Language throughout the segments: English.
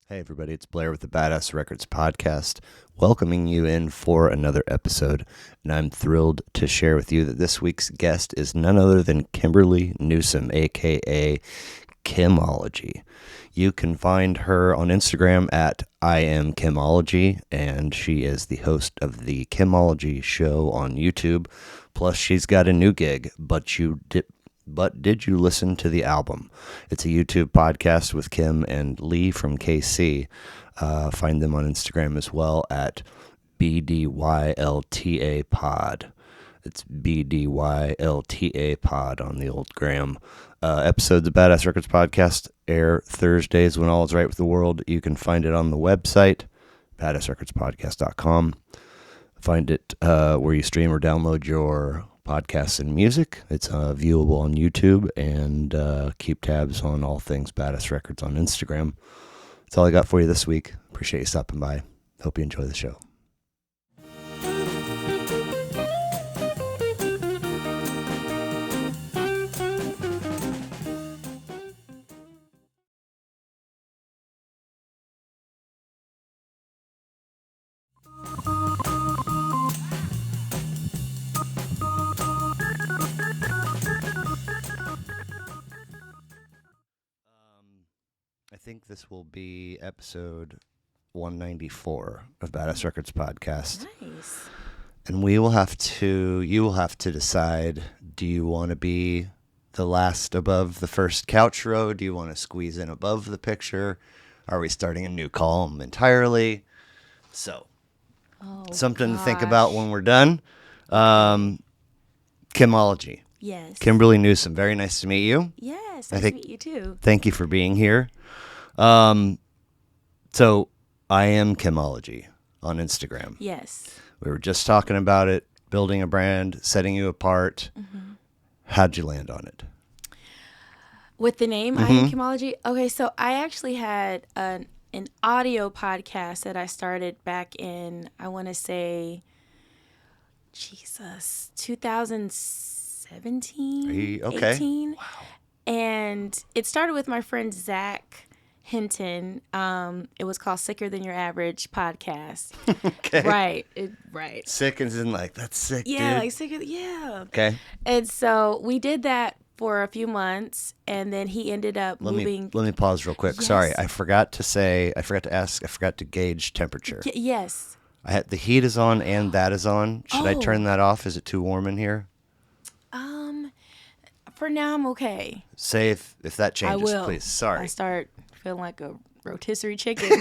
Hey everybody, it's Blair with the Badass Records podcast, welcoming you in for another episode, and I'm thrilled to share with you that this week's guest is none other than Kimberly Newsome, aka Kimology. You can find her on Instagram at I am Kimology, and she is the host of the Kimology Show on YouTube. Plus, she's got a new gig, But did you listen to the album? It's a YouTube podcast with Kim and Lee from KC. Find them on Instagram as well at BDYLTA Pod. It's BDYLTA Pod on the old gram. Episodes of Badass Records podcast air Thursdays when all is right with the world. You can find it on the website, badassrecordspodcast.com. Find it where you stream or download your podcasts and music. It's viewable on YouTube, and keep tabs on all things Badass Records on Instagram. That's all I got for you this week. Appreciate you stopping by. Hope you enjoy the show. I think this will be episode 194 of Badass Records podcast. Nice. And you will have to decide, do you want to be the last above the first couch row? Do you want to squeeze in above the picture? Are we starting a new column entirely? So, something to think about when we're done. Kimology. Yes. Kimberly Newsome, very nice to meet you. Yes, nice to meet you too. Thank you for being here. So I am Kimology on Instagram. Yes. We were just talking about it, building a brand, setting you apart. Mm-hmm. How'd you land on it? With the name, I am Kimology? Okay, so I actually had an audio podcast that I started back in, I want to say, 2017, okay. 18. Wow. And it started with my friend Zach Hinton. It was called Sicker Than Your Average podcast. Okay. Right. Sick as in like, that's sick, Yeah, dude. like sicker. Yeah. Okay. And so we did that for a few months, and then he ended up moving. Let me pause real quick. Yes. Sorry, I forgot to gauge temperature. Yes. The heat is on and that is on. Should I turn that off? Is it too warm in here? For now, I'm okay. Say if that changes, I will. please. Sorry. I start feeling like a rotisserie chicken.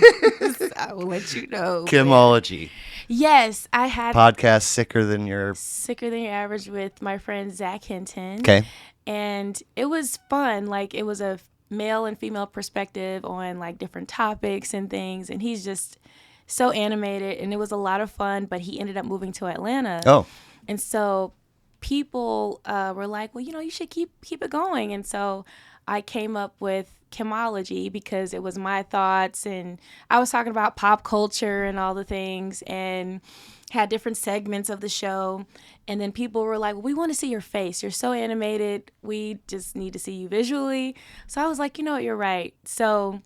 I will let you know. Kimology. Yes, I had Podcast Sicker Than Your Average with my friend Zach Hinton. Okay. And it was fun. Like, it was a male and female perspective on like different topics and things. And he's just so animated, and it was a lot of fun. But he ended up moving to Atlanta. Oh. And so people were like, well, you should keep it going. And so I came up with Kimology because it was my thoughts, and I was talking about pop culture and all the things, and had different segments of the show. And then people were like, well, we want to see your face. You're so animated. We just need to see you visually. So I was like, you know what, you're right. So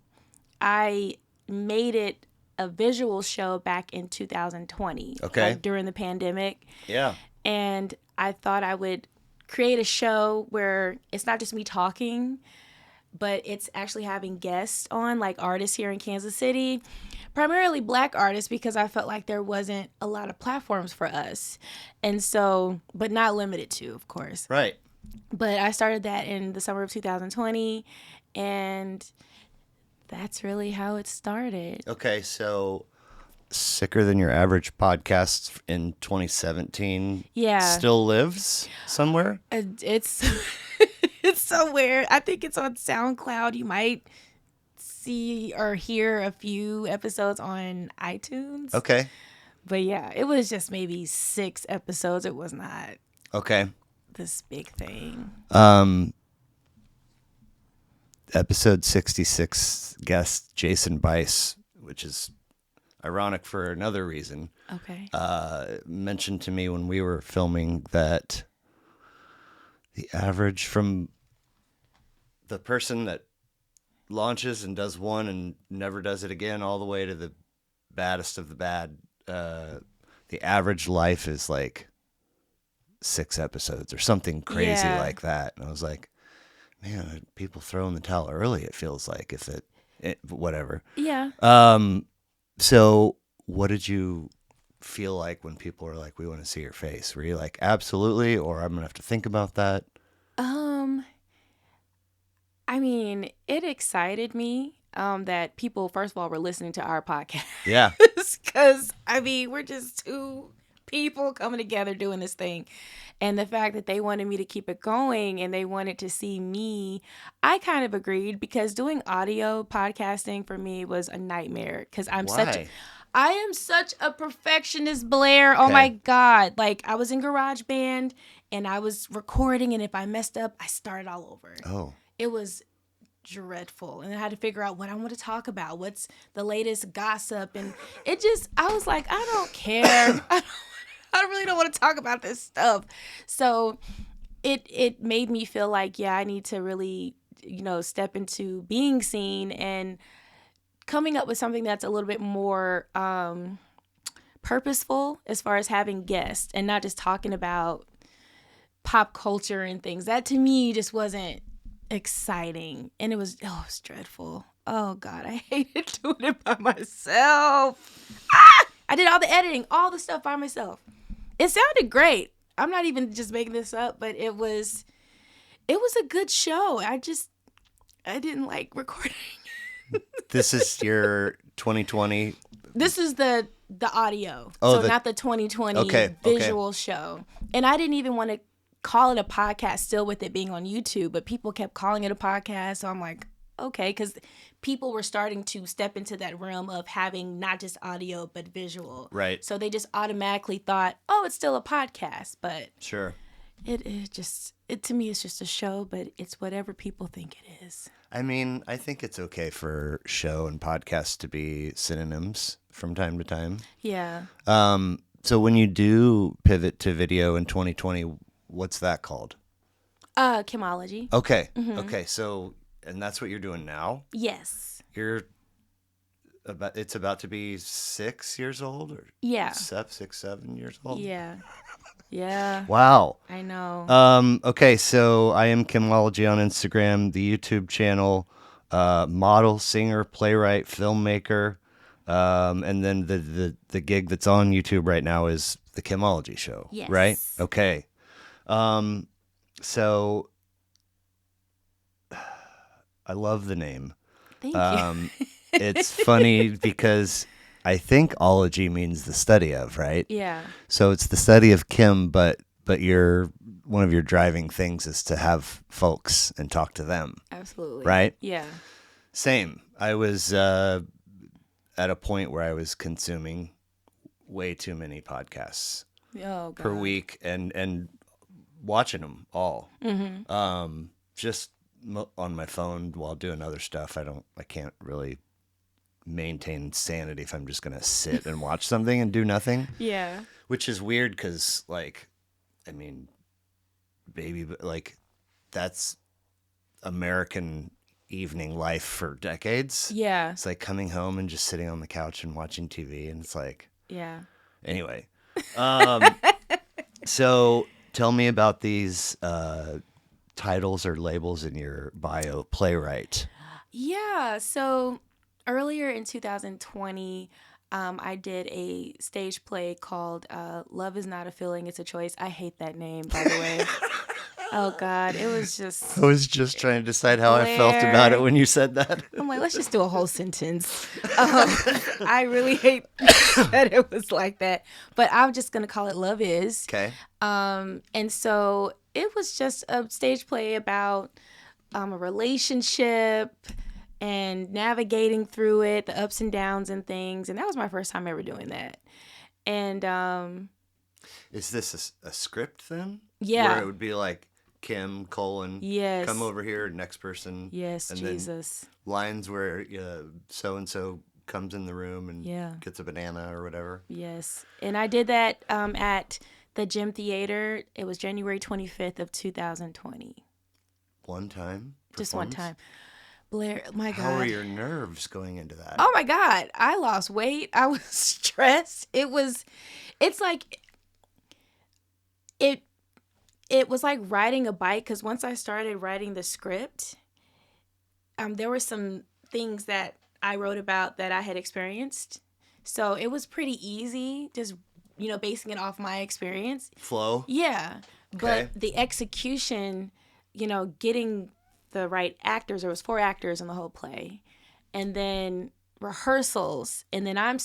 I made it a visual show back in 2020. Okay. Like during the pandemic. Yeah. And I thought I would create a show where it's not just me talking, but it's actually having guests on, like artists here in Kansas City, primarily Black artists, because I felt like there wasn't a lot of platforms for us. And so, but not limited to, of course. Right. But I started that in the summer of 2020, and that's really how it started. Okay, so Sicker Than Your Average podcast in 2017 still lives somewhere? It's it's somewhere. I think it's on SoundCloud. You might see or hear a few episodes on iTunes. Okay. But yeah, it was just maybe 6 episodes. It was not this big thing. Episode 66 guest Jason Bice, which is ironic for another reason. Okay. Mentioned to me when we were filming that the average from the person that launches and does one and never does it again, all the way to the baddest of the bad. The average life is like 6 episodes or something crazy like that. And I was like, man, people throw in the towel early, it feels like, if whatever. Yeah. So what did you feel like when people were like, we want to see your face? Were you like, absolutely, or I'm gonna have to think about that? I mean, it excited me that people, first of all, were listening to our podcast. Yeah. Because, I mean, we're just two people coming together doing this thing. And the fact that they wanted me to keep it going and they wanted to see me, I kind of agreed, because doing audio podcasting for me was a nightmare, because I am such a perfectionist, Blair. Oh my God. Like, I was in GarageBand and I was recording, and if I messed up, I started all over. Oh. It was dreadful. And I had to figure out what I want to talk about. What's the latest gossip? And I was like, I don't care. I really don't want to talk about this stuff. So it made me feel like, yeah, I need to really, step into being seen and coming up with something that's a little bit more purposeful, as far as having guests and not just talking about pop culture and things. That to me just wasn't exciting. And it was dreadful. Oh God, I hated doing it by myself. I did all the editing, all the stuff by myself. It sounded great. I'm not even just making this up, but it was a good show. I didn't like recording. This is your 2020. This is the audio. Oh, so not the 2020 visual show. And I didn't even want to call it a podcast, still with it being on YouTube, but people kept calling it a podcast. So I'm like, okay, because people were starting to step into that realm of having not just audio, but visual. Right. So they just automatically thought, oh, it's still a podcast. But sure, it to me, it's just a show, but it's whatever people think it is. I mean, I think it's okay for show and podcast to be synonyms from time to time. Yeah. So when you do pivot to video in 2020, what's that called? Kimology. Okay. Mm-hmm. Okay. So, and that's what you're doing now? Yes. It's about to be 6 years old, or 7 years old? Yeah. Yeah. Wow. I know. Okay. So I am Kimology on Instagram, the YouTube channel, model, singer, playwright, filmmaker. And then the gig that's on YouTube right now is the Kimology Show. Yes. Right? Okay. So I love the name. Thank you. It's funny because I think ology means the study of, right? Yeah. So it's the study of Kim, but one of your driving things is to have folks and talk to them. Absolutely. Right? Yeah. Same. I was at a point where I was consuming way too many podcasts per week and watching them all. Mm-hmm. Just on my phone while doing other stuff. I can't really maintain sanity if I'm just going to sit and watch something and do nothing. Yeah. Which is weird because, that's American evening life for decades. Yeah. It's like coming home and just sitting on the couch and watching TV, and it's like... Yeah. Anyway. So tell me about these titles or labels in your bio. Playwright. Yeah. So earlier in 2020, I did a stage play called Love Is Not a Feeling, It's a Choice. I hate that name, by the way. Oh, God. It was just... I was just trying to decide how I felt about it when you said that. I'm like, let's just do a whole sentence. I really hate that it was like that. But I'm just going to call it Love Is. Okay. And so it was just a stage play about a relationship and navigating through it, the ups and downs and things. And that was my first time ever doing that. And is this a script then? Yeah. Where it would be like Kim, yes, come over here, next person. Yes, and Jesus. Then lines where so-and-so comes in the room and gets a banana or whatever. Yes. And I did that at the Gym Theater. It was January 25th of 2020. One time? Just one time. Blair, my How were God. your nerves going into that? Oh my God. I lost weight. I was stressed. It's like, it, it was like riding a bike because once I started writing the script, there were some things that I wrote about that I had experienced. So it was pretty easy, just, basing it off my experience. Flow? Yeah. Okay. But the execution, getting the right actors, there was 4 actors in the whole play. And then rehearsals. And then I'm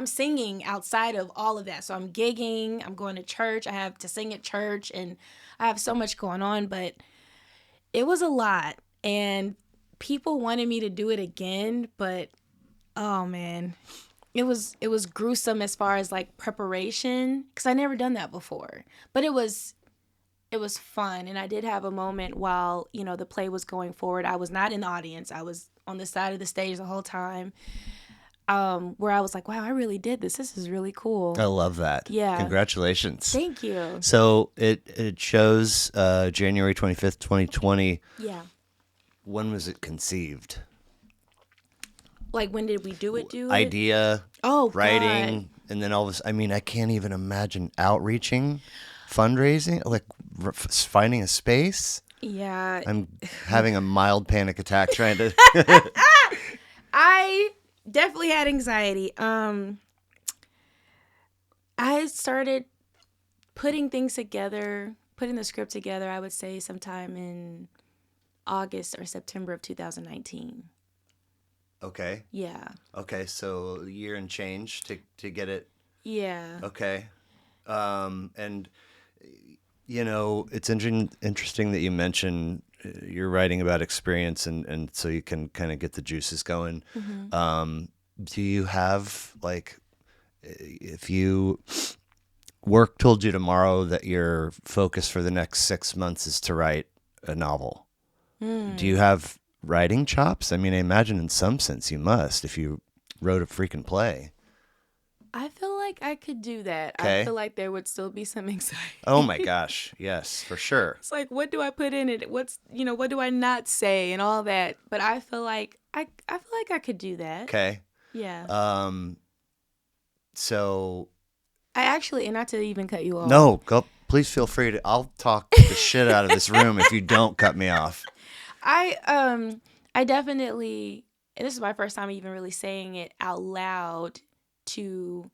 singing outside of all of that. So I'm gigging, I'm going to church, I have to sing at church, and I have so much going on. But it was a lot. And people wanted me to do it again, but oh man, it was gruesome as far as like preparation because I never done that before. But it was fun, and I did have a moment while the play was going forward. I was not in the audience. I was on the side of the stage the whole time, where I was like, wow, I really did this. This is really cool. I love that. Yeah. Congratulations. Thank you. So it shows January 25th, 2020. Yeah. When was it conceived? Like, when did we do it? Idea, Oh, writing, God. and then all of a sudden, I mean, I can't even imagine outreaching, fundraising, like finding a space. Yeah. I'm having a mild panic attack trying to. I definitely had anxiety. I started putting things together, putting the script together, I would say sometime in August or September of 2019. Okay. Yeah. Okay, so a year and change to get it. Yeah. Okay. And it's interesting that you mention you're writing about experience and so you can kind of get the juices going. Mm-hmm. Do you have, like, if you work told you tomorrow that your focus for the next 6 months is to write a novel, do you have writing chops? I mean, I imagine in some sense you must if you wrote a freaking play. I feel like I could do that. Okay. I feel like there would still be some anxiety. Oh my gosh. Yes, for sure. It's like, what do I put in it? What do I not say and all that? But I feel like I feel like I could do that. Okay. Yeah. So I actually, and not to even cut you off. no, go. Please feel free to. I'll talk the shit out of this room if you don't cut me off. I definitely, and this is my first time even really saying it out loud in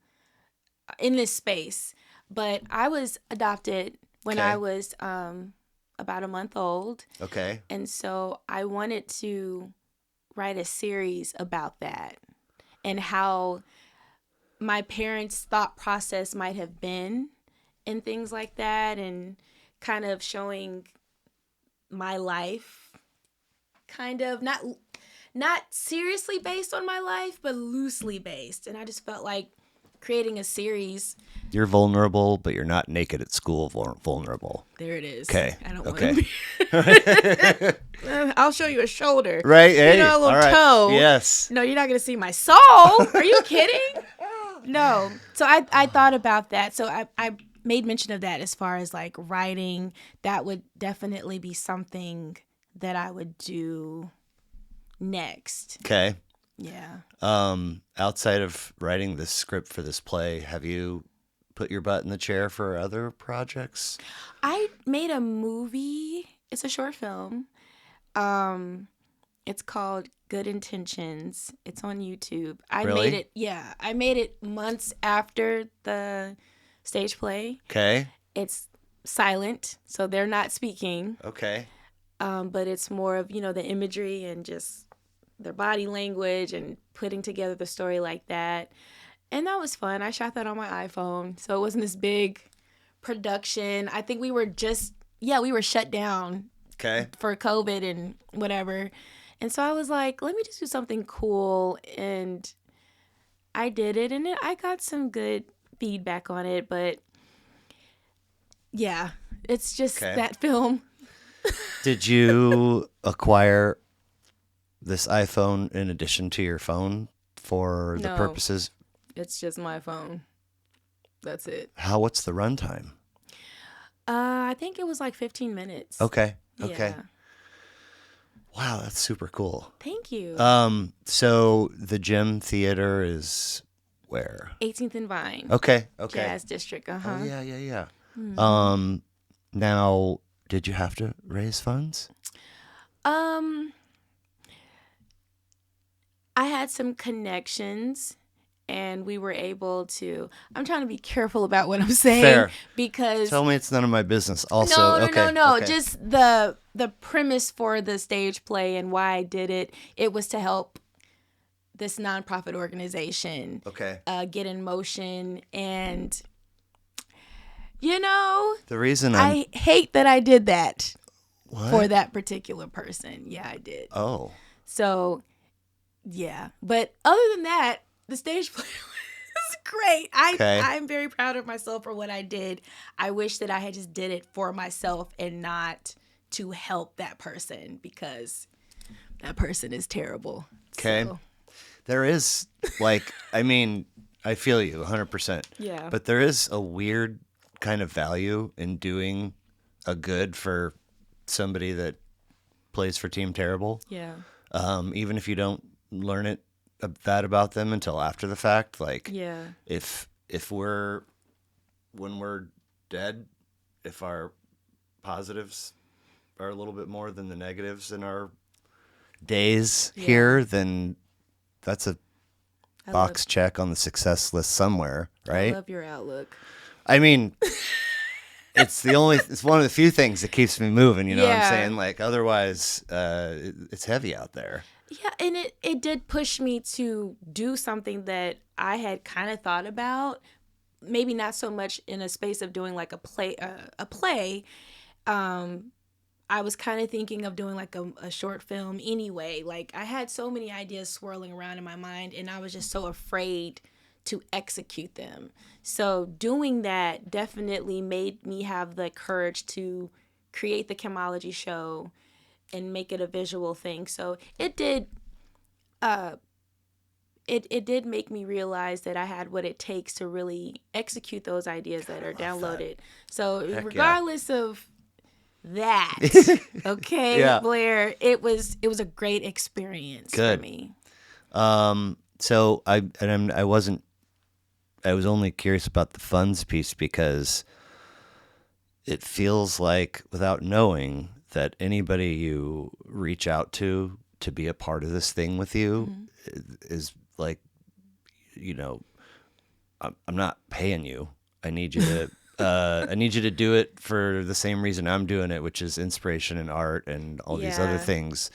this space, but I was adopted when Okay. I was about a month old. Okay. And so I wanted to write a series about that and how my parents' thought process might have been and things like that, and kind of showing my life, kind of not seriously based on my life, but loosely based. And I just felt like creating a series. You're vulnerable, but you're not naked at school vulnerable. There it is. Okay. I don't want Okay. to be. I'll show you a shoulder. Right. Hey. A little all right. toe. Yes. No, you're not going to see my soul. Are you kidding? No. So I thought about that. So I made mention of that as far as like writing. That would definitely be something that I would do next. Okay. Yeah. Outside of writing this script for this play, have you put your butt in the chair for other projects? I made a movie. It's a short film. It's called Good Intentions. It's on YouTube. Really? I made it months after the stage play. Okay. It's silent, so they're not speaking. Okay. But it's more of, the imagery and just their body language and putting together the story like that. And that was fun. I shot that on my iPhone, so it wasn't this big production. I think we were shut down Okay. for COVID and whatever. And so I was like, let me just do something cool. And I did it, and I got some good feedback on it. But yeah, it's just that film. Did you acquire this iPhone in addition to your phone for the purposes? It's just my phone. That's it. What's the runtime? I think it was like 15 minutes. Okay. Yeah. Okay. Wow, that's super cool. Thank you. So the Gym Theater is where? 18th and Vine. Okay. Jazz District. Oh yeah. Now, did you have to raise funds? I had some connections, and we were able to. I'm trying to be careful about what I'm saying. Fair. Because Tell me it's none of my business. Also, no. Just the premise for the stage play and why I did it. It was to help this nonprofit organization get in motion. And the reason I hate that I did that for what? that particular person. Yeah, I did. Oh. So yeah, but other than that, the stage play was great. I'm very proud of myself for what I did. I wish that I had just did it for myself and not to help that person, because that person is terrible. Okay. So. There is, like, I mean, I feel you 100%. Yeah. But there is a weird kind of value in doing a good for somebody that plays for Team Terrible. Yeah. Even if you don't learn that about them until after the fact. Like, if when we're dead, if our positives are a little bit more than the negatives in our days here, then that's a box check on the success list somewhere, right? I love your outlook. I mean, it's one of the few things that keeps me moving, you know what I'm saying? Like, otherwise, it's heavy out there. Yeah, and it did push me to do something that I had kind of thought about, maybe not so much in a space of doing like a play. I was kind of thinking of doing like a short film anyway. Like, I had so many ideas swirling around in my mind, and I was just so afraid to execute them. So doing that definitely made me have the courage to create the Kimology Show and make it a visual thing. So it did it did make me realize that I had what it takes to really execute those ideas that are downloaded. So regardless of that, okay, Blair, it was a great experience for me. So I was only curious about the funds piece because it feels like, without knowing, that anybody you reach out to be a part of this thing with you is like, I'm not paying you. I need you to I need you to do it for the same reason I'm doing it, which is inspiration and art and all these other things.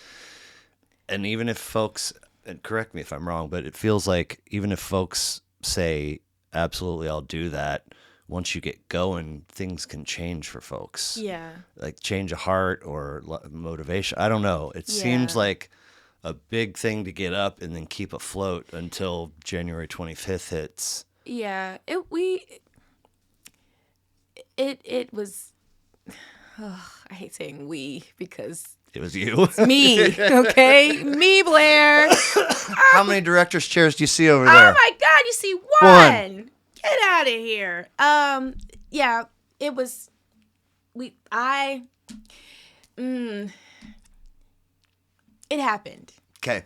And even if folks, and correct me if I'm wrong, but it feels like even if folks say, absolutely, I'll do that, once you get going, things can change for folks. Yeah. Like change of heart or motivation. I don't know. It seems like a big thing to get up and then keep afloat until January 25th hits. Yeah. It was, I hate saying we because it was you. It's me, okay? Me, Blair. How many director's chairs do you see over there? Oh my God, you see one. Get out of here. Yeah, it was, it happened. Okay.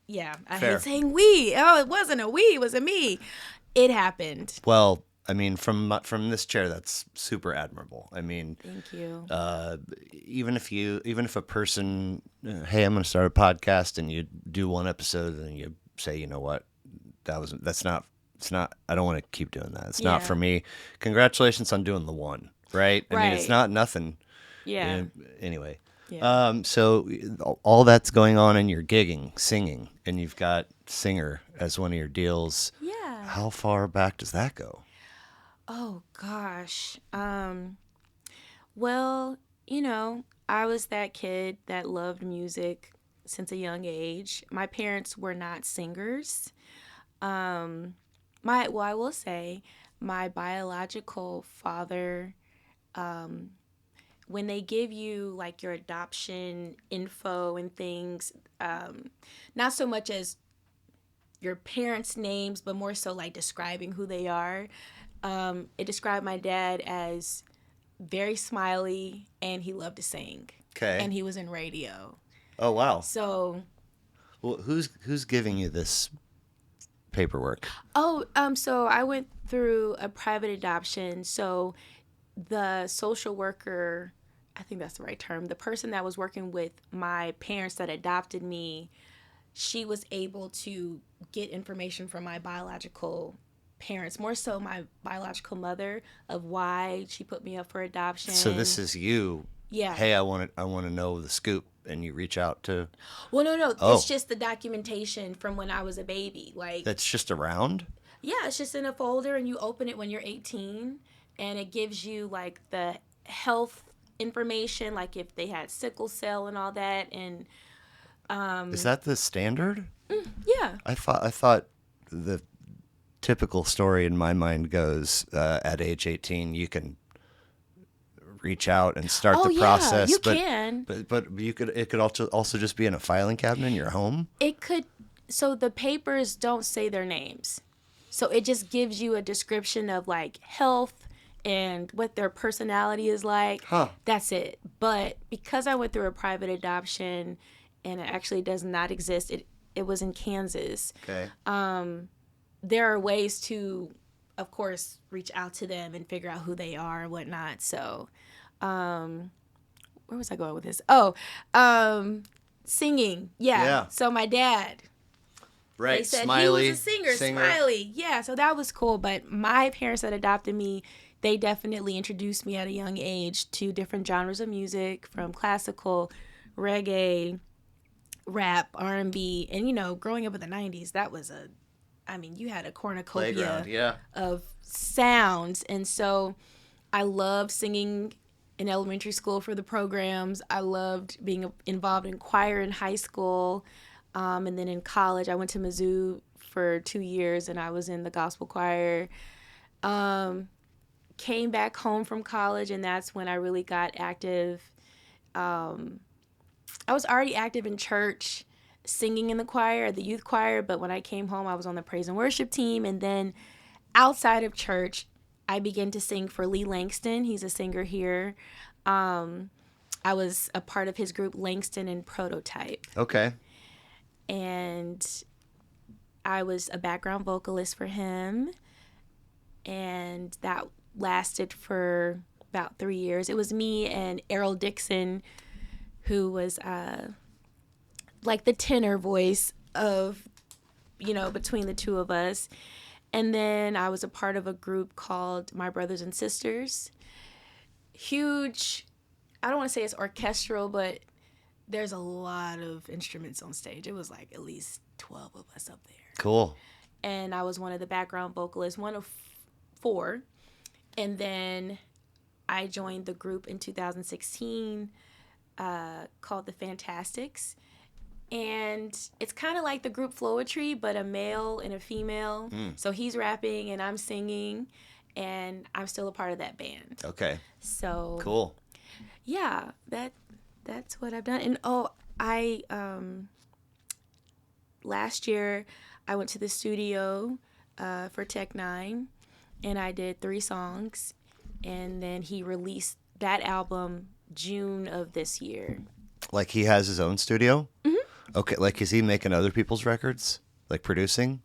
Yeah, I Fair. hate saying we. Oh, it wasn't a we, it was a me. It happened. Well, I mean, from this chair, that's super admirable. I mean, thank you. Even if a person, hey, I'm going to start a podcast, and you do one episode, and you say, you know what, it's not. I don't want to keep doing that. It's not for me. Congratulations on doing the one, right? I mean, it's not nothing. Yeah. Anyway. Yeah. So all that's going on, and you're gigging, singing, and you've got singer as one of your deals. Yeah. How far back does that go? Oh gosh. Well, I was that kid that loved music since a young age. My parents were not singers. I will say my biological father, when they give you like your adoption info and things, not so much as your parents' names, but more so like describing who they are. It described my dad as very smiley, and he loved to sing. Okay. And he was in radio. Oh, wow. So, Well, who's giving you this paperwork? so I went through a private adoption. So the social worker, I think that's the right term, the person that was working with my parents that adopted me, she was able to get information from my biological parents, more so my biological mother, of why she put me up for adoption. So this is you. Yeah. Hey, I want to know the scoop, and you reach out to. Well, no. Oh. It's just the documentation from when I was a baby. Like, That's just around? yeah, it's just in a folder, and you open it when you're 18, and it gives you like the health information, like if they had sickle cell and all that. And Is that the standard? yeah. I thought the typical story in my mind goes at age 18 you can reach out and start the process. You can. But you could, it could also just be in a filing cabinet in your home. It could. So the papers don't say their names, so it just gives you a description of like health and what their personality is like. That's it. But because I went through a private adoption and it actually does not exist, it was in Kansas. Okay. There are ways to, of course, reach out to them and figure out who they are and whatnot. So, where was I going with this? Singing. Yeah. So my dad. Right. They said Smiley, he was a singer. Smiley. Yeah. So that was cool. But my parents that adopted me, they definitely introduced me at a young age to different genres of music, from classical, reggae, rap, R&B. And, growing up in the 90s, that was you had a cornucopia of sounds. And so I loved singing in elementary school for the programs. I loved being involved in choir in high school. And then in college, I went to Mizzou for 2 years, and I was in the gospel choir. Came back home from college, and that's when I really got active. I was already active in church, singing in the choir, the youth choir, but when I came home, I was on the praise and worship team. And then outside of church, I began to sing for Lee Langston. He's a singer here. I was a part of his group Langston and Prototype. Okay. And I was a background vocalist for him. And that lasted for about 3 years. It was me and Errol Dixon, who was like the tenor voice of, between the two of us. And then I was a part of a group called My Brothers and Sisters. Huge, I don't want to say it's orchestral, but there's a lot of instruments on stage. It was like at least 12 of us up there. Cool. And I was one of the background vocalists, one of 4. And then I joined the group in 2016 called The Fantastics. And it's kind of like the group Floetry, but a male and a female. So he's rapping and I'm singing, and I'm still a part of that band. Okay. So cool. Yeah, that's what I've done. And I last year I went to the studio for Tech N9ne, and I did 3 songs, and then he released that album June of this year. Like he has his own studio? Mm-hmm. Okay, like is he making other people's records? Like producing?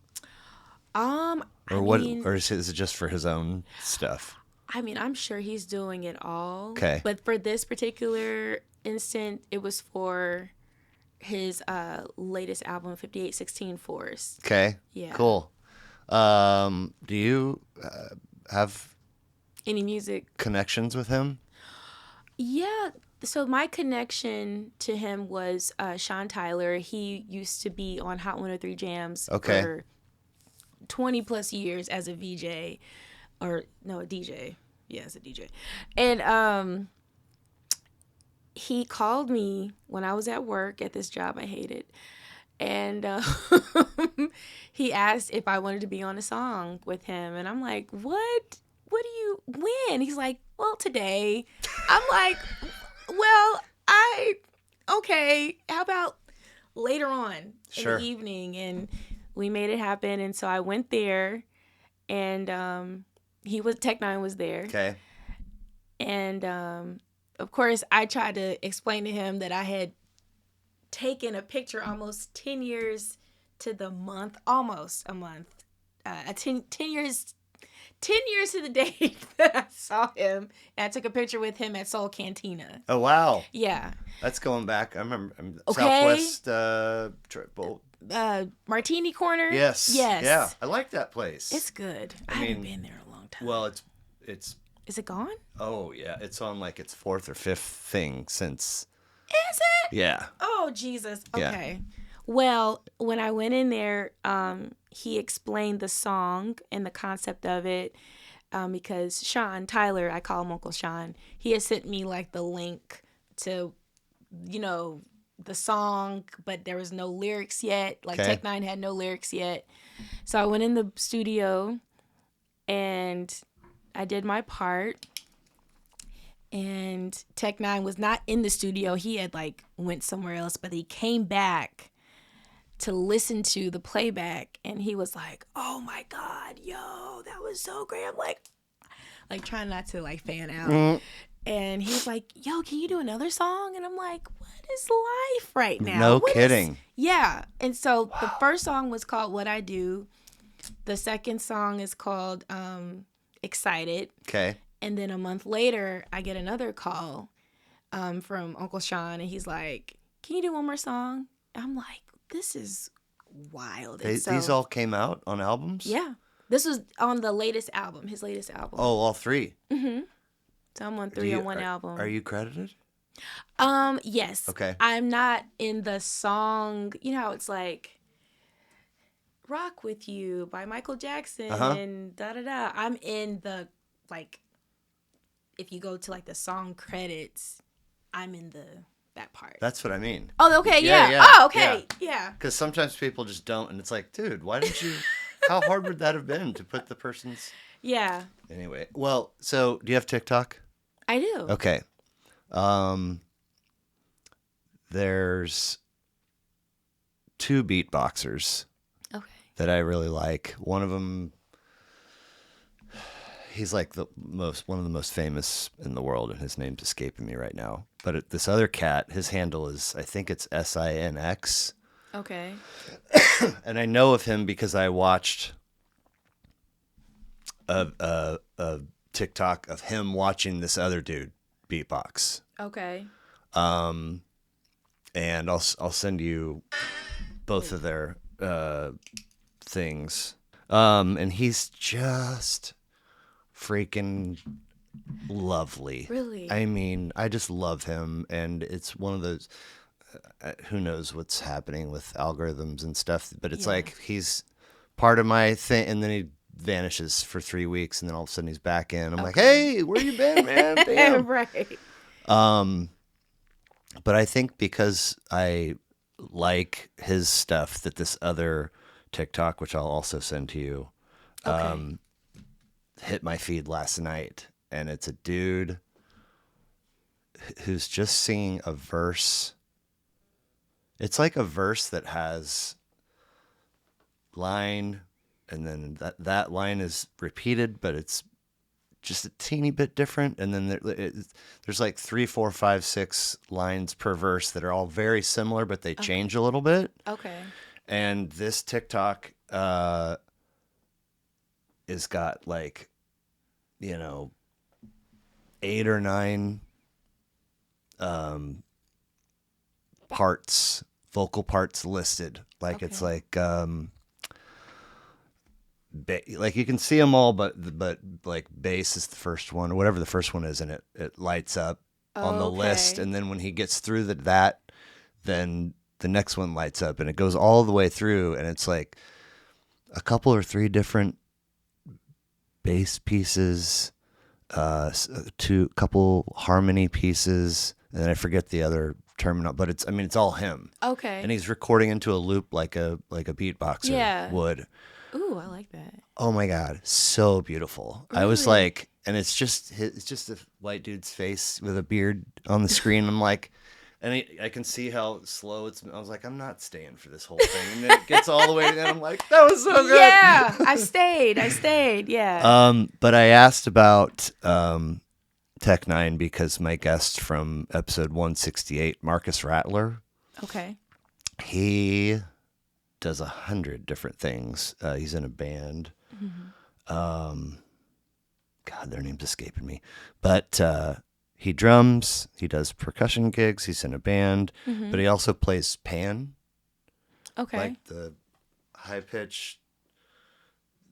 Or is it just for his own stuff? I'm sure he's doing it all. Okay. But for this particular instant, it was for his latest album, 5816 Force. Okay. Yeah. Cool. Do you have any music connections with him? Yeah. So my connection to him was Sean Tyler. He used to be on Hot 103 Jams for 20 plus years as a VJ, or no, a DJ. Yeah, as a DJ. And he called me when I was at work at this job I hated. And he asked if I wanted to be on a song with him. And I'm like, what? When? He's like, well, today. I'm like, well, okay, how about later on in the evening? And we made it happen. And so I went there, and Tech N9ne was there. Okay. And of course, I tried to explain to him that I had taken a picture almost 10 years to the month, almost a month, 10 years 10 years to the day that I saw him. And I took a picture with him at Soul Cantina. Oh, wow. Yeah. That's going back. I remember Okay. Southwest Martini Corner. Yes. Yes. Yeah. I like that place. It's good. I haven't been there in a long time. Well, it's. Is it gone? Oh yeah, it's on like its fourth or fifth thing since. Is it? Yeah. Oh Jesus. Okay. Yeah. Well, when I went in there, he explained the song and the concept of it, because Sean Tyler, I call him Uncle Sean, he had sent me like the link to, the song, but there was no lyrics yet. Like Tech N9ne had no lyrics yet. So I went in the studio and I did my part. And Tech N9ne was not in the studio. He had like went somewhere else, but he came back to listen to the playback and he was like, "Oh my God, yo, that was so great." I'm like trying not to like fan out. Mm. And he's like, "Yo, can you do another song?" And I'm like, "What is life right now?" No kidding. Yeah. And so the first song was called What I Do. The second song is called Excited. Okay. And then a month later, I get another call from Uncle Sean, and he's like, "Can you do one more song?" I'm like, "This is wild." These all came out on albums? Yeah. This was on the latest album, his latest album. Oh, all three? Mm-hmm. So I'm on three on one album. Are you credited? Yes. Okay. I'm not in the song, how it's like Rock With You by Michael Jackson and da-da-da. I'm in the, like, if you go to, like, the song credits, I'm in that part. That's what I mean. Oh, okay, yeah. Oh, okay, yeah. Because sometimes people just don't, and it's like, dude, why didn't you... How hard would that have been to put the person's... Yeah. Anyway, well, so do you have TikTok? I do. Okay. There's two beatboxers that I really like. One of them, he's like one of the most famous in the world, and his name's escaping me right now. But this other cat, his handle is, I think it's SINX. Okay. And I know of him because I watched a TikTok of him watching this other dude beatbox. Okay. And I'll send you both of their things. And he's just freaking lovely. Really? I mean, I just love him, and it's one of those. Who knows what's happening with algorithms and stuff? But it's like he's part of my thing, and then he vanishes for 3 weeks, and then all of a sudden he's back in. I'm like, "Hey, where you been, man?" Damn. Right. But I think because I like his stuff, that this other TikTok, which I'll also send to you, hit my feed last night, and it's a dude who's just singing a verse. It's like a verse that has line, and then that line is repeated, but it's just a teeny bit different. And then there's like 3, 4, 5, 6 lines per verse that are all very similar, but they change a little bit. Okay. And this TikTok is got like, 8 or 9 vocal parts listed. Like it's like like you can see them all, but like bass is the first one, or whatever the first one is, and it lights up on the list, and then when he gets through that, then the next one lights up, and it goes all the way through, and it's like a couple or 3 different bass pieces, couple harmony pieces, and then I forget the other terminal, but it's all him. Okay. And he's recording into a loop like a beatboxer would. Ooh, I like that. Oh my God, so beautiful. Really? I was like, and it's just a white dude's face with a beard on the screen. I'm like, and I can see how slow it's. I was like, I'm not staying for this whole thing. And then it gets all the way, and I'm like, that was so good. Yeah, I stayed. Yeah. But I asked about Tech N9ne because my guest from episode 168, Marcus Rattler. Okay. He does 100 different things. He's in a band. Um, God, their name's escaping me. But he drums. He does percussion gigs. He's in a band. But he also plays pan, Okay. like the high pitched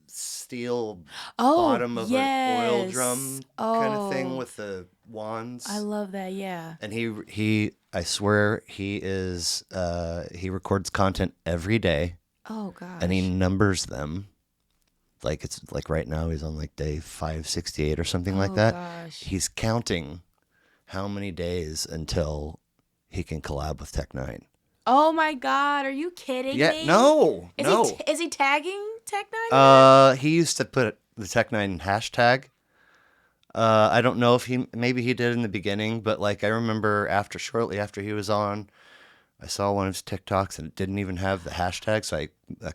steel Oh, bottom of an oil drum yes. kind of thing Oh, with the wands. I love that. Yeah. And he I swear he is he records content every day Oh and he gosh. numbers them. Like it's like right now he's on like day 568 or something like Oh that. gosh. He's counting how many days until he can collab with Tech N9ne. Oh my God. Are you kidding Yeah, me? no. Is he tagging Tech N9ne? He used to put the Tech N9ne hashtag. I don't know if maybe he did in the beginning, but like I remember shortly after he was on, I saw one of his TikToks and it didn't even have the hashtag, so I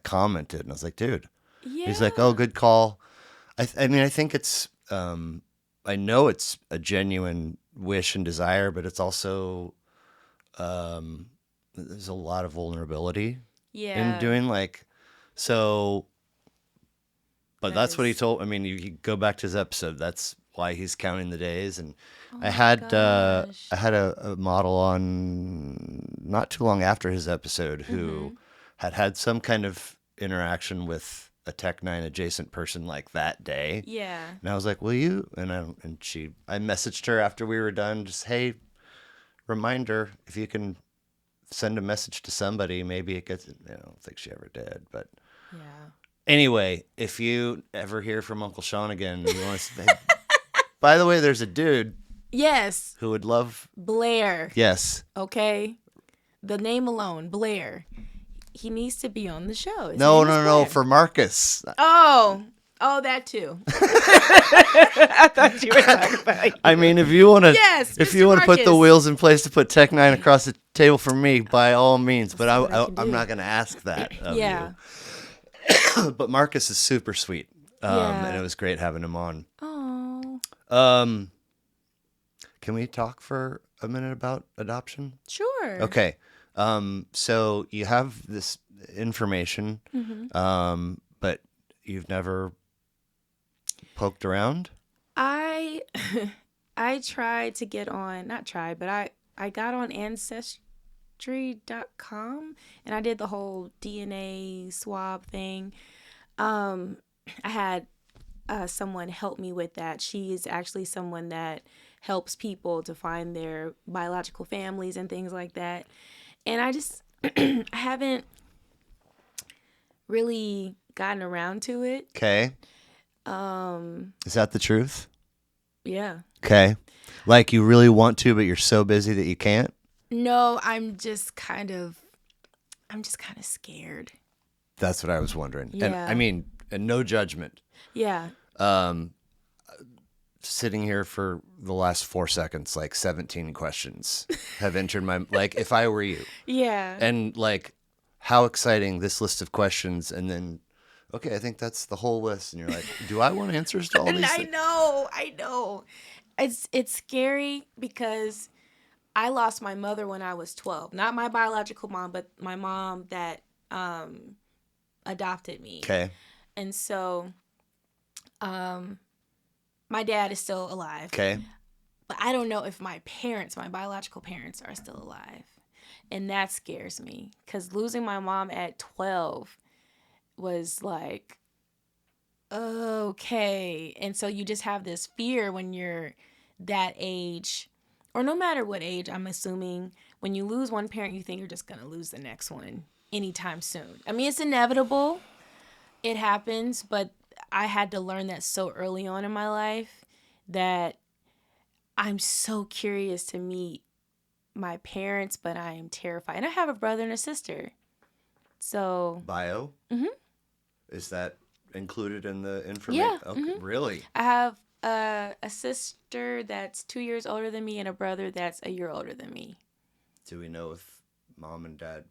commented and I was like, dude. Yeah. He's like, oh, good call. I mean, I think it's I know it's a genuine wish and desire, but it's also there's a lot of vulnerability in Yeah. doing so. But That that's what he is. told. I mean, you go back to his episode. That's why he's counting the days. And Oh I my had gosh. I had a model on not too long after his episode who had some kind of interaction with a Tech N9ne adjacent person like that day. Yeah. And I was like, "Will you?" And I messaged her after we were done. Just hey, reminder if you can send a message to somebody, maybe it gets. I don't think she ever did, but. Yeah. Anyway, if you ever hear from Uncle Sean again, you want to say, by the way, there's a dude Yes. who would love. Blair. Yes. Okay. The name alone, Blair. He needs to be on the show. His No, name is no, no. Blair. For Marcus. Oh. Oh, that too. I thought you were talking about. I mean, if you want to, Yes, if Mr. you want to put the Marcus. wheels in place to put Tech N9ne across the table for me, by all means. But see what I can I'm do. not going to ask that of Yeah. you. But Marcus is super sweet, Yeah. and it was great having him on. Oh. Can we talk for a minute about adoption? Sure. Okay. So you have this information, but you've never poked around? I I tried to get on, not tried, but I got on ancestry.com and I did the whole DNA swab thing. I had someone help me with that. She is actually someone that helps people to find their biological families and things like that. And I just I haven't really gotten around to it. Okay. Is that the truth? Yeah. Okay. Like you really want to, but you're so busy that you can't? No, I'm just kind of scared. That's what I was wondering. And Yeah. I mean, and no judgment. Yeah. Sitting here for the last 4 seconds, like 17 questions have entered my, like if I were you. Yeah. And like, how exciting this list of questions, and then, okay, I think that's the whole list, and you're like, do I want answers to all And these I things? know. It's scary because I lost my mother when I was 12. Not my biological mom, but my mom that adopted me. Okay. And so my dad is still alive. Okay. But I don't know if my biological parents are still alive. And that scares me because losing my mom at 12 was like, okay. And so you just have this fear when you're that age, or no matter what age, I'm assuming when you lose one parent, you think you're just going to lose the next one anytime soon. I mean, it's inevitable. It happens, but I had to learn that so early on in my life that I'm so curious to meet my parents, but I am terrified. And I have a brother and a sister. So Bio? Mhm. Is that included in the information? Yeah, Okay. Really? I have a sister that's 2 years older than me and a brother that's a year older than me. Do we know if mom and dad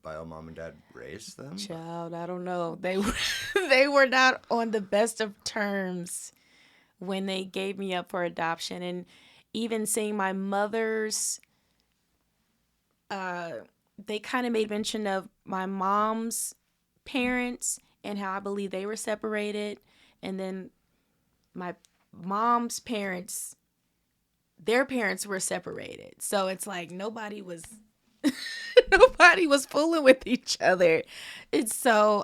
raised them? Child, I don't know. They were they were not on the best of terms when they gave me up for adoption. And even seeing my mother's they kind of made mention of my mom's parents and how I believe they were separated. And then my mom's parents, their parents were separated. So it's like nobody was nobody was fooling with each other. It's so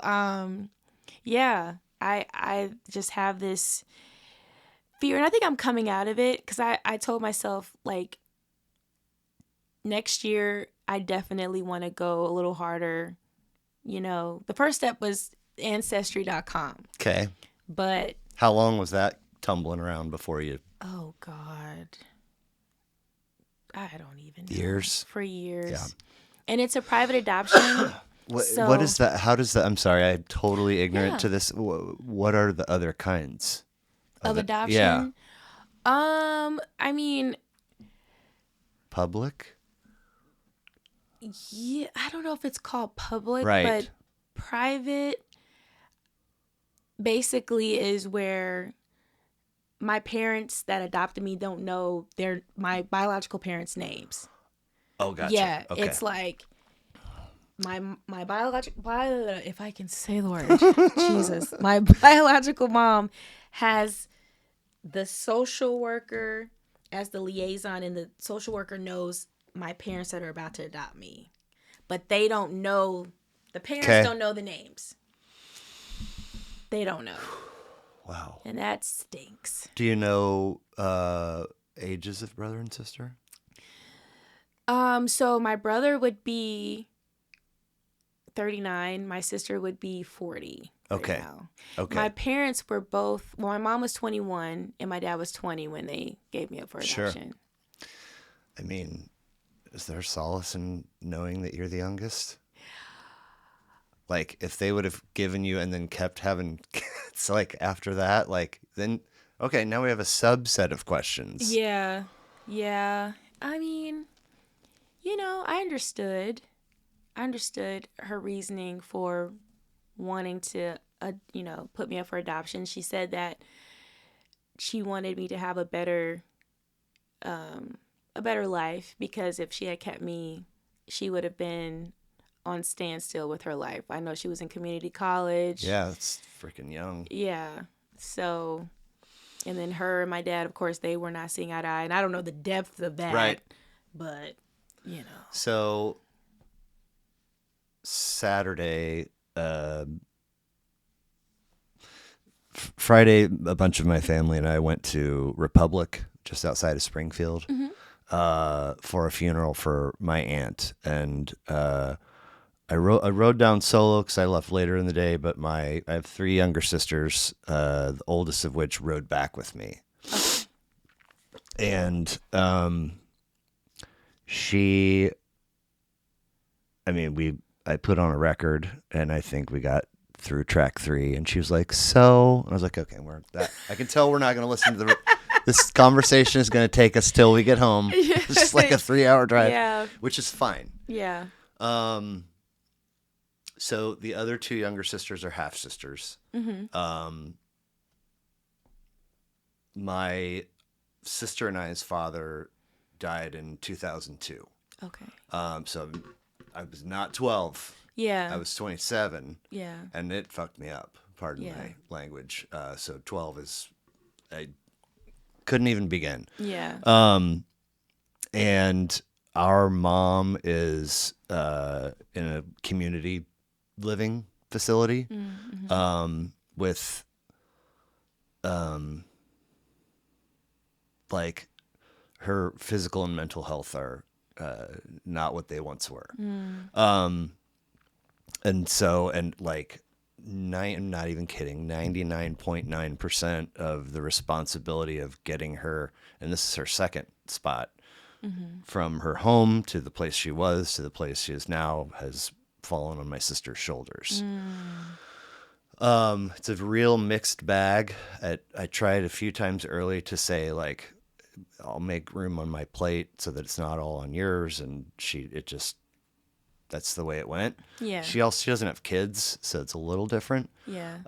yeah, I just have this fear, and I think I'm coming out of it because I told myself, like, next year I definitely want to go a little harder. You know, the first step was ancestry.com. Okay. But how long was that tumbling around before you? Oh God, I don't even know. Years? For years. Yeah. And it's a private adoption. What is that? How does that? I'm sorry, I'm totally ignorant to this. What are the other kinds of adoption? Yeah. I mean, public? Yeah, I don't know if it's called public, right. But private basically is where my parents that adopted me don't know my biological parents' names. Oh, gotcha. Yeah, okay. It's like my biological, if I can say the word, Jesus, my biological mom has the social worker as the liaison, and the social worker knows my parents that are about to adopt me, but they don't know. The parents don't know the names. They don't know. Wow. And that stinks. Do you know ages of brother and sister? So my brother would be 39. My sister would be 40. Okay. Right now. Okay. My parents were both, my mom was 21 and my dad was 20 when they gave me up for adoption. Sure. I mean, is there solace in knowing that you're the youngest? Like, if they would have given you and then kept having kids, like, after that, like, then, okay, now we have a subset of questions. Yeah. I mean, I understood her reasoning for wanting to, put me up for adoption. She said that she wanted me to have a better life, because if she had kept me, she would have been on standstill with her life. I know she was in community college. Yeah, that's freaking young. Yeah. So, and then her and my dad, of course, they were not seeing eye to eye. And I don't know the depth of that. Right. But, So, Saturday, Friday, a bunch of my family and I went to Republic, just outside of Springfield, for a funeral for my aunt. And I rode down solo because I left later in the day, but I have 3 younger sisters, the oldest of which rode back with me. Okay. And I put on a record, and I think we got through track 3, and she was like, so, and I was like, okay, I can tell we're not going to listen to this conversation is going to take us till we get home. It's just like a 3-hour drive, which is fine. Yeah. So the other 2 younger sisters are half sisters. Mm-hmm. My sister and I's father died in 2002. Okay. So I was not 12. Yeah. I was 27. Yeah. And it fucked me up. Pardon my language. So 12 I couldn't even begin. Yeah. And our mom is in a community living facility, with like her physical and mental health are not what they once were. And so, and like, I'm not even kidding, 99.9% of the responsibility of getting her, and this is her second spot, from her home to the place she was to the place she is now, has fallen on my sister's shoulders. It's a real mixed bag. I tried a few times early to say, like, I'll make room on my plate so that it's not all on yours, and that's the way it went. Yeah. She doesn't have kids, so it's a little different. Yeah.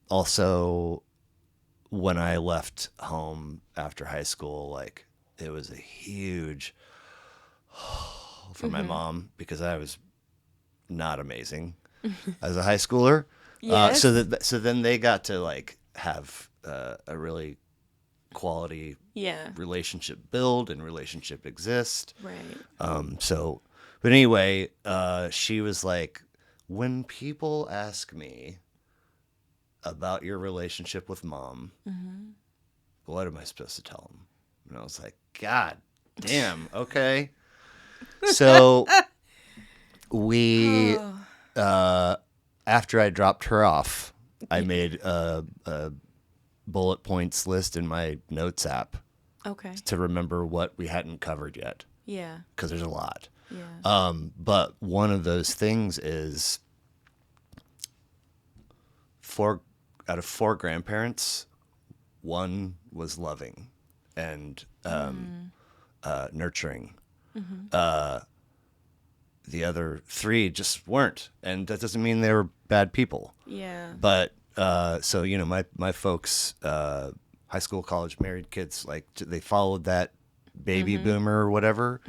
Also, when I left home after high school, like, it was a huge, for my mom because I was not amazing as a high schooler. Yes. So then they got to like have a really quality relationship build and relationship exist. Right. But anyway, she was like, when people ask me about your relationship with mom, what am I supposed to tell them? And I was like, God damn, okay. So we, after I dropped her off, I made a bullet points list in my notes app. Okay. To remember what we hadn't covered yet. Yeah. Because there's a lot. Yeah. But one of those things is out of 4 grandparents, 1 was loving and nurturing. The other 3 just weren't, and that doesn't mean they were bad people. Yeah. But so my folks, high school, college, married kids, like they followed that baby boomer or whatever,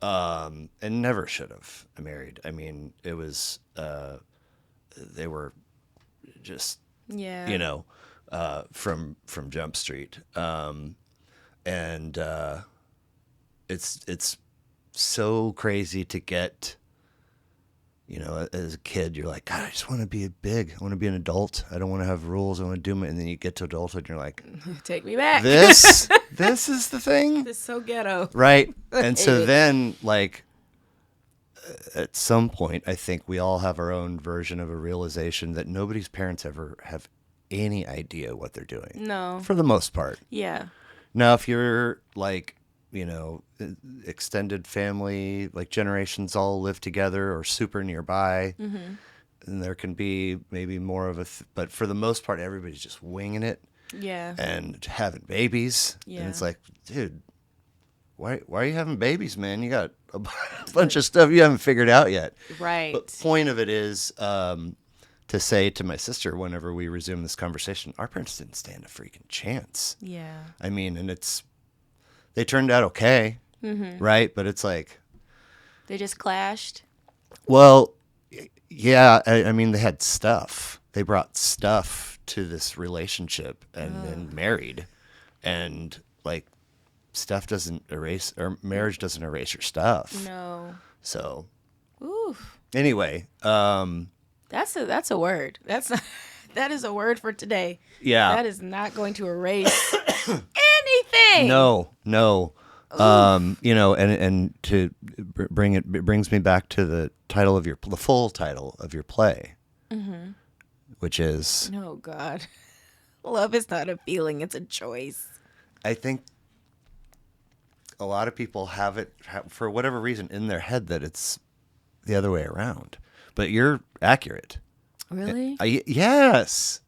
and never should have married. I mean, it was they were just from Jump Street, and it's so crazy to get. As a kid, you're like, God, I just want to be big. I want to be an adult. I don't want to have rules. I want to do my, and then you get to adulthood and you're like, take me back. This is the thing. This is so ghetto. Right. And so then like at some point, I think we all have our own version of a realization that nobody's parents ever have any idea what they're doing. No. For the most part. Yeah. Now, if you're like, extended family, like generations all live together or super nearby, and there can be maybe more of but for the most part, everybody's just winging it. Yeah. And having babies. Yeah. And it's like, dude, why are you having babies, man? You got a bunch of stuff you haven't figured out yet. Right. But point of it is to say to my sister whenever we resume this conversation, our parents didn't stand a freaking chance. Yeah. I mean, and they turned out okay, right? But it's like... They just clashed? Well, yeah, I mean, they had stuff. They brought stuff to this relationship and then married. And, like, stuff doesn't erase... Or marriage doesn't erase your stuff. No. So... Oof. Anyway, That's a word. That is a word for today. Yeah. That is not going to erase anything. No. And to bring it brings me back to the title of the full title of your play, which is... Oh, God. Love is not a feeling, it's a choice. I think a lot of people have for whatever reason, in their head that it's the other way around. But you're accurate. Really? Yes.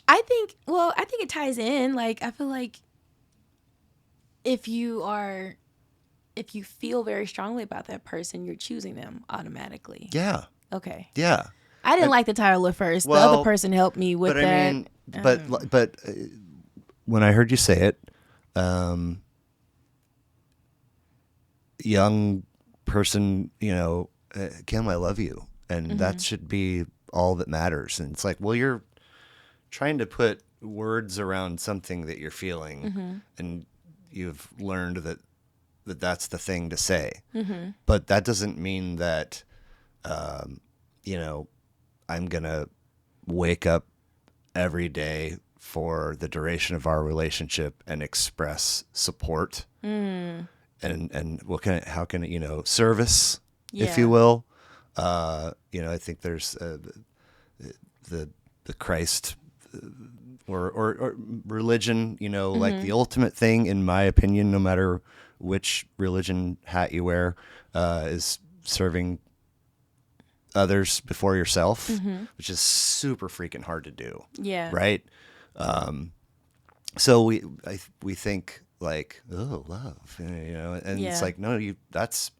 I think it ties in. Like, I feel like if you feel very strongly about that person, you're choosing them automatically. Yeah. Okay. Yeah. I didn't like the title at first. Well, the other person helped me with that. I mean, but when I heard you say it, young person, Kim, I love you. And that should be all that matters. And it's like, well, you're trying to put words around something that you're feeling, and you've learned that that's the thing to say. But that doesn't mean that, I'm going to wake up every day for the duration of our relationship and express support and how can it, service, if you will. I think there's the Christ or religion, like the ultimate thing, in my opinion, no matter which religion hat you wear, is serving others before yourself, which is super freaking hard to do. Yeah. Right. So we think like, oh, love, and it's like, no, that's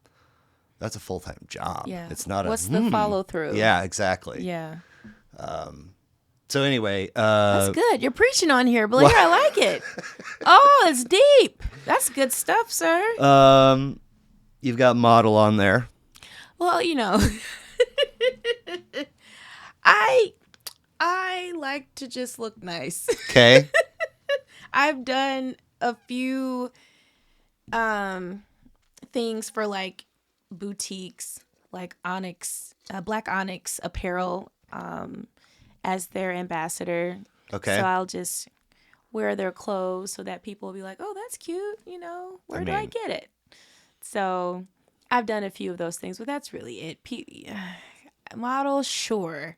a full-time job. Yeah. It's not What's the follow through? Yeah, exactly. Yeah. So anyway, that's good. You're preaching on here, Blair. I like it. Oh, it's deep. That's good stuff, sir. You've got model on there. Well, I like to just look nice. Okay. I've done a few things for like boutiques, like Onyx, Black Onyx Apparel, as their ambassador. Okay. So I'll just wear their clothes so that people will be like, "Oh, that's cute." Where do I get it? So I've done a few of those things, but that's really it. Model, sure,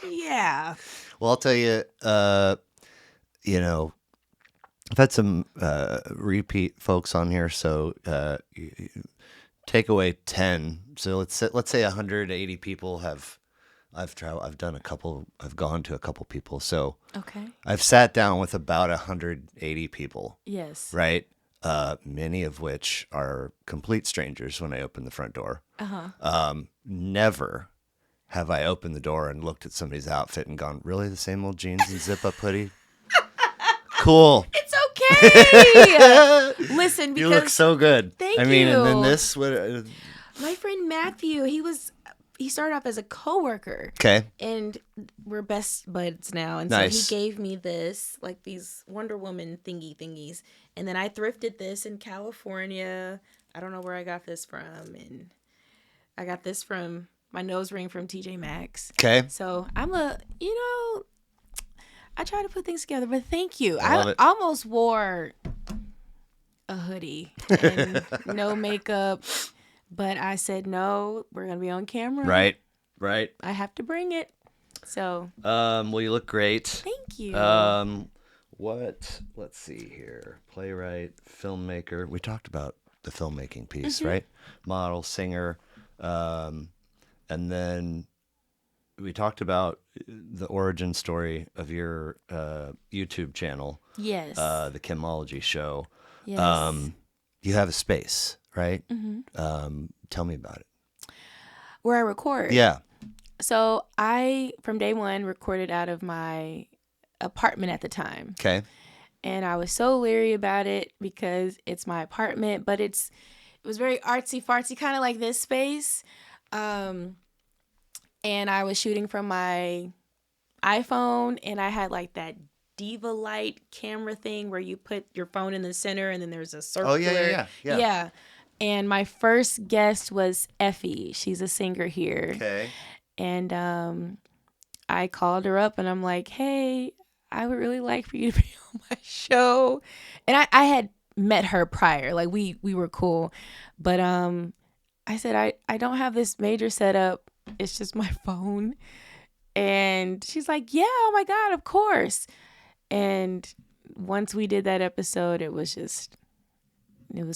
yeah. Well, I'll tell you, I've had some repeat folks on here, so take away 10. So let's say 180 people I've done a couple. I've gone to a couple people. So Okay. I've sat down with about 180 people. Yes. Right. Many of which are complete strangers when I open the front door. Never have I opened the door and looked at somebody's outfit and gone, really, the same old jeans and zip-up hoodie? Cool. It's okay. Listen, because you look so good. Thank I mean, you. and then this, what? My friend Matthew, he started off as a coworker. Okay. And we're best buds now. And Nice. so he gave me this, like these Wonder Woman thingies. And then I thrifted this in California. I don't know where I got this from. And I got this from my nose ring from TJ Maxx. Okay. So I'm I try to put things together, but thank you. I love it. Almost wore a hoodie and no makeup, but I said, no, we're going to be on camera. Right. I have to bring it. So. Well, you look great. Thank you. Let's see here. Playwright, filmmaker. We talked about the filmmaking piece, right? Model, singer. And then we talked about the origin story of your YouTube channel. Yes. The Kimology Show. Yes. You have a space, right? Mm-hmm. Tell me about it. Where I record. Yeah. So I, from day one, recorded out of my apartment at the time. Okay. And I was so leery about it because it's my apartment, but it was very artsy fartsy, kind of like this space. And I was shooting from my iPhone, and I had like that diva light camera thing where you put your phone in the center and then there's a circular. Oh, yeah. And my first guest was Effie. She's a singer here. Okay. And I called her up and I'm like, hey, I would really like for you to be on my show. And I had met her prior. Like we were cool. But I said, I don't have this major setup. It's just my phone. And she's like, yeah, oh my God, of course. And once we did that episode, it was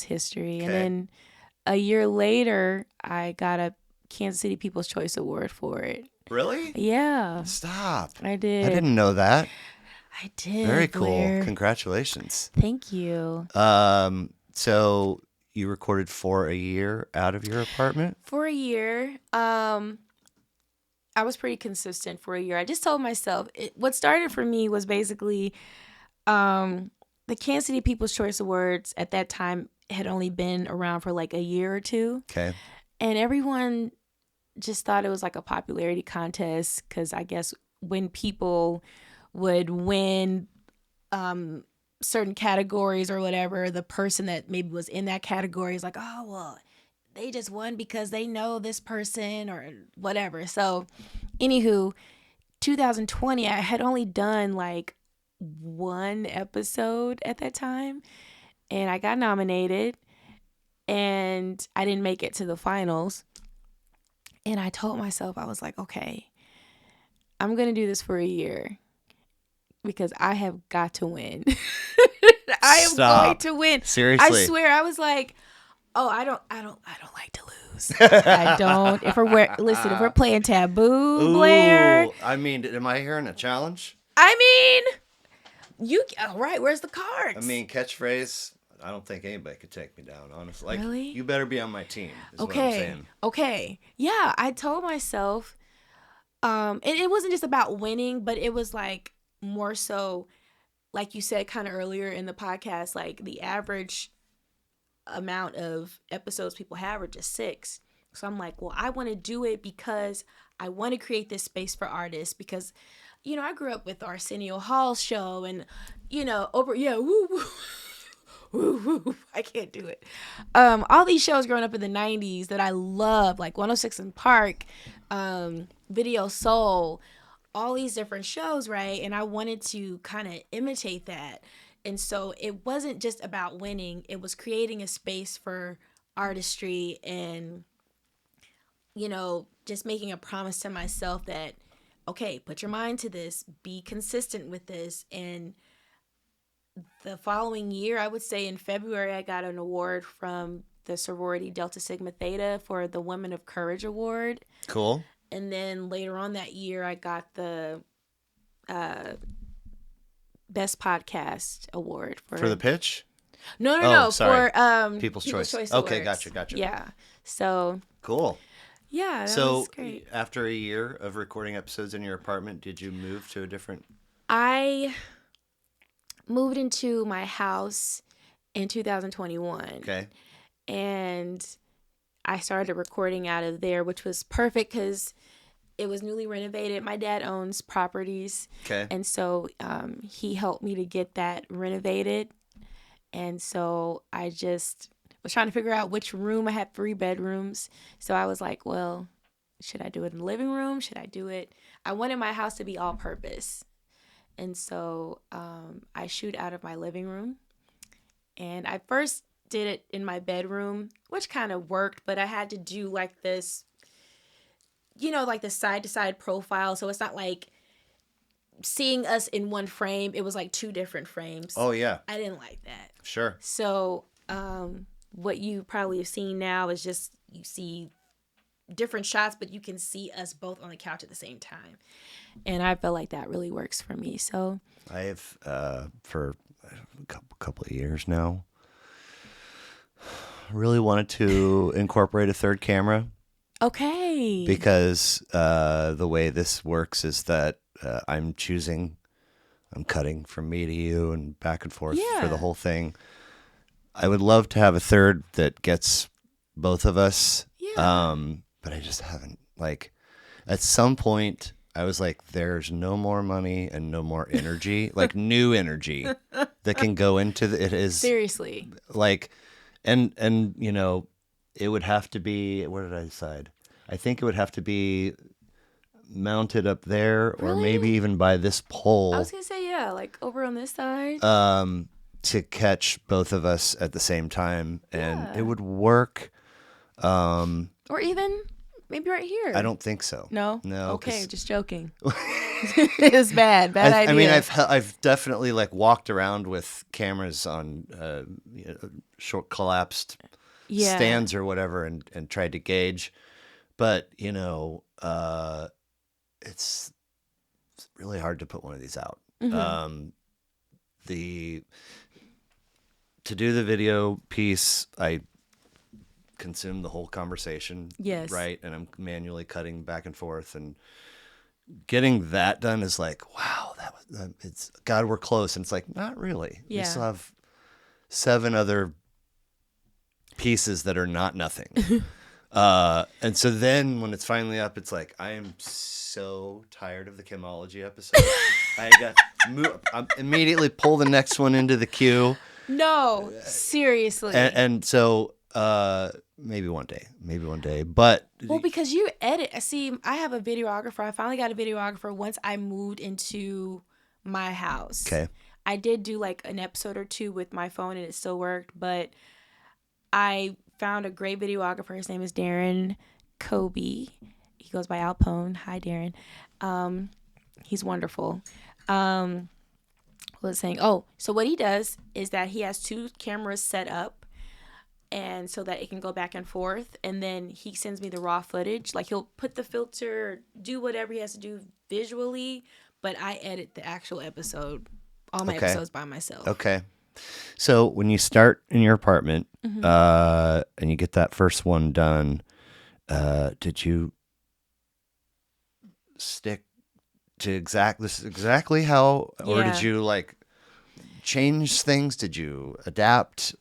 history. Okay. And then a year later, I got a Kansas City People's Choice Award for it. Really? Yeah. Stop. I did. I didn't know that. I did. Very cool. Blair. Congratulations. Thank you. So you recorded for a year out of your apartment? For a year. I was pretty consistent for a year. I just told myself, what started for me was basically the Kansas City People's Choice Awards at that time had only been around for like a year or two. Okay. And everyone just thought it was like a popularity contest because I guess when people would win certain categories or whatever, the person that maybe was in that category is like, oh, well, they just won because they know this person or whatever. So, anywho, 2020, I had only done like one episode at that time, and I got nominated, and I didn't make it to the finals. And I told myself, I was like, okay, I'm going to do this for a year because I have got to win. I am going to win. Seriously. I swear, I was like, oh, I don't like to lose. I don't. If we're playing Taboo, Blair. I mean, am I hearing a challenge? I mean, all right, where's the cards? I mean, catchphrase, I don't think anybody could take me down, honestly. Like, really? You better be on my team, is what I'm saying. Okay. Yeah, I told myself, and it wasn't just about winning, but it was like more so, like you said kind of earlier in the podcast, like the average amount of episodes people have are just 6. So I'm like, well, I want to do it because I want to create this space for artists because, I grew up with Arsenio Hall's show and, Oprah, yeah, woo, woo, woo, woo, I can't do it. All these shows growing up in the 90s that I love, like 106 in Park, Video Soul, all these different shows, right? And I wanted to kind of imitate that. And so it wasn't just about winning, it was creating a space for artistry and, just making a promise to myself that, okay, put your mind to this, be consistent with this. And the following year, I would say in February, I got an award from the sorority Delta Sigma Theta for the Women of Courage Award. Cool. And then later on that year, I got the Best Podcast Award for the pitch. No, sorry. For People's Choice. Okay, gotcha. Yeah. So cool. Yeah, that was great. After a year of recording episodes in your apartment, did you move to a different? I moved into my house in 2021. Okay. And I started recording out of there, which was perfect because it was newly renovated. My dad owns properties. Okay. And so he helped me to get that renovated. And so I just was trying to figure out which room. I had 3 bedrooms. So I was like, well, should I do it in the living room? Should I do it? I wanted my house to be all purpose. And so I shoot out of my living room. And I first did it in my bedroom, which kind of worked, but I had to do like this, like the side-to-side profile. So it's not like seeing us in one frame. It was like 2 different frames. Oh, yeah. I didn't like that. Sure. So what you probably have seen now is just you see different shots, but you can see us both on the couch at the same time. And I feel like that really works for me. So I have, for a couple of years now, really wanted to incorporate a third camera. Okay. Because the way this works is that I'm cutting from me to you and back and forth for the whole thing. I would love to have a third that gets both of us. Yeah. But I just haven't, at some point I was like, there's no more money and no more energy, new energy that can go into it is seriously and it would have to be, where did I decide? I think it would have to be mounted up there or maybe even by this pole. I was going to say, over on this side. To catch both of us at the same time. And it would work. Or even maybe right here. I don't think so. No? No. Okay, just joking. It's bad idea. I mean, I've definitely walked around with cameras on short collapsed stands or whatever and tried to gauge. But, it's really hard to put one of these out. Mm-hmm. To do the video piece, I consume the whole conversation. Yes. Right? And I'm manually cutting back and forth. And getting that done is wow, it's, God, we're close. And it's not really. Yeah. We still have 7 other pieces that are not nothing. And so then when it's finally up, it's I am so tired of the Kimology episode. I'm immediately pull the next one into the queue. No, seriously. And so maybe one day, but because you edit. See, I have a videographer. I finally got a videographer once I moved into my house. Okay. I did do an episode or 2 with my phone and it still worked, but I found a great videographer. His name is Darren Kobe. He goes by Alpone. Hi, Darren. He's wonderful. Was saying, so what he does is that he has 2 cameras set up, and so that it can go back and forth, and then he sends me the raw footage. He'll put the filter, do whatever he has to do visually, but I edit the actual episode, all my episodes by myself. Okay. So when you start in your apartment, and you get that first one done, did you stick to exactly how, or did you change things? Did you adapt?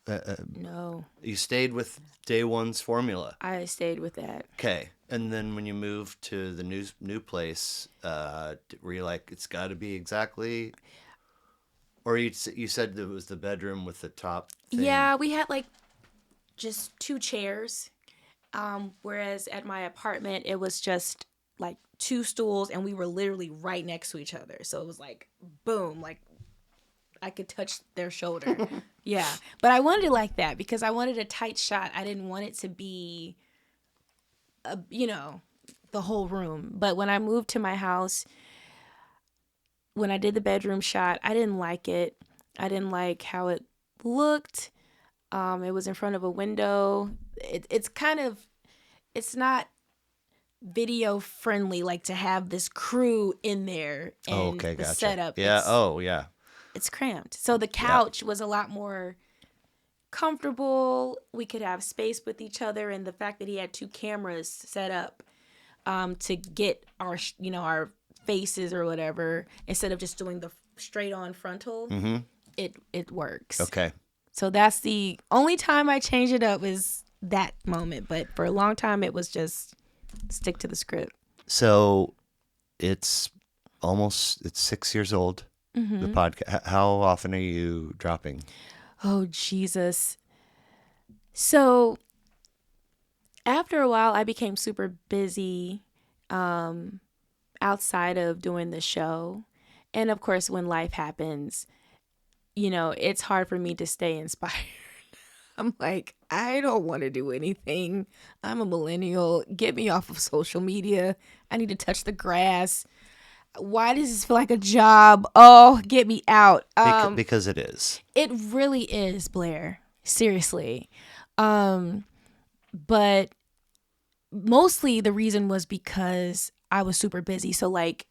No, You stayed with day one's formula. I stayed with that. Okay. And then when you moved to the new place, were you like, it's got to be exactly... Or you said it was the bedroom with the top thing? Yeah, we had like just 2 chairs. Whereas at my apartment, it was just like 2 stools and we were literally right next to each other. So it was like, boom, like I could touch their shoulder. Yeah. But I wanted it like that because I wanted a tight shot. I didn't want it to be, the whole room. But when I moved to my house, when I did the bedroom shot, I didn't like it. I didn't like how it looked. It was in front of a window. It's not video friendly, like to have this crew in there and the gotcha. setup. Yeah. It's cramped. So the couch was a lot more comfortable. We could have space with each other, and the fact that he had 2 cameras set up to get our faces or whatever, instead of just doing the straight on frontal, it works. Okay. So that's the only time I changed it up is that moment. But for a long time, it was just stick to the script. So it's 6 years old, the podcast. How often are you dropping? Oh, Jesus. So after a while, I became super busy outside of doing the show. And of course, when life happens, it's hard for me to stay inspired. I'm like, I don't want to do anything. I'm a millennial. Get me off of social media. I need to touch the grass. Why does this feel like a job? Oh, get me out. Because it is. It really is, Blair. Seriously. But mostly the reason was because I was super busy. So like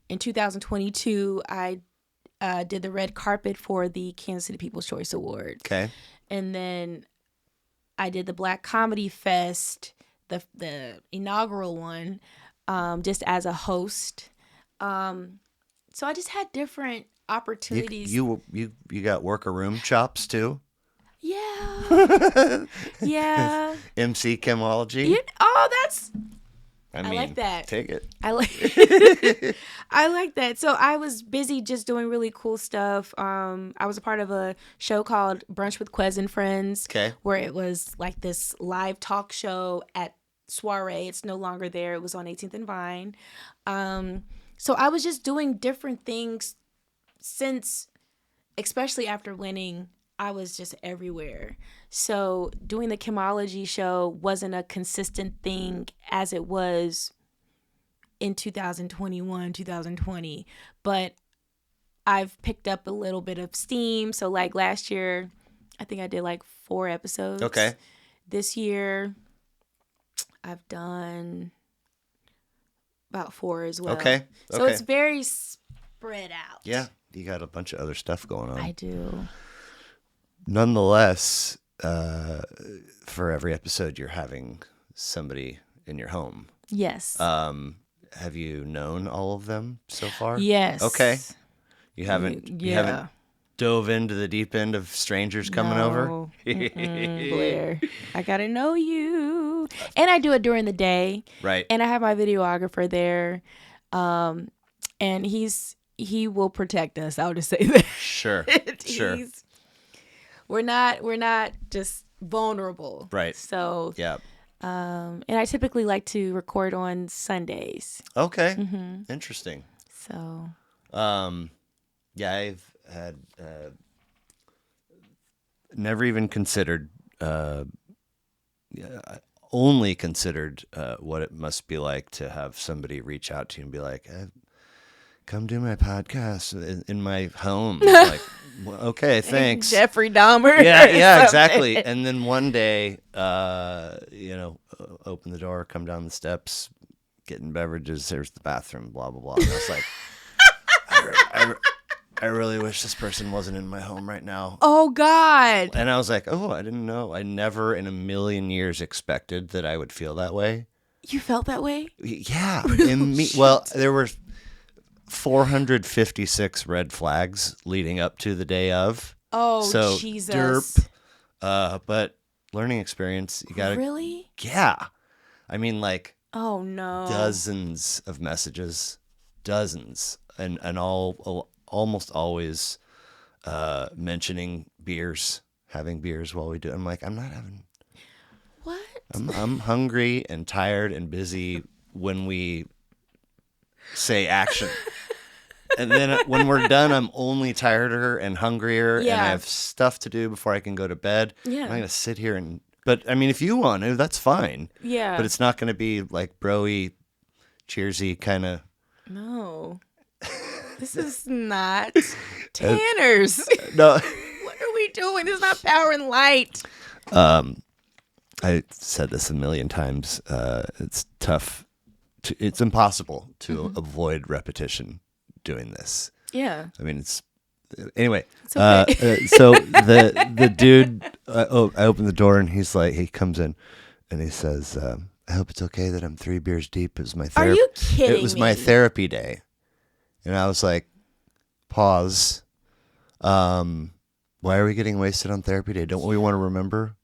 in 2022, I did the red carpet for the Kansas City People's Choice Awards. Okay. And then I did the Black Comedy Fest, the inaugural one, just as a host. So I just had different opportunities. You got worker room chops too? Yeah. Yeah. MC Kimology? I like that. Take it. I like that. So I was busy just doing really cool stuff. I was a part of a show called Brunch with Quez and Friends, where it was like this live talk show at Soiree. It's no longer there. It was on 18th and Vine. So I was just doing different things since, especially after winning, I was just everywhere. So doing the Kimology Show wasn't a consistent thing as it was in 2021, 2020. But I've picked up a little bit of steam. So like last year, I think I did like 4 episodes. Okay. This year, I've done about 4 as well. Okay. So it's very spread out. Yeah. You got a bunch of other stuff going on. I do. Nonetheless, for every episode, you're having somebody in your home. Yes. Have you known all of them so far? Yes. Okay. You haven't dove into the deep end of strangers coming over? Blair, I gotta know you. And I do it during the day. Right. And I have my videographer there. And he will protect us. I'll just say that. Sure. Sure. We're not just vulnerable. Right. So yeah. And I typically like to record on Sundays. Okay. Interesting. So yeah, I've had never even considered only considered what it must be like to have somebody reach out to you and be like, come do my podcast in my home. Like, well, okay, thanks. Jeffrey Dahmer. Yeah, exactly. And then one day, open the door, come down the steps, getting beverages, there's the bathroom, blah, blah, blah. And I was like, I really wish this person wasn't in my home right now. Oh, God. And I was like, I didn't know. I never in a million years expected that I would feel that way. You felt that way? Yeah. Well, there were... 456 red flags leading up to the day of. Oh, so, Jesus. Derp. But learning experience, you gotta. Really? Yeah. I mean, like. Oh, no. Dozens of messages. Dozens. And almost always mentioning beers. Having beers while we do it. I'm like, I'm not having. What? I'm hungry and tired and busy when we say action. And then when we're done, I'm only tireder and hungrier, and I have stuff to do before I can go to bed. Yeah. I'm not going to sit here and... But, I mean, if you want to, that's fine. Yeah. But it's not going to be like bro-y, cheersy kind of... No. This is not Tanner's. No. What are we doing? This is not Power and Light. I said this a million times. It's tough. It's impossible to avoid repetition doing this. Yeah. I mean, it's anyway. It's okay. So the dude, I open the door and he comes in, and he says, "I hope it's okay that I'm 3 beers deep." It was my Are you kidding me? It was my therapy day, and I was like, "Pause. Why are we getting wasted on therapy day? Don't we want to remember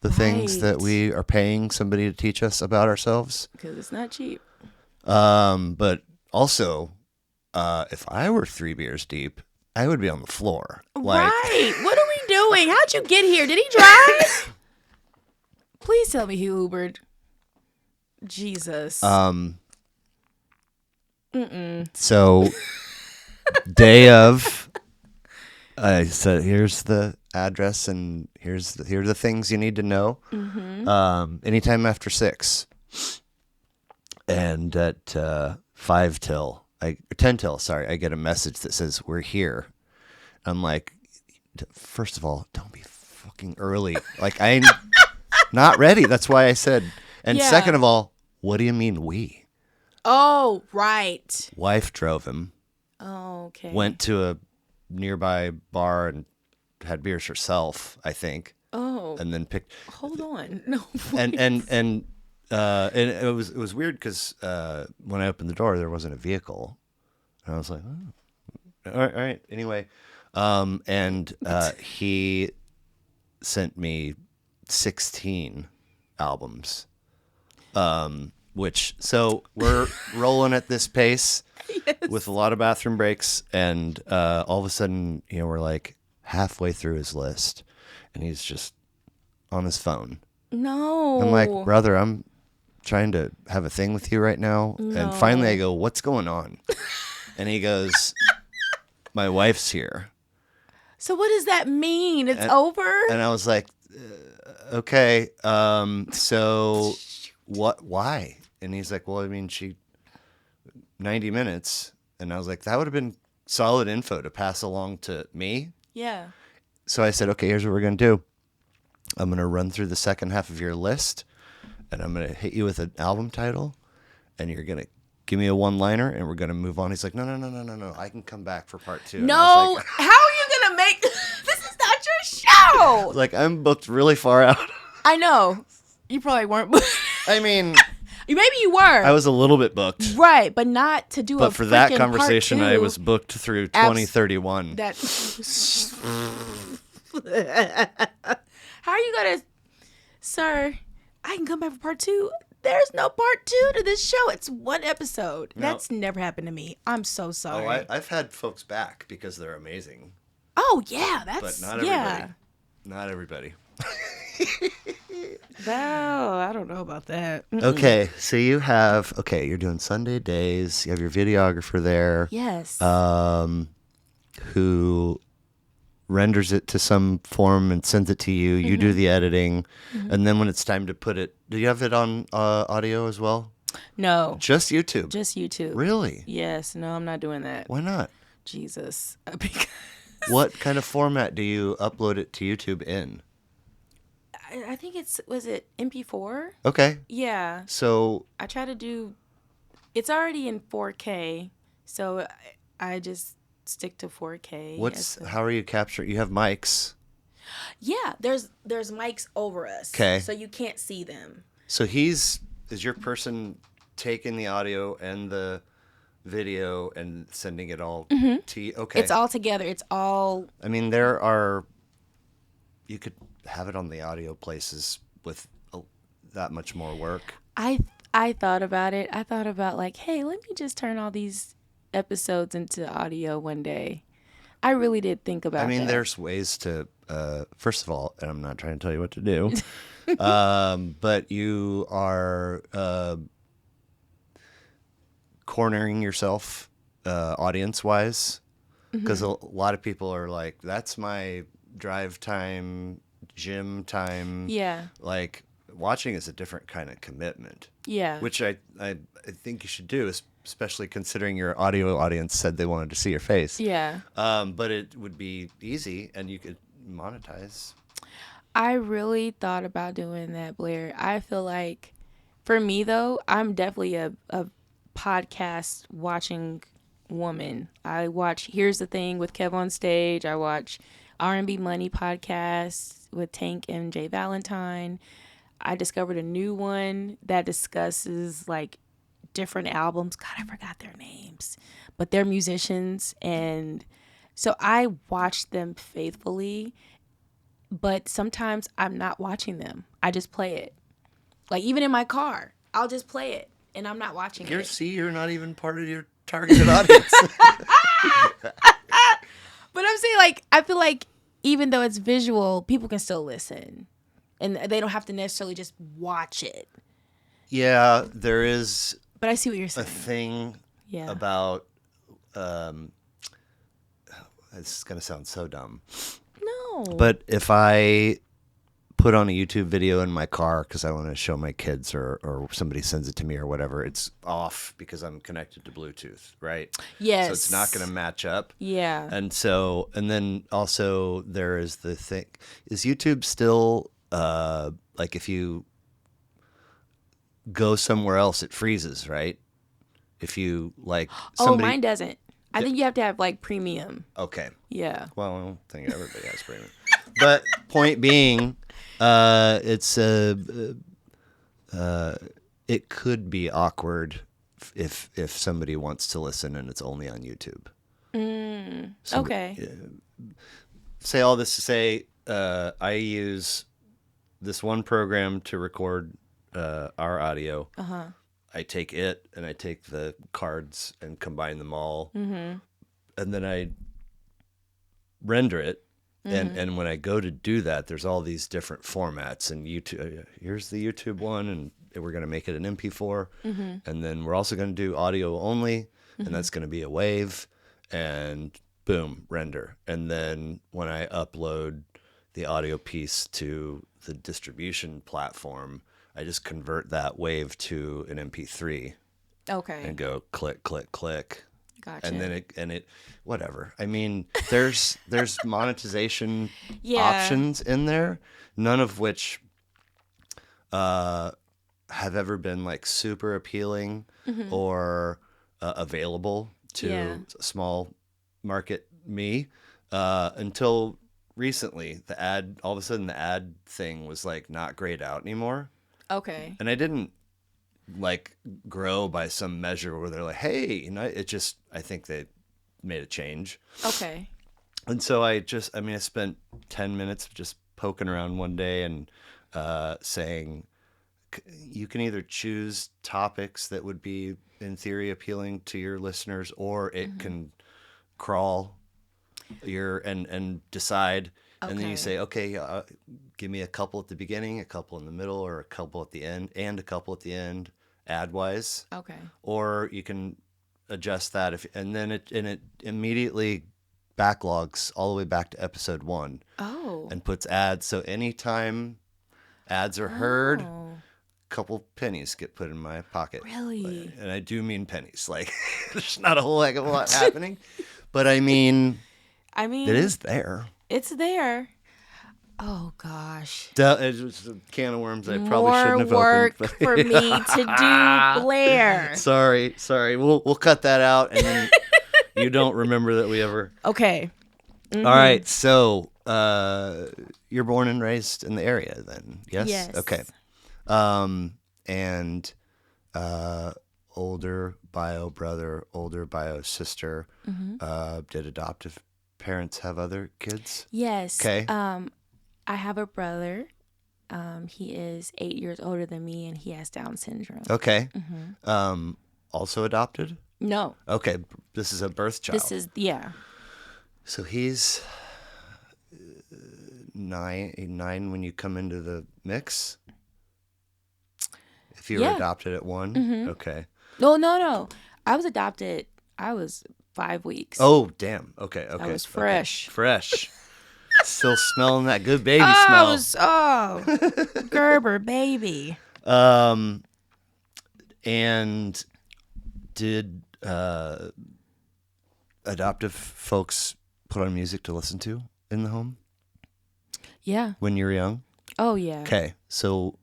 the things that we are paying somebody to teach us about ourselves?" Because it's not cheap. But also, if I were 3 beers deep, I would be on the floor. Right. What are we doing? How'd you get here? Did he drive? Please tell me he Ubered. Jesus. So, day of, I said, here's the address and here are the things you need to know. Anytime after 6. And at 10 till, I get a message that says, "We're here." I'm like, first of all, don't be fucking early. Like, I'm not ready. That's why I said. And second of all, what do you mean we? Oh, right. Wife drove him. Oh, okay. Went to a nearby bar and had beers herself, I think. Oh. And then picked. Hold on. No. And it was weird because when I opened the door, there wasn't a vehicle, and I was like, "Oh, all right." Anyway, he sent me 16 albums, so we're rolling at this pace with a lot of bathroom breaks, and all of a sudden, we're like halfway through his list, and he's just on his phone. No. I'm like, brother, I'm trying to have a thing with you right now. No. And finally I go, "What's going on?" And he goes, "My wife's here." So what does that mean? It's over? And I was like, okay. So why? And he's like, "Well, I mean, 90 minutes. And I was like, that would have been solid info to pass along to me. Yeah. So I said, okay, here's what we're going to do. I'm going to run through the second half of your list, and I'm going to hit you with an album title, and you're going to give me a one-liner, and we're going to move on. He's like, no. I can come back for part 2. No. Like, how are you going to make... This is not your show. Like, I'm booked really far out. I know. You probably weren't. I mean... Maybe you were. I was a little bit booked. Right, but not to do but for that conversation, part 2. I was booked through 2031. How are you going to... Sir, I can come back for part 2. There's no part 2 to this show. It's one episode. No. That's never happened to me. I'm so sorry. Oh, I've had folks back because they're amazing. Oh, yeah. That's... But not everybody. Yeah. Not everybody. Well, I don't know about that. Mm-mm. Okay, so you're doing Sunday days. You have your videographer there. Yes. Who renders it to some form and sends it to you. You do the editing. Mm-hmm. And then when it's time to put it, do you have it on audio as well? No. Just YouTube? Just YouTube. Really? Yes. No, I'm not doing that. Why not? Jesus. Because... What kind of format do you upload it to YouTube in? I think was it MP4? Okay. Yeah. So I try to do, it's already in 4K, so I just stick to 4K. How are you capturing? You have mics. Yeah, there's mics over us. Okay. So you can't see them. So is your person taking the audio and the video and sending it all to you? Okay. It's all together. It's all. I mean, you could have it on the audio places with that much more work. I thought about it. I thought about like, hey, let me just turn all these episodes into audio one day. I really did think about that. There's ways to, first of all, and I'm not trying to tell you what to do, but you are cornering yourself audience-wise, because a lot of people are like, that's my drive time, gym time. Yeah. Like, watching is a different kind of commitment. Yeah. Which I think you should do, especially considering your audio audience said they wanted to see your face. Yeah. But it would be easy, and you could monetize. I really thought about doing that, Blair. I feel like, for me though, I'm definitely a podcast watching woman. I watch Here's the Thing with Kev on Stage. I watch R&B Money podcast with Tank and Jay Valentine. I discovered a new one that discusses like different albums. God, I forgot their names, but they're musicians. And so I watch them faithfully, but sometimes I'm not watching them. I just play it. Like even in my car, I'll just play it and I'm not watching it. You're not even part of your targeted audience. But I'm saying, like, I feel like even though it's visual, people can still listen. And they don't have to necessarily just watch it. Yeah, there is But I see what you're saying. a thing about, this is going to sound so dumb. No. But if I put on a YouTube video in my car because I want to show my kids or somebody sends it to me or whatever, it's off because I'm connected to Bluetooth, right? Yes. So it's not going to match up. Yeah. And then also there is the thing, is YouTube still, like if you go somewhere else, it freezes, right? If you like somebody... Oh, mine doesn't. I think you have to have like premium. Okay. Yeah. Well, I don't think everybody has premium. But point being, it could be awkward if somebody wants to listen and it's only on YouTube. Okay. Say all this to say, I use this one program to record our audio. Uh-huh. I take it and I take the cards and combine them all. Mm-hmm. And then I render it. Mm-hmm. And when I go to do that, there's all these different formats. And YouTube, here's the YouTube one, and we're going to make it an MP4. Mm-hmm. And then we're also going to do audio only, mm-hmm. and that's going to be a wave. And boom, render. And then when I upload the audio piece to the distribution platform, I just convert that wave to an MP3. Okay. And go click, click, click. Gotcha. And then it whatever. I mean, there's monetization options in there, none of which have ever been like super appealing mm-hmm. or available to small market me until recently. All of a sudden the ad thing was like not grayed out anymore. Okay. And I didn't like grow by some measure where they're like, hey, I think they made a change. Okay. And so I spent 10 minutes just poking around one day and saying, you can either choose topics that would be in theory appealing to your listeners, or it mm-hmm. can crawl and decide. Okay. And then you say, okay, give me a couple at the beginning, a couple in the middle, or a couple at the end, and a couple at the end, ad-wise. Okay. Or you can adjust that, and then it immediately backlogs all the way back to episode 1. Oh. And puts ads. So anytime ads are heard, a couple pennies get put in my pocket. Really? And I do mean pennies. Like, there's not a whole heck of a lot happening. But I mean, it is there. It's there. Oh, gosh. It's just a can of worms I probably shouldn't have opened. More work for me to do, Blair. Sorry. We'll cut that out, and then you don't remember that we ever... Okay. Mm-hmm. All right, so you're born and raised in the area then, yes? Yes. Okay. And older bio brother, older bio sister. Did adoptive parents have other kids? Yes. Okay. I have a brother. He is 8 years older than me, and he has Down syndrome. Okay. Also adopted? No, Okay. This is a birth child. this is yeah. So he's nine when you come into the mix? If you were Yeah. adopted at 1? Okay. No. I was adopted. I was 5 weeks. Oh, damn. Okay. I was Okay. fresh. Fresh. Still smelling that good baby I smell. was Gerber baby. And did adoptive folks put on music to listen to in the home Yeah. when you were young? Oh yeah. Okay. So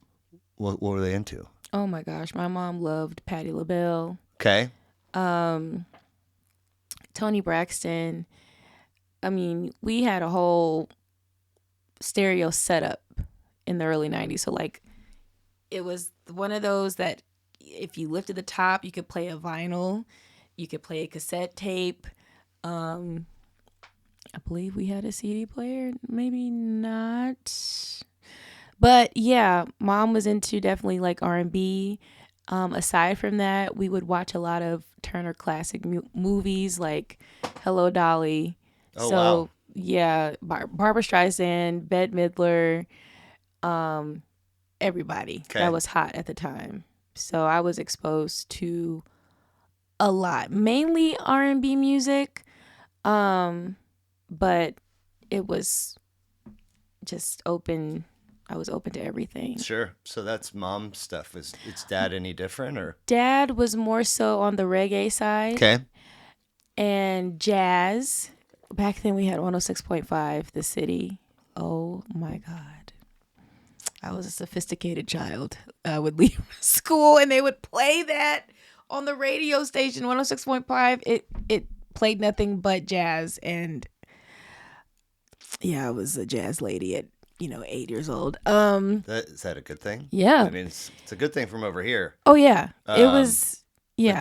what were they into? Oh my gosh, my mom loved Patti LaBelle, Okay. Tony Braxton. I mean, we had a whole stereo setup in the early 90s. So like it was one of those that if you lifted the top, you could play a vinyl, you could play a cassette tape. I believe we had a CD player, maybe not. But yeah, mom was into definitely like R&B. Aside from that, we would watch a lot of Turner Classic movies like Hello Dolly. Oh, So wow. yeah, Barbara Streisand, Bette Midler, everybody Okay. that was hot at the time. So I was exposed to a lot, mainly R&B music, but it was just open. I was open to everything. Sure. So that's mom stuff. Is dad any different or? Dad was more so on the reggae side. Okay. And jazz. Back then we had 106.5, The City. Oh my God. I was a sophisticated child. I would leave school and they would play that on the radio station, 106.5. It played nothing but jazz. And yeah, I was a jazz lady at 8 years old. Is that a good thing? Yeah. I mean, it's a good thing from over here. Oh yeah. It was. Yeah.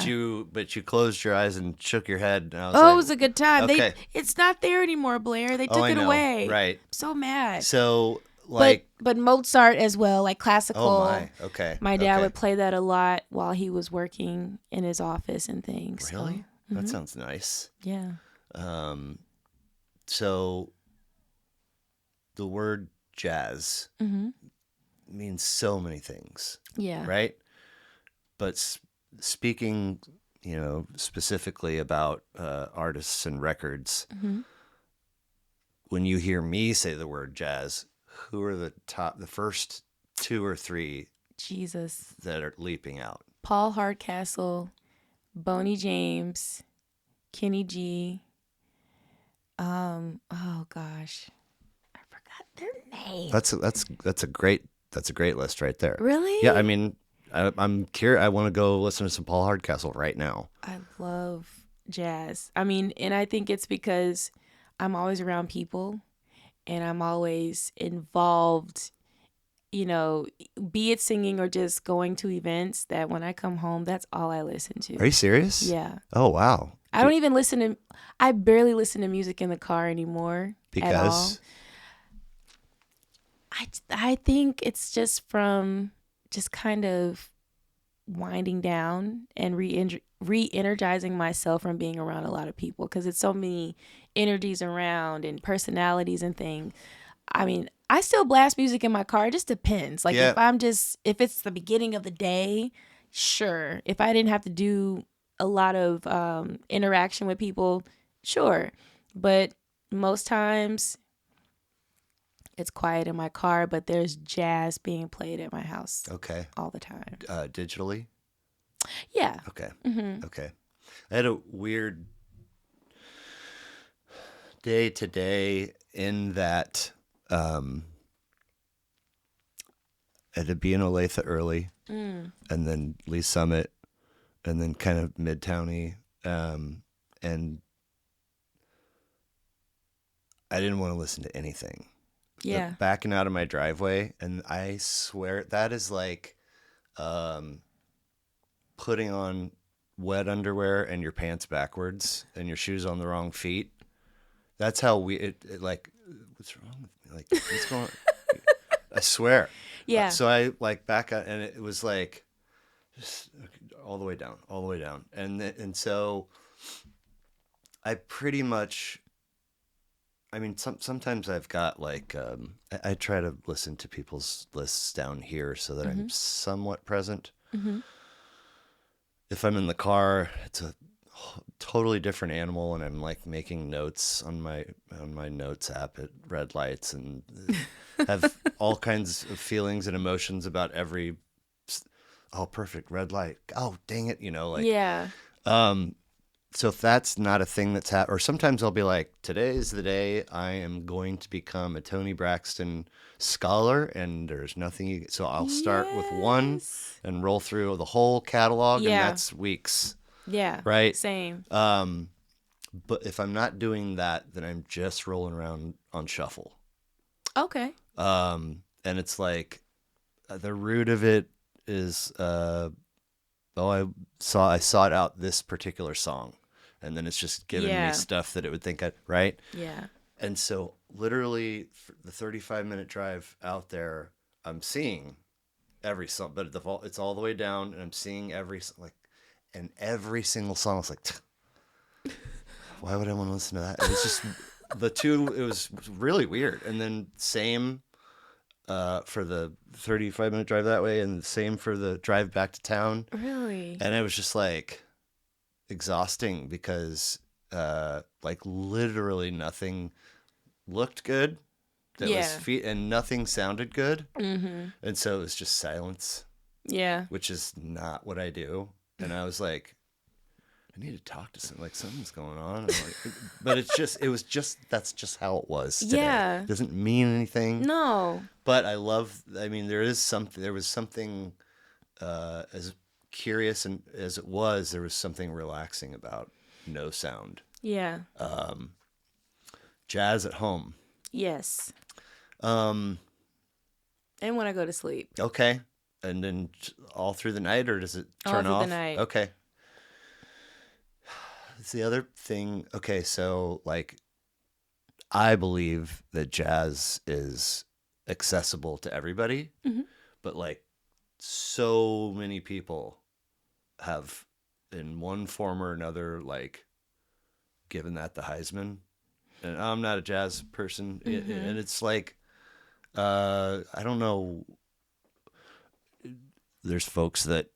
But you closed your eyes and shook your head. And I was it was a good time. Okay. It's not there anymore, Blair. They took I it know. away. Right. I'm so mad. So like. But Mozart as well, like classical. Oh my. Okay. My dad Okay. would play that a lot while he was working in his office and things. Really? So, That sounds nice. yeah. So the word jazz means so many things, Yeah. right? But speaking, specifically about artists and records, when you hear me say the word jazz, who are the first 2 or 3 Jesus. that are leaping out? Paul Hardcastle, Boney James, Kenny G. Oh gosh, I forgot their name. That's a great list right there. Really? Yeah, I mean, I'm curious. I want to go listen to some Paul Hardcastle right now. I love jazz. I mean, and I think it's because I'm always around people and I'm always involved, be it singing or just going to events, that when I come home, that's all I listen to. Are you serious? Yeah. Oh, wow. I barely listen to music in the car anymore. At all. Because? I think it's just from just kind of winding down and re-energizing myself from being around a lot of people, because it's so many energies around and personalities and things. I mean, I still blast music in my car. It just depends. Like if it's the beginning of the day, sure. If I didn't have to do a lot of interaction with people, sure. But most times it's quiet in my car, but there's jazz being played at my house. Okay. All the time. Digitally? Yeah. Okay. Okay. I had a weird day today in that I had to be in Olathe early and then Lee Summit and then kind of Midtowny, and I didn't want to listen to anything. Yeah. Backing out of my driveway, and I swear that is like putting on wet underwear and your pants backwards and your shoes on the wrong feet. That's how like, what's wrong with me? Like, what's going on? I swear. Yeah. So I like back up and it was like just all the way down. And so I pretty much, I mean, sometimes I've got like, I try to listen to people's lists down here so that I'm somewhat present. Mm-hmm. If I'm in the car, it's a totally different animal, and I'm like making notes on my notes app at red lights, and have all kinds of feelings and emotions about every. Oh, perfect red light. Oh, dang it! Like. Yeah. So if that's not a thing that's or sometimes I'll be like, today is the day I am going to become a Tony Braxton scholar, and there's nothing. So I'll start with one Yes. and roll through the whole catalog, and Yeah. that's weeks, Yeah. right? Same. But if I'm not doing that, then I'm just rolling around on shuffle. Okay. And it's like the root of it is, I sought out this particular song, and then it's just giving me stuff that it would think right? Yeah. And so literally for the 35-minute drive out there, I'm seeing every song, but it's all the way down, and I'm seeing and every single song is like, why would I want to listen to that? It was just it was really weird. And then same for the 35-minute drive that way, and the same for the drive back to town. Really? And it was just like exhausting because like literally nothing looked good that was and nothing sounded good. Mm-hmm. And so it was just silence. Yeah. Which is not what I do. And I was like, I need to talk to something's going on. But that's just how it was today. Yeah. It doesn't mean anything. No. But there was something, as curious and as it was, there was something relaxing about no sound. Yeah. Jazz at home. Yes. And when I go to sleep. Okay. And then all through the night, or does it turn off? All through the night. Okay. It's the other thing. Okay, so like, I believe that jazz is accessible to everybody, but like, so many people have, in one form or another, like, given that the Heisman. And I'm not a jazz person, and it's like, I don't know. There's folks that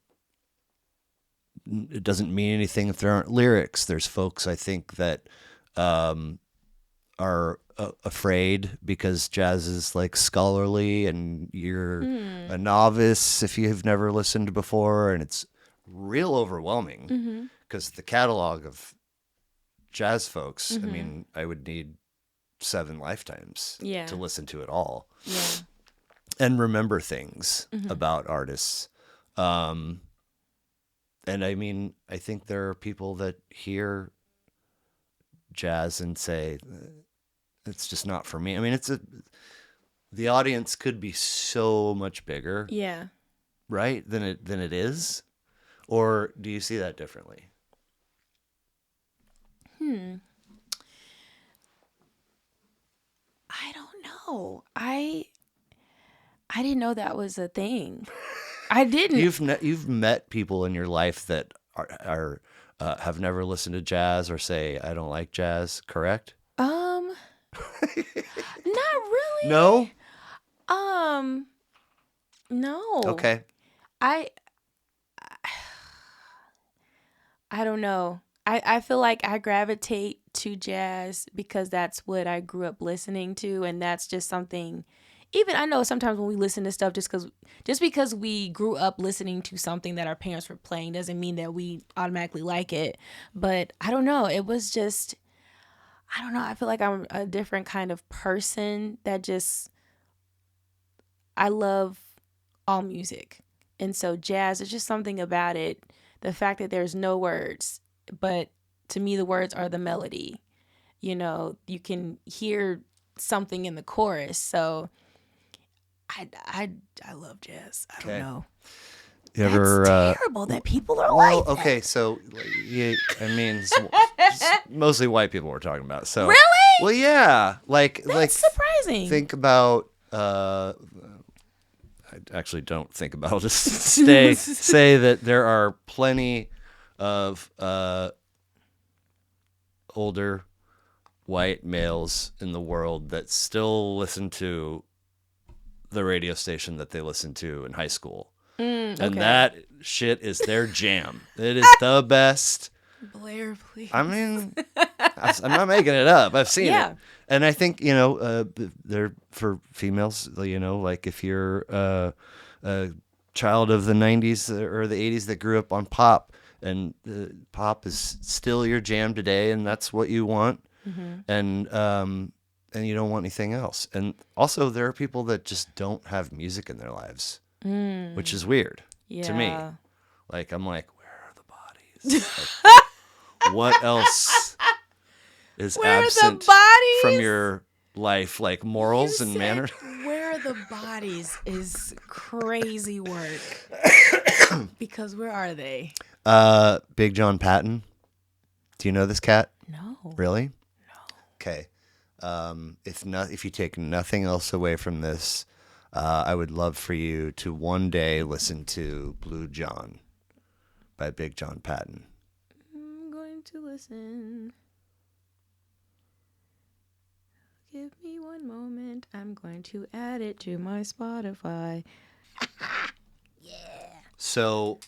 it doesn't mean anything if there aren't lyrics. There's folks, I think, that are afraid because jazz is like scholarly and you're a novice if you've never listened before, and it's real overwhelming because the catalog of jazz folks, I mean, I would need 7 lifetimes to listen to it all and remember things about artists. And I mean, I think there are people that hear jazz and say, it's just not for me. I mean, the audience could be so much bigger. Yeah. Right? Than it is. Or do you see that differently? I don't know. I didn't know that was a thing. I didn't. You've met people in your life that are have never listened to jazz or say I don't like jazz, correct? Not really. No? No. Okay. I don't know. I feel like I gravitate to jazz because that's what I grew up listening to, and that's just something. Even I know sometimes when we listen to stuff, just because we grew up listening to something that our parents were playing doesn't mean that we automatically like it. But I don't know. It was just, I don't know. I feel like I'm a different kind of person that just, I love all music. And so jazz is just something about it. The fact that there's no words, but to me the words are the melody. You know, you can hear something in the chorus. So I love jazz. I don't know. You ever? That's terrible that people are Well, like that. okay, so yeah, I mean, it's mostly white people we're talking about. So Really? well, yeah, That's surprising. think about. I actually don't think about. I'll just say that there are plenty of older white males in the world that still listen to the radio station that they listened to in high school. Okay. And that shit is their jam. It is the best. Blair, please. I mean, I'm not making it up. I've seen Yeah. it. And I think, they're for females, like if you're a child of the 90s or the 80s that grew up on pop, and pop is still your jam today, and that's what you want. And you don't want anything else. And also, there are people that just don't have music in their lives, which is weird to me. Like, I'm like, where are the bodies? Like, what else is Where are the absent bodies? from your life, like morals and manners? Where are the bodies is crazy work. Because where are they? Big John Patton. Do you know this cat? No. Really? No. Okay. If you take nothing else away from this, I would love for you to one day listen to Blue John by Big John Patton. I'm going to listen. Give me one moment. I'm going to add it to my Spotify. Yeah. So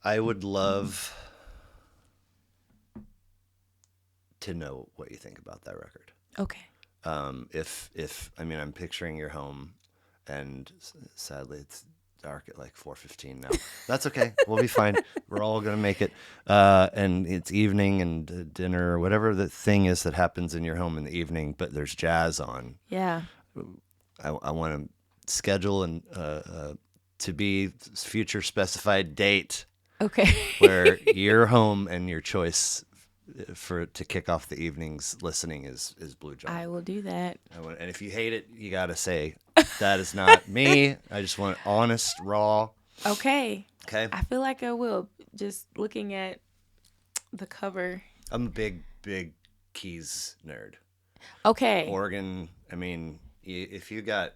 I would love to know what you think about that record. Okay. I'm picturing your home, and sadly it's dark at like 4:15 now. That's okay. We'll be fine. We're all gonna make it. And it's evening and dinner or whatever the thing is that happens in your home in the evening, but there's jazz on. Yeah. I want to schedule and to be future specified date. Okay. Where your home and your choice to kick off the evening's listening is Blue John. I will do that. And if you hate it, you got to say, that is not me. I just want honest, raw. Okay. Okay. I feel like I will. Just looking at the cover. I'm a big keys nerd. Okay. Organ. I mean, if you got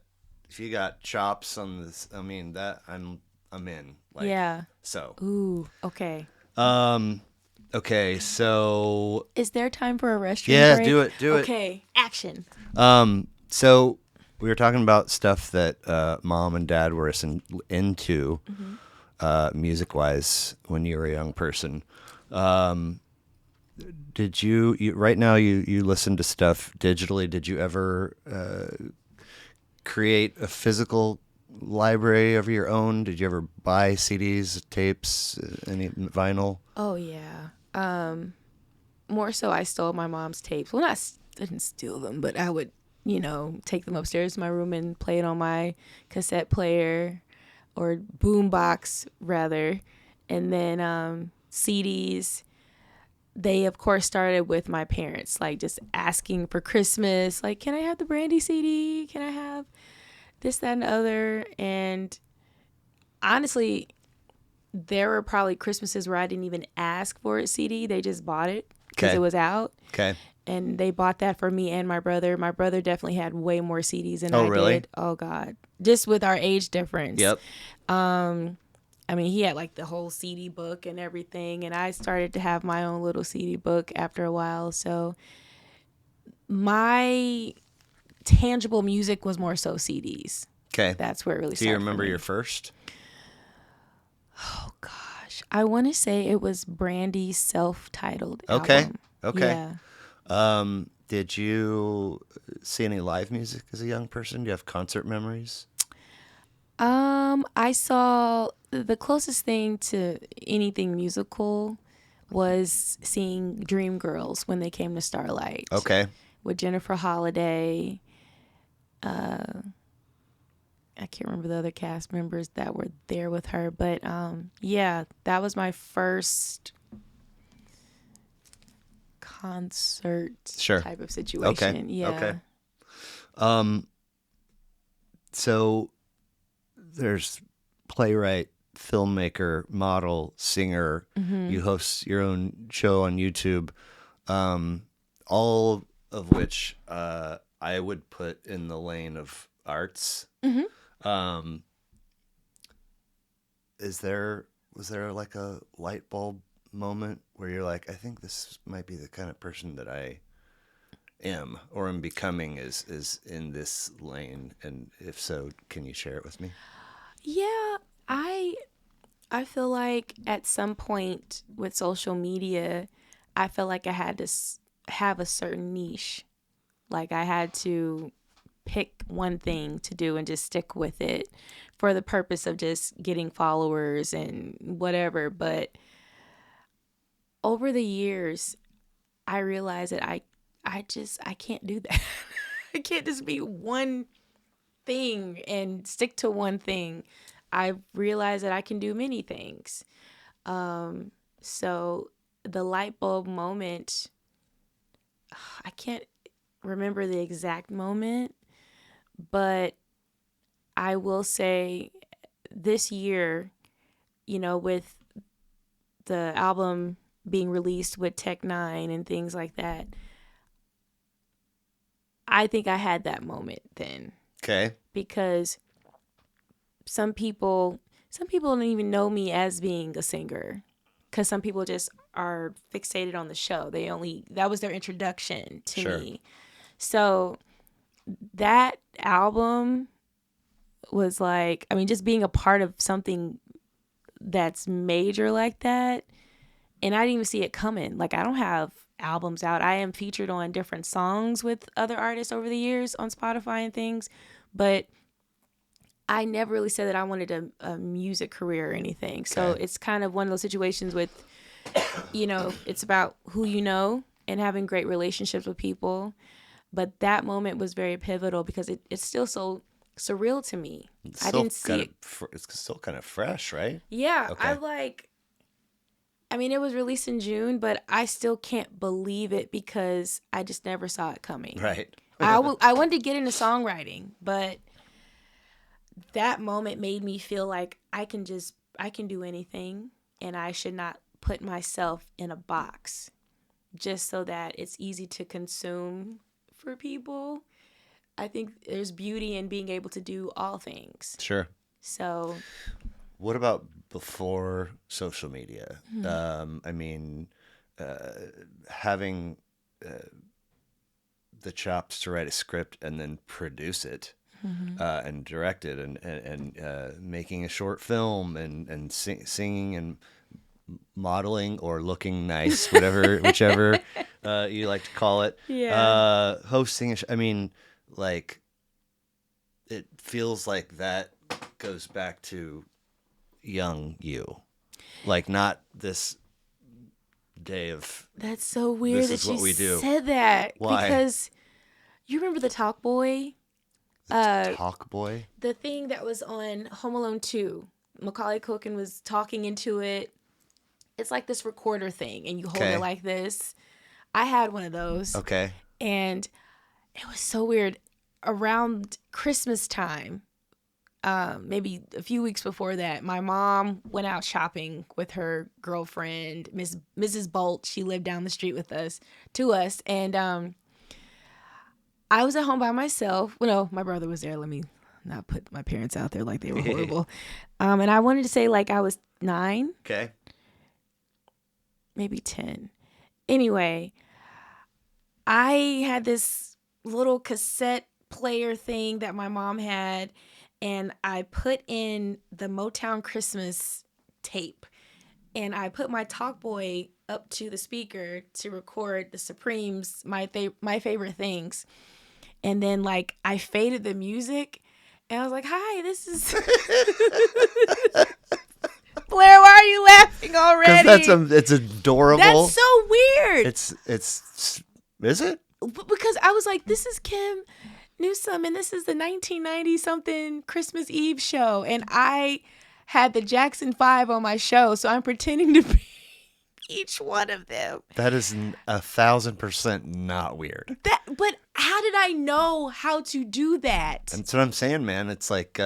chops on this, I mean that I'm in. Like, yeah. So. Ooh. Okay. Okay, so is there time for a restroom break? do it. Okay, action. So we were talking about stuff that mom and dad were into, music-wise, when you were a young person. Did you right now you listen to stuff digitally? Did you ever create a physical library of your own? Did you ever buy CDs, tapes, any vinyl? Oh yeah. More so I stole my mom's tapes. Well, I didn't steal them, but I would, take them upstairs to my room and play it on my cassette player or boombox rather. And then CDs, they of course started with my parents, like just asking for Christmas, like, can I have the Brandy CD? Can I have this, that, and the other? And honestly, there were probably Christmases where I didn't even ask for a CD. They just bought it because it was out. Okay. And they bought that for me and my brother. My brother definitely had way more CDs than I did. Oh, God. Just with our age difference. Yep. He had like the whole CD book and everything. And I started to have my own little CD book after a while. So my tangible music was more so CDs. Okay. That's where it really started. Do you remember your first? Oh, gosh. I want to say it was Brandy's self-titled album. Okay. Yeah. Did you see any live music as a young person? Do you have concert memories? I saw the closest thing to anything musical was seeing Dreamgirls when they came to Starlight. Okay. With Jennifer Holliday. I can't remember the other cast members that were there with her, but yeah, that was my first concert type of situation. Okay. Yeah. Okay. So there's playwright, filmmaker, model, singer. You host your own show on YouTube, all of which I would put in the lane of arts. Um, was there like a light bulb moment where you're like, I think this might be the kind of person that I am or am becoming is in this lane? And if so, can you share it with me? Yeah, I feel like at some point with social media, I felt like I had to have a certain niche. Like I had to pick one thing to do and just stick with it for the purpose of just getting followers and whatever. But over the years, I realized that I can't do that. I can't just be one thing and stick to one thing. I realized that I can do many things. So the light bulb moment, I can't remember the exact moment, but I will say this year, with the album being released with Tech N9ne and things like that, I think I had that moment then. Okay. Because some people don't even know me as being a singer, because some people just are fixated on the show. That was their introduction to me. So that album was like, I mean, just being a part of something that's major like that, and I didn't even see it coming. Like, I don't have albums out. I am featured on different songs with other artists over the years on Spotify and things, but I never really said that I wanted a music career or anything. So it's kind of one of those situations with, it's about who you know and having great relationships with people. But that moment was very pivotal because it's still so surreal to me. I didn't see it. It's still kind of fresh, right? Yeah. Okay. I mean, it was released in June, but I still can't believe it because I just never saw it coming. Right. I wanted to get into songwriting, but that moment made me feel like I can do anything, and I should not put myself in a box just so that it's easy to consume for people. I think there's beauty in being able to do all things. Sure. So what about before social media? I mean, having the chops to write a script and then produce it and direct it and making a short film and singing and modeling or looking nice, whichever you like to call it. Yeah. Hosting I mean, like, it feels like that goes back to young you, like not this day of. That's so weird this is that what we do. said that. Why? Because you remember the Talk Boy? Talk Boy? The thing that was on Home Alone 2. Macaulay Culkin was talking into it. It's like this recorder thing, and you hold it like this. I had one of those. Okay. And it was so weird. Around Christmas time, maybe a few weeks before that, my mom went out shopping with her girlfriend, Mrs. Bolt. She lived down the street to us. And I was at home by myself. Well, no, my brother was there. Let me not put my parents out there like they were horrible. And I wanted to say like I was 9. Okay. Maybe 10. Anyway, I had this little cassette player thing that my mom had, and I put in the Motown Christmas tape, and I put my Talk Boy up to the speaker to record the Supremes, my favorite things. And then like I faded the music, and I was like, "Hi, this is Blair, why are you laughing already?" Because it's adorable. That's so weird. It's is it? Because I was like, this is Kim Newsome, and this is the 1990 something Christmas Eve show, and I had the Jackson 5 on my show, so I'm pretending to be each one of them. That is 1,000% not weird. But how did I know how to do that? That's what I'm saying, man. It's like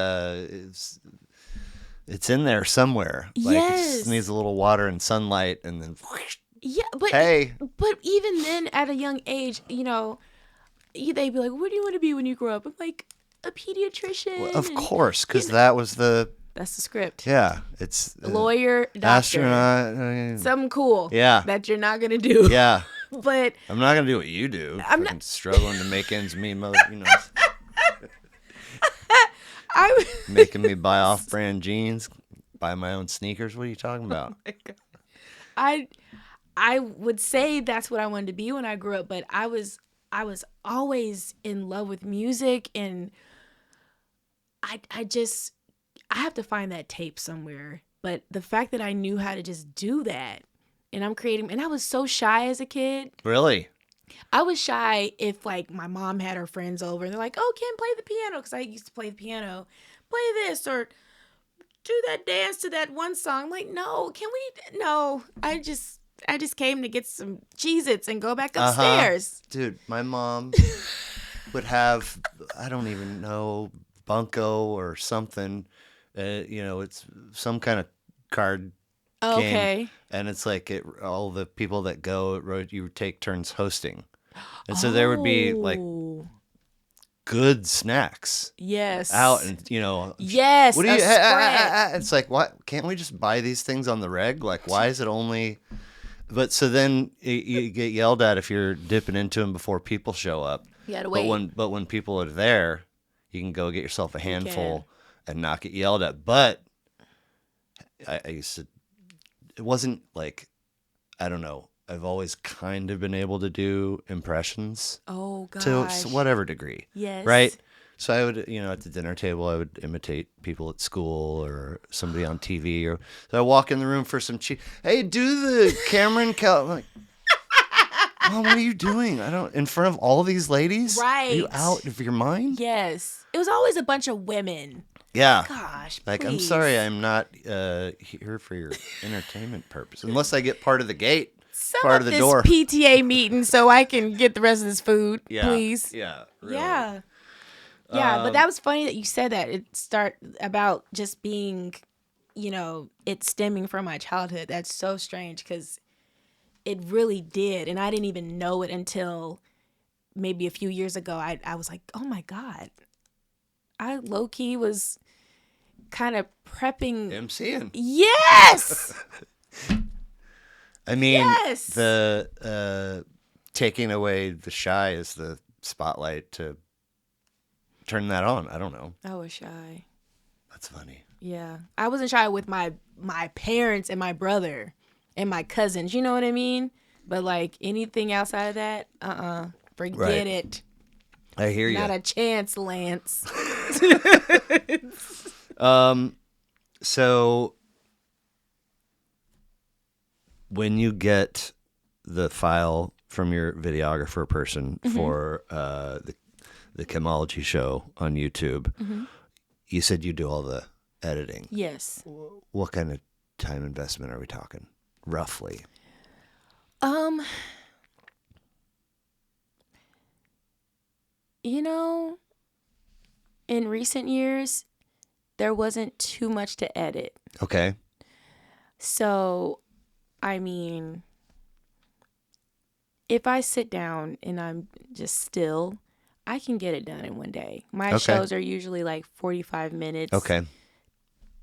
It's in there somewhere. Like, it Yes. just needs a little water and sunlight, and then, Yeah, but hey. but even then, at a young age, they'd be like, "What do you want to be when you grow up?" I'm like, a pediatrician. Well, of and, course, because you know, that was the, that's the script. yeah, it's Lawyer, doctor, astronaut. something cool. Yeah. That you're not gonna do. Yeah. But I'm not going to do what you do. I'm Fucking struggling to make ends meet, I making me buy off-brand jeans, buy my own sneakers. What are you talking about? I would say that's what I wanted to be when I grew up, but I was always in love with music, and I have to find that tape somewhere. But the fact that I knew how to just do that, and I'm creating, and I was so shy as a kid. Really? I was shy if like my mom had her friends over and they're like, "Oh, Kim, play the piano," because I used to play the piano. Play this or do that dance to that one song. I'm like, no, can we? No, I just came to get some Cheez-Its and go back upstairs. Dude, my mom would have, I don't even know, bunco or something. It's some kind of card game. Okay. And it's like all the people that go, you would take turns hosting. And so there would be like good snacks. Yes. Out and, Yes. what do you, it's like, what? Can't we just buy these things on the reg? Like, why is it only, but so then you get yelled at if you're dipping into them before people show up. You gotta wait. But when people are there, you can go get yourself a handful and not get yelled at. But I used to, it wasn't like, I don't know. I've always kind of been able to do impressions. Oh, gosh. To whatever degree. Yes. Right? So I would, at the dinner table, I would imitate people at school or somebody on TV. So I walk in the room for some cheese. Hey, do the Cameron I'm like, Mom, what are you doing? In front of all these ladies? Right. Are you out of your mind? Yes. It was always a bunch of women. Yeah. Gosh, like, please. I'm sorry, I'm not here for your entertainment purpose. Unless I get part of the gate, part of the door. PTA meeting so I can get the rest of this food, please. Yeah. Really. Yeah. Yeah, but that was funny that you said that. It start about just being, it stemming from my childhood. That's so strange because it really did. And I didn't even know it until maybe a few years ago. I was like, oh my God. I low-key was kind of prepping. MCing. Yes! I mean, yes! the taking away the shy is the spotlight to turn that on. I don't know. I was shy. That's funny. Yeah. I wasn't shy with my parents and my brother and my cousins. You know what I mean? But like anything outside of that, forget it. I hear you. Not a chance, Lance. So when you get the file from your videographer person for the Kimology Show on YouTube, you said you do all the editing. Yes. What kind of time investment are we talking, roughly? In recent years, there wasn't too much to edit. Okay. So, I mean, if I sit down and I'm just still, I can get it done in one day. My shows are usually like 45 minutes. Okay.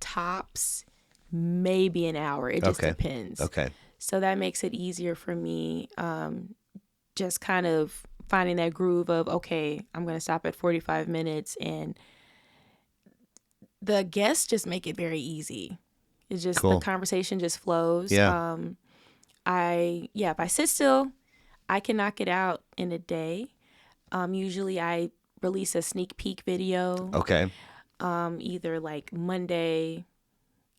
Tops, maybe an hour. It just depends. Okay. So that makes it easier for me. Just kind of finding that groove of, okay, I'm going to stop at 45 minutes. And the guests just make it very easy. It's just the conversation just flows. Yeah. If I sit still, I can knock it out in a day. Usually I release a sneak peek video. Okay. Either like Monday,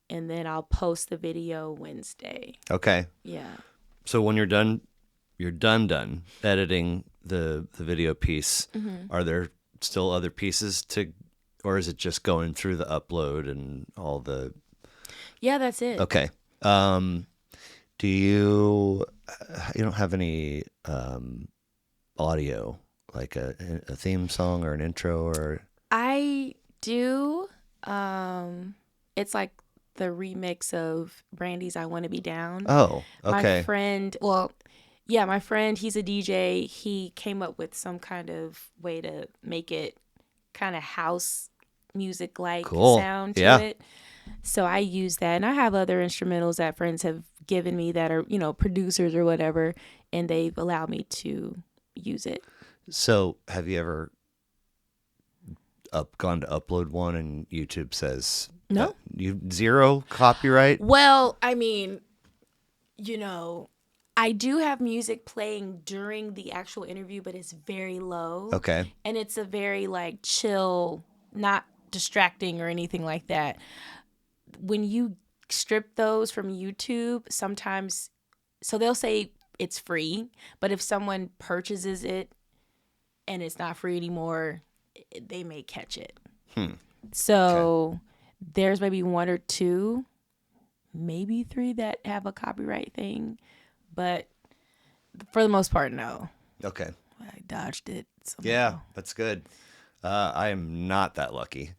and then I'll post the video Wednesday. Okay. Yeah. So when you're done editing the video piece, are there still other pieces or is it just going through the upload and all the... Yeah, that's it. Okay. Do you don't have any audio, like a theme song or an intro or... I do. It's like the remix of Brandy's I Want to Be Down. Oh, okay. My friend, well, yeah, my friend, he's a DJ. He came up with some kind of way to make it kind of house music like Cool. sound to Yeah. it. So I use that. And I have other instrumentals that friends have given me that are, producers or whatever, and they've allowed me to use it. So have you ever gone to upload one and YouTube says No. you zero copyright? Well, I mean, I do have music playing during the actual interview, but it's very low. Okay. And it's a very chill, not distracting or anything like that. When you strip those from YouTube, sometimes, so they'll say it's free, but if someone purchases it and it's not free anymore, they may catch it. So there's maybe one or two, maybe three that have a copyright thing, but for the most part, no. Okay. I dodged it somehow. Yeah, that's good. I am not that lucky.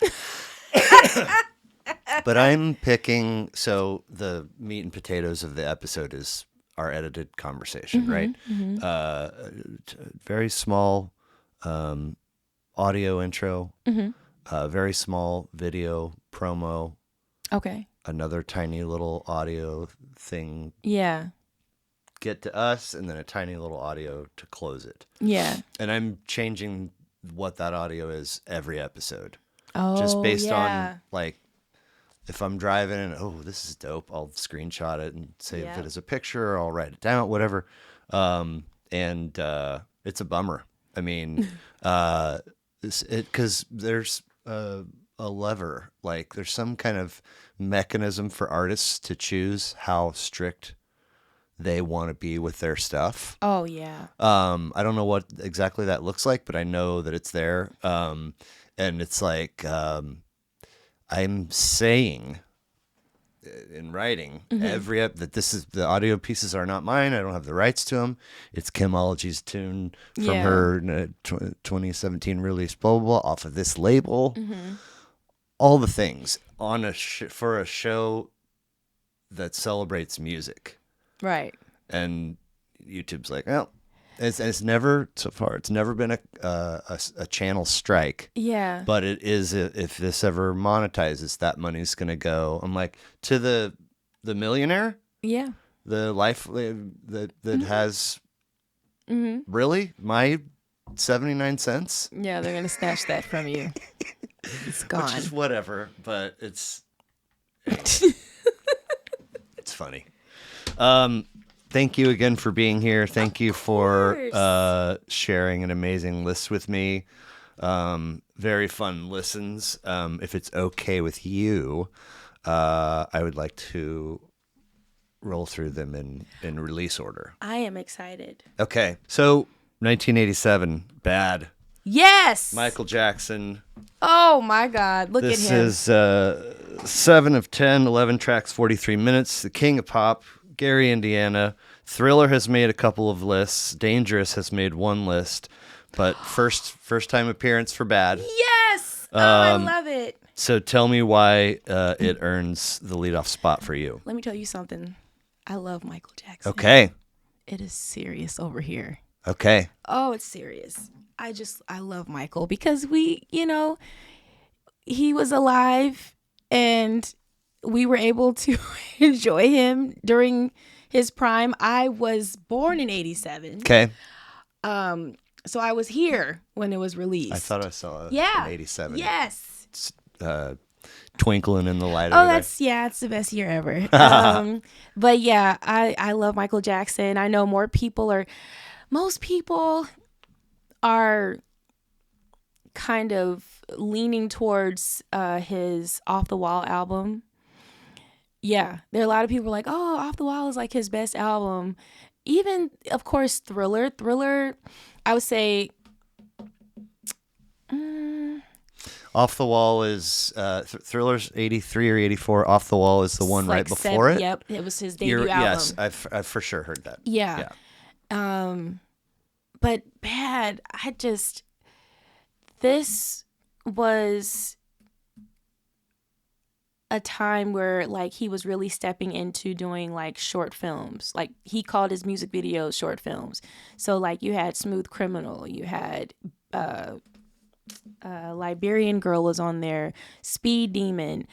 But I'm picking, so the meat and potatoes of the episode is our edited conversation, right? Very small audio intro, very small video promo, Okay. another tiny little audio thing Yeah. get to us, and then a tiny little audio to close it. Yeah. And I'm changing what that audio is every episode. Oh, Just based yeah. on, if I'm driving and, this is dope, I'll screenshot it and save Yeah. it as a picture, or I'll write it down, whatever. And it's a bummer. I mean, because there's a lever, there's some kind of mechanism for artists to choose how strict they want to be with their stuff. Oh, yeah. I don't know what exactly that looks like, but I know that it's there. And it's I'm saying in writing that this is, the audio pieces are not mine. I don't have the rights to them. It's Kimology's tune from her 2017 release, blah, blah, blah, off of this label. All the things on for a show that celebrates music. Right. And YouTube's like, well, it's never, so far, it's never been a channel strike. Yeah. But it is, if this ever monetizes, that money's going to go, I'm like, to the millionaire, Yeah. the life that has, really, my 79 cents? Yeah, they're going to snatch that from you. It's gone. Which is whatever, but it's funny. Thank you again for being here. Thank you for sharing an amazing list with me. Very fun listens. If it's okay with you, I would like to roll through them in release order. I am excited. Okay. So 1987, Bad. Yes. Michael Jackson. Oh my God. Look at him. This is 7 of 10, 11 tracks, 43 minutes. The King of Pop, Gary, Indiana. Thriller has made a couple of lists. Dangerous has made one list. But first time appearance for Bad. Yes. Oh, I love it. So tell me why it earns the leadoff spot for you. Let me tell you something. I love Michael Jackson. Okay. It is serious over here. Okay. Oh, it's serious. I love Michael because he was alive and we were able to enjoy him during his prime. I was born in 87. Okay. So I was here when it was released. I thought I saw it in 87. Yes. Twinkling in the light Oh, over it's the best year ever. But yeah, I love Michael Jackson. I know most people are kind of leaning towards his Off the Wall album. Yeah, there are a lot of people like, oh, Off the Wall is like his best album. Even, of course, Thriller. Thriller, I would say... Off the Wall is Thriller's 83 or 84. Off the Wall is the one right before it. Yep, it was his debut album. Yes, I've for sure heard that. Yeah. But Bad, this was a time where like he was really stepping into doing like short films. Like he called his music videos short films. So like you had Smooth Criminal, you had Liberian Girl was on there, Speed Demon.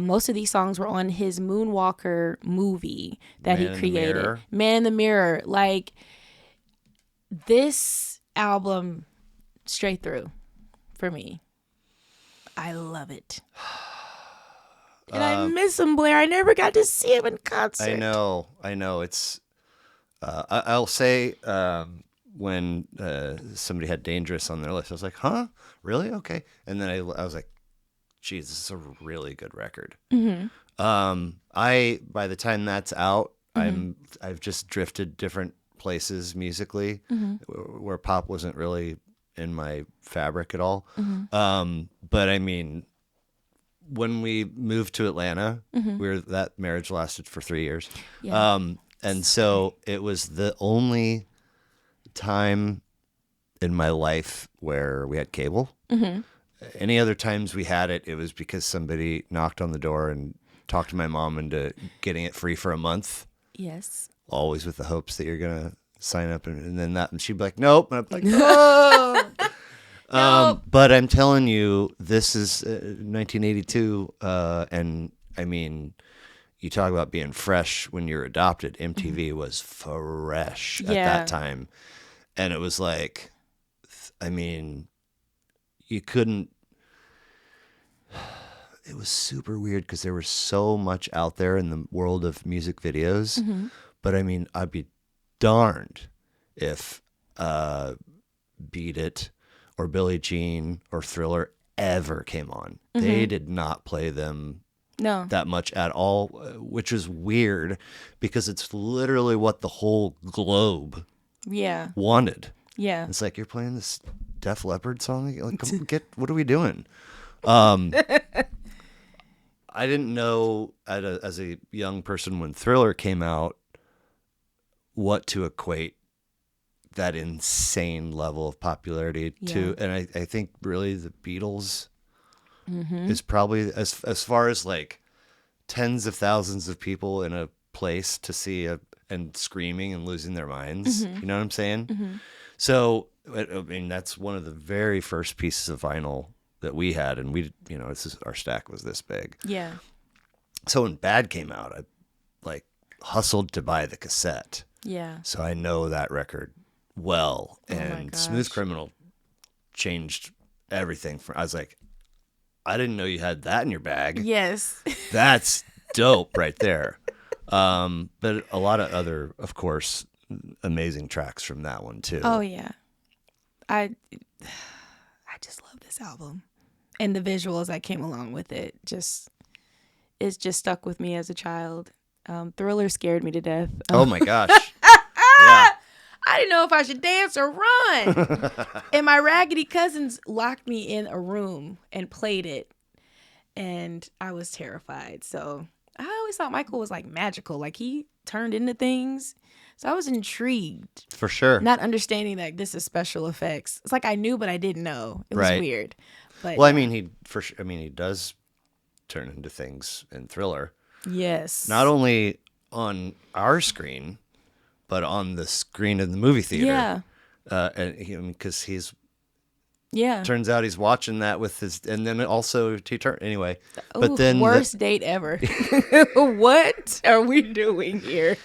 Most of these songs were on his Moonwalker movie that he created. Man in the Mirror. Like this album straight through for me. I love it. And I miss him, Blair. I never got to see him in concert. I know. It's I'll say when somebody had Dangerous on their list, I was like, huh? Really? Okay. And then I was like, geez, this is a really good record. Mm-hmm. By the time that's out, mm-hmm. I've just drifted different places musically, mm-hmm. where pop wasn't really in my fabric at all. Mm-hmm. But I mean, when we moved to Atlanta, mm-hmm. that marriage lasted for 3 years. Yeah. And so it was the only time in my life where we had cable. Mm-hmm. Any other times we had it, it was because somebody knocked on the door and talked to my mom into getting it free for a month. Yes. Always with the hopes that you're going to sign up. And then and she'd be like, nope. And I'm like, oh. Nope. But I'm telling you, this is 1982. And I mean, you talk about being fresh when you're adopted. MTV mm-hmm. was fresh at that time. And it was like, I mean, you couldn't, it was super weird because there was so much out there in the world of music videos. Mm-hmm. But I mean, I'd be darned if Beat It or Billie Jean or Thriller ever came on. Mm-hmm. They did not play them that much at all, which is weird because it's literally what the whole globe wanted. Yeah. It's like, you're playing this Def Leppard song? Like, what are we doing? I didn't know as a young person when Thriller came out what to equate that insane level of popularity to. And I think really the Beatles mm-hmm. is probably as far as like tens of thousands of people in a place to see and screaming and losing their minds. Mm-hmm. You know what I'm saying? Mm-hmm. So, I mean, that's one of the very first pieces of vinyl that we had. And we, our stack was this big. Yeah. So when Bad came out, I like hustled to buy the cassette. Yeah. So I know that record well. And Smooth Criminal changed everything. I was like, I didn't know you had that in your bag. Yes. That's dope right there. But a lot of other, of course, amazing tracks from that one too. Oh yeah. I just love this album. And the visuals that came along with it it's just stuck with me as a child. Thriller scared me to death. Oh my gosh. Yeah. I didn't know if I should dance or run. And my raggedy cousins locked me in a room and played it. And I was terrified. So I always thought Michael was like magical. Like he turned into things. So I was intrigued. For sure. Not understanding that this is special effects. It's like I knew, but I didn't know. It was weird. But well, I mean, he does turn into things in Thriller. Yes. Not only on our screen, but on the screen in the movie theater. Yeah. And because he's. Yeah. Turns out he's watching that with his, and then also anyway. But then worst date ever. What are we doing here?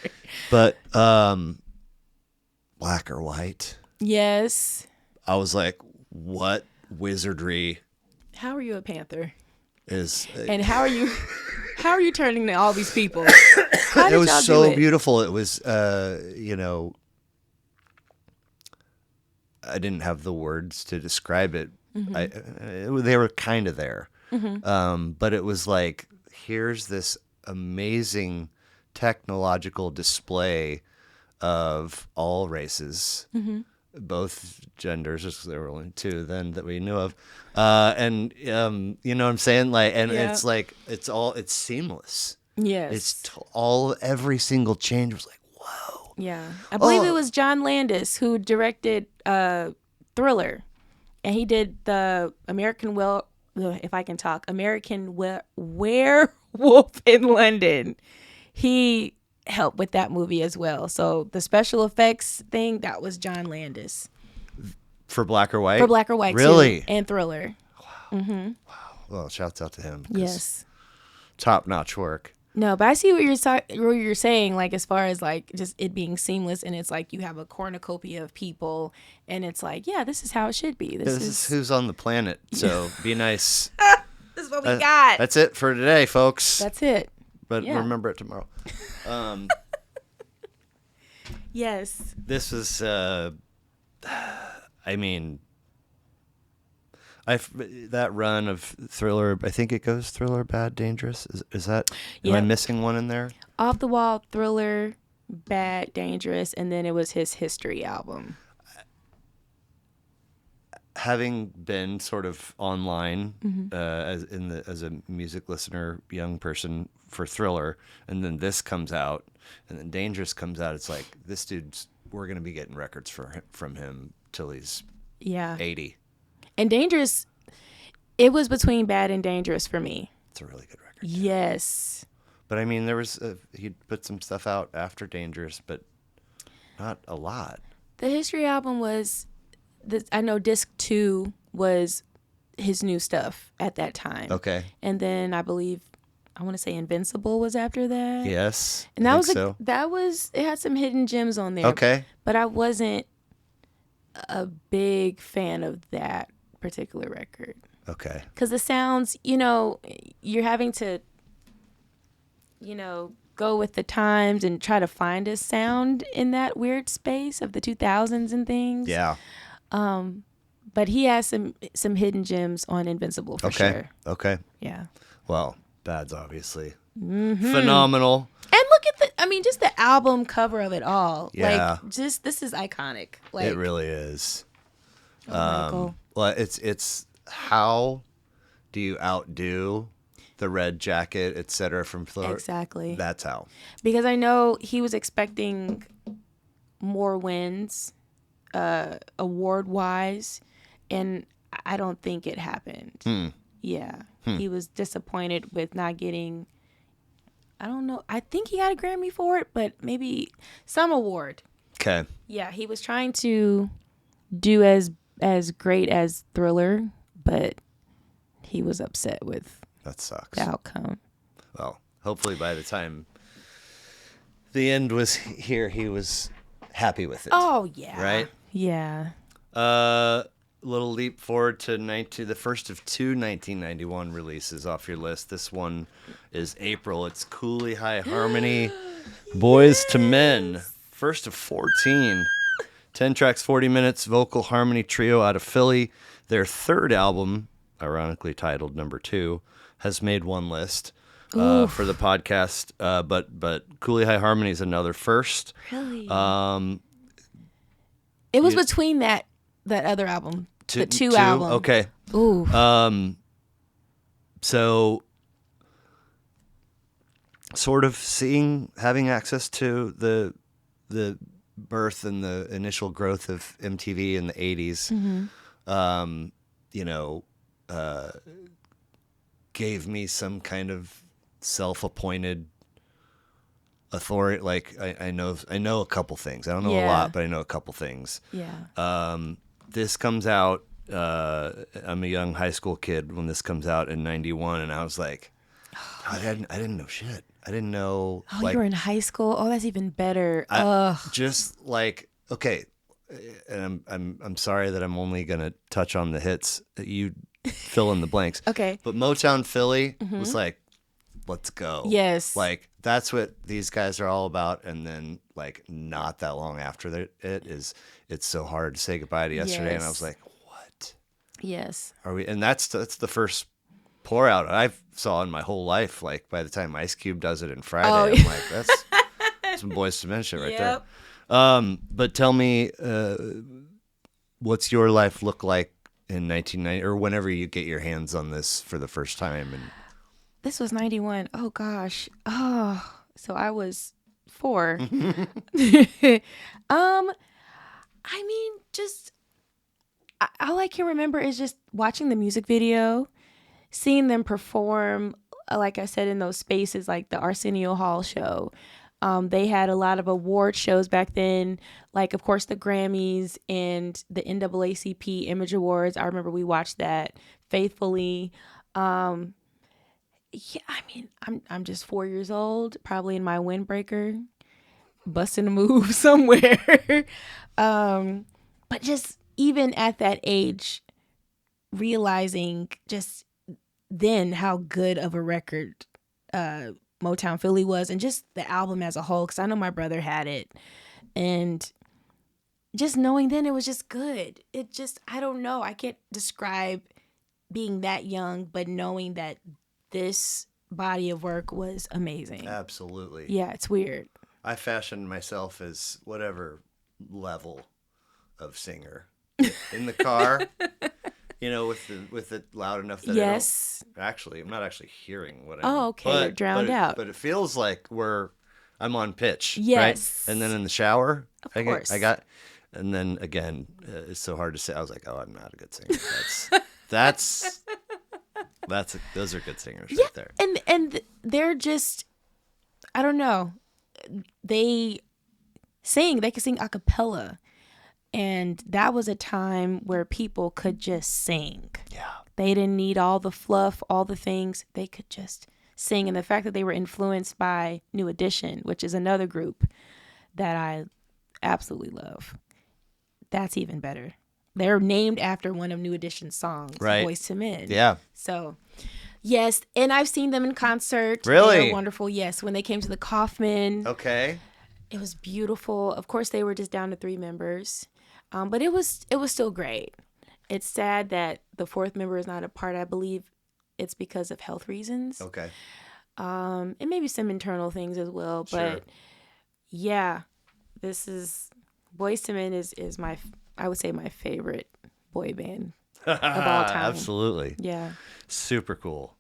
But Black or White. Yes. I was like, what wizardry? How are you a Panther? And how are you turning to all these people? It was so beautiful. It was I didn't have the words to describe it. Mm-hmm. They were kind of there. Mm-hmm. But it was like, here's this amazing technological display of all races, mm-hmm. both genders. There were only two then that we knew of. And you know what I'm saying? Like, and it's like, it's seamless. Yes. Every single change was like, whoa. Yeah. I believe it was John Landis who directed Thriller, and he did the American if I can talk, American Werewolf in London. He helped with that movie as well. So the special effects thing, that was John Landis. For Black or White? For Black or White, really? too. And Thriller. Wow. Mm-hmm. Wow. Well, shouts out to him. Yes. Top-notch work. No, but I see what you're saying, like, as far as, like, just it being seamless, and it's like you have a cornucopia of people, and it's like, yeah, this is how it should be. This is who's on the planet, so be nice. This is what we got. That's it for today, folks. That's it. But remember it tomorrow. Yes. This is, I mean, that run of Thriller, I think it goes Thriller, Bad, Dangerous. Is that, am I missing one in there? Off the Wall, Thriller, Bad, Dangerous, and then it was his History album. Having been sort of online as a music listener, young person for Thriller, and then this comes out, and then Dangerous comes out, it's like, this dude's, we're going to be getting records from him till he's 80. And Dangerous, it was between Bad and Dangerous for me. It's a really good record. Yes. But I mean, there was he put some stuff out after Dangerous, but not a lot. The History album was, I know disc 2 was his new stuff at that time. Okay. And then I believe, I want to say Invincible was after that. Yes. And that was it had some hidden gems on there. Okay. But I wasn't a big fan of that particular record. Okay. Because the sounds, you're having to, go with the times and try to find a sound in that weird space of the 2000s and things. Yeah. But he has some hidden gems on Invincible for sure. Okay. Yeah. Well, Bad's obviously phenomenal. And look at just the album cover of it all. Yeah. Like, this is iconic. Like, it really is. Well, it's how do you outdo the Red Jacket, etc. from Thriller? Exactly. That's how. Because I know he was expecting more wins, award-wise, and I don't think it happened. Yeah. He was disappointed with not getting, I don't know, I think he got a Grammy for it, but maybe some award. Okay. Yeah, he was trying to do as great as Thriller, but he was upset with that sucks. The outcome. Well, hopefully by the time the end was here, he was happy with it. Oh, yeah. Right? Yeah. Little leap forward to the first of 2 1991 releases off your list. This one is April. It's Cooley High Harmony, Boys to Men. First of 14. 10 tracks, 40 minutes, vocal harmony trio out of Philly. Their third album, ironically titled Number 2, has made one list for the podcast. But Cooley High Harmony is another first. Really? It was between that other album. The two album. Okay. Ooh. So sort of having access to the birth and the initial growth of MTV in the 80s, gave me some kind of self-appointed authority. Like I know a couple things. I don't know a lot, but I know a couple things. Yeah. This comes out, I'm a young high school kid when this comes out in 91, and I was like, I didn't know shit. I didn't know. Oh, you were in high school? Oh, that's even better. Just like, okay, and I'm sorry that I'm only gonna touch on the hits. You fill in the blanks. Okay. But Motown Philly was like, let's go. Yes. Like, that's what these guys are all about. And then, like, not that long after it's so hard to say goodbye to yesterday. Yes. And I was like, what? Yes. Are we? And that's the first pour out I saw in my whole life. Like, by the time Ice Cube does it in Friday, I'm like, that's some Boys to Men shit right there. But tell me, what's your life look like in 1990 or whenever you get your hands on this for the first time? And this was 91. Oh gosh. Oh, so I was 4. I mean, just all I can remember is just watching the music video seeing them perform, like I said, in those spaces like the Arsenio Hall show. They had a lot of award shows back then, like, of course, the Grammys and the NAACP Image Awards. I remember we watched that faithfully. Yeah, I mean, I'm just 4 years old, probably in my windbreaker, busting a move somewhere. But just even at that age, realizing just then how good of a record Motown Philly was, and just the album as a whole, because I know my brother had it, and just knowing then it was just good. It just, I don't know, I can't describe being that young, but knowing that this body of work was amazing. Absolutely. Yeah, it's weird. I fashioned myself as whatever level of singer in the car. With it loud enough that yes. I'm not actually hearing what I'm. Oh, okay, you're drowned out. But it feels like I'm on pitch. Yes. Right? And then in the shower, of course. And then again, it's so hard to say. I was like, oh, I'm not a good singer. Those are good singers right there. And they're just, I don't know. They could sing a cappella. And that was a time where people could just sing. Yeah. They didn't need all the fluff, all the things. They could just sing. And the fact that they were influenced by New Edition, which is another group that I absolutely love, that's even better. They're named after one of New Edition's songs, right. Boyz II Men. Yeah. So, yes. And I've seen them in concert. Really? They're wonderful. Yes. When they came to the Kaufman. Okay. It was beautiful. Of course, they were just down to 3 members. But it was still great. It's sad that the 4th member is not a part. I believe it's because of health reasons. Okay. And maybe some internal things as well. Sure. But yeah, this is Boyz II Men is I would say my favorite boy band of all time. Absolutely. Yeah. Super cool.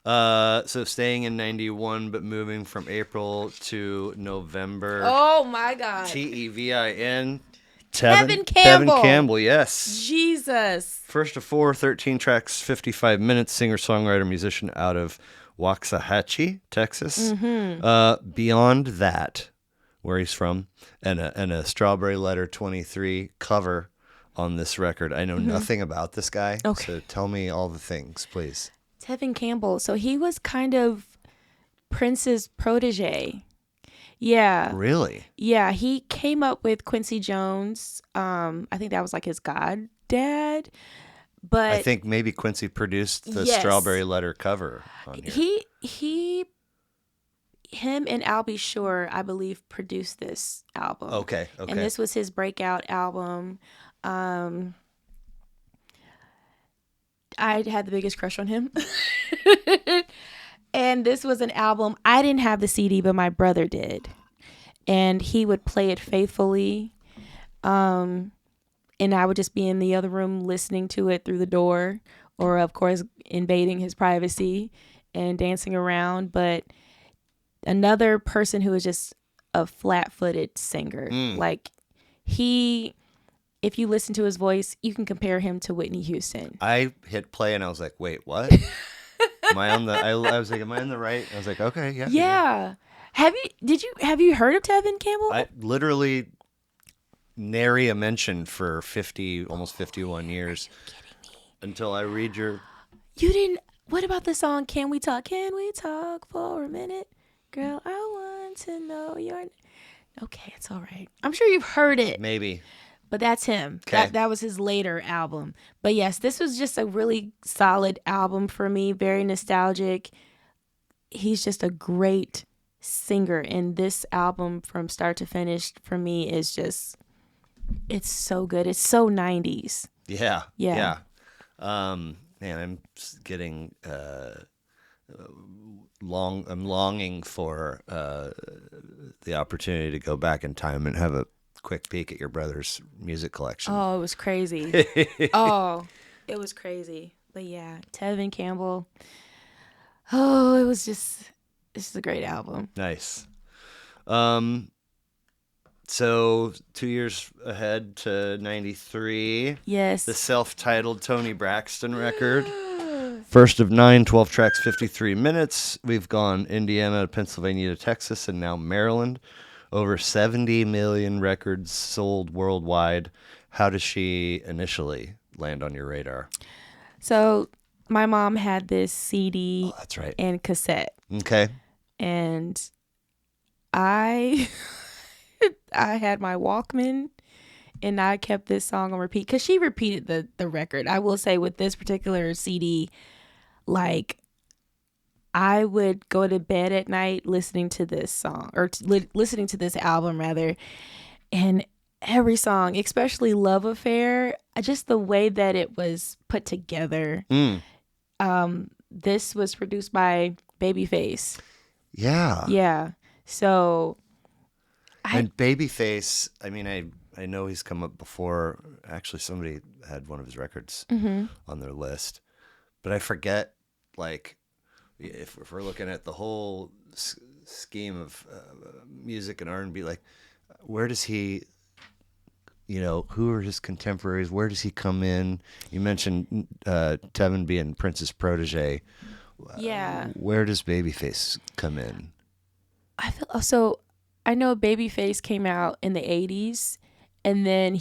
So staying in 91, but moving from April to November. Oh my God. Tevin. Tevin Campbell. Tevin Campbell, yes. Jesus. First of 4, 13 tracks, 55 minutes, singer-songwriter, musician out of Waxahachie, Texas. Mm-hmm. Beyond That, where he's from, and a Strawberry Letter 23 cover on this record. I know nothing about this guy, so tell me all the things, please. Tevin Campbell. So he was kind of Prince's protege. Yeah. Really? Yeah, he came up with Quincy Jones. I think that was like his goddad. But I think maybe Quincy produced the Strawberry Letter cover on here. Him and Albie Shore, I believe, produced this album. Okay. And this was his breakout album. I had the biggest crush on him. And this was an album. I didn't have the CD, but my brother did. And he would play it faithfully. And I would just be in the other room listening to it through the door, or, of course, invading his privacy and dancing around. But another person who was just a flat-footed singer. Like, if you listen to his voice, you can compare him to Whitney Houston. I hit play and I was like, wait, what? Am I on the? I was like, am I on the right? I was like, okay, yeah. Yeah. Have you heard of Tevin Campbell? I literally nary a mention for almost 51 years. Are you kidding me? Until I read your. You didn't. What about the song "Can We Talk"? Can we talk for a minute, girl? I want to know your. Okay, it's all right. I'm sure you've heard it. Maybe. But that's him. Okay. That was his later album. But yes, this was just a really solid album for me. Very nostalgic. He's just a great singer. And this album from start to finish for me is just, it's so good. It's so 90s. Yeah. Yeah. Man, I'm getting I'm longing for the opportunity to go back in time and have a quick peek at your brother's music collection. Oh, it was crazy. Oh, it was crazy. But yeah, Tevin Campbell. Oh, this is a great album. Nice. So 2 years ahead to 93. Yes. The self-titled Tony Braxton record. First of 9, 12 tracks, 53 minutes. We've gone Indiana, Pennsylvania to Texas, and now Maryland. Over 70 million records sold worldwide. How does she initially land on your radar? So my mom had this CD That's right. and cassette. Okay. And I I had my Walkman and I kept this song on repeat because she repeated the record. I will say with this particular CD, like I would go to bed at night listening to this song or listening to this album rather. And every song, especially Love Affair, just the way that it was put together. This was produced by Babyface. Yeah. Yeah. So and Babyface, I mean, I know he's come up before. Actually, somebody had one of his records on their list. But I forget, like, if we're looking at the whole scheme of music and R&B, like, where does he, who are his contemporaries? Where does he come in? You mentioned Tevin being Prince's protege. yeah. Where does Babyface come in? I know Babyface came out in the 80s, and then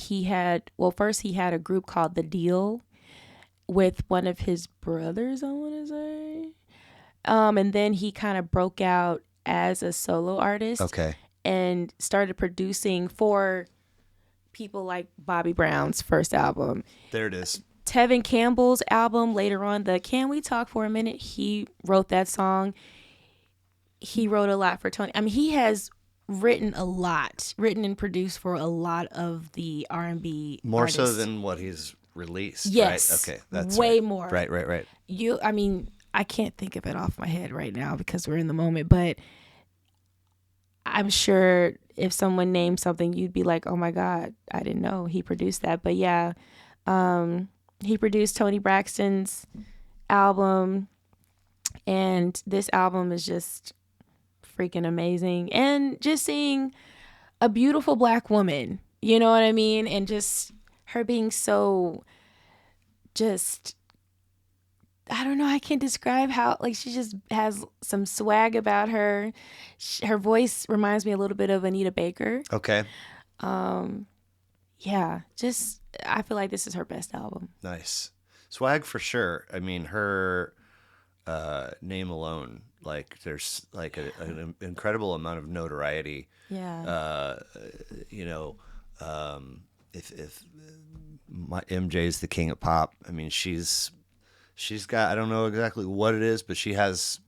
first he had a group called The Deal with one of his brothers, I want to say. And then he kind of broke out as a solo artist. Okay. And started producing for people like Bobby Brown's first album. There it is. Tevin Campbell's album later on, the Can We Talk for a Minute? He wrote that song. He wrote a lot for Tony. I mean, he has written and produced for a lot of the R&B More artists. so than what he's released, yes, right? Okay, that's way right. more. Right. I mean, I can't think of it off my head right now because we're in the moment, but I'm sure if someone named something, you'd be like, oh my God, I didn't know he produced that. But yeah, he produced Toni Braxton's album, and this album is just freaking amazing. And just seeing a beautiful Black woman, you know what I mean? And just her being so just, I don't know, I can't describe how, like, she just has some swag about her. Her voice reminds me a little bit of Anita Baker. Okay. Yeah, just, I feel like this is her best album. Nice. Swag for sure. I mean, her name alone, like, there's like an incredible amount of notoriety. Yeah. If my MJ's the king of pop, I mean, she's got, I don't know exactly what it is, but she has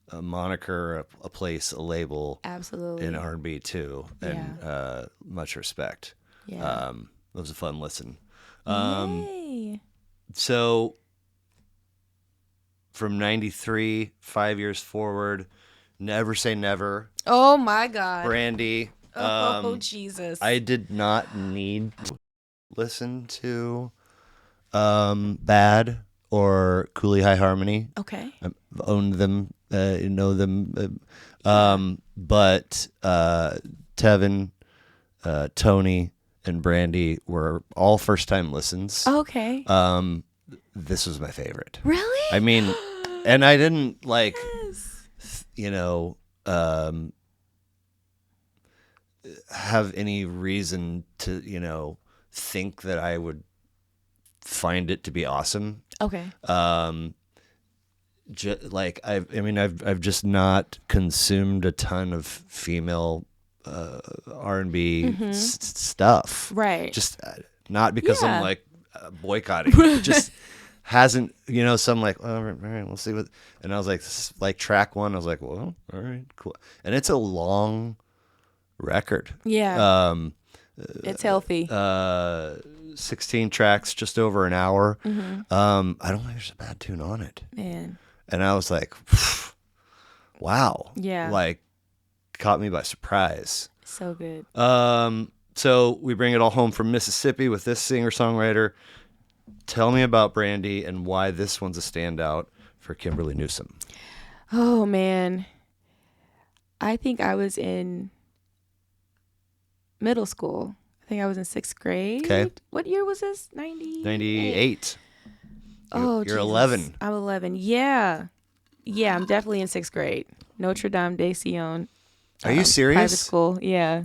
a moniker, a place, a label. Absolutely. In R&B too, and much respect. Yeah. It was a fun listen. Yay. So from 93, 5 years forward, Never Say Never. Oh my God. Brandy. Oh, Jesus. I did not need to listen to Bad or Cooley High Harmony. Okay. I've owned them, know them. But Tevin, Tony, and Brandy were all first-time listens. Okay. This was my favorite. Really? I mean, and I didn't like, yes. have any reason to, think that I would find it to be awesome. Okay. I've just not consumed a ton of female R&B stuff. Right. Just not because I'm like boycotting. It just hasn't, so I'm like, all right, we'll see what. And I was like track one, I was like, well, all right, cool. And it's a long record. Yeah. It's healthy. 16 tracks, just over an hour. Mm-hmm. I don't think there's a bad tune on it. Man. And I was like, wow. Yeah. Like, caught me by surprise. So good. So we bring it all home from Mississippi with this singer-songwriter. Tell me about Brandy and why this one's a standout for Kimberly Newsome. Oh, man. I think I was in middle school. I think I was in 6th grade. Okay. What year was this? 98. Oh, You're Jesus. 11. I'm 11. Yeah. Yeah, I'm definitely in 6th grade. Notre Dame de Sion. Are you serious? Private school. Yeah,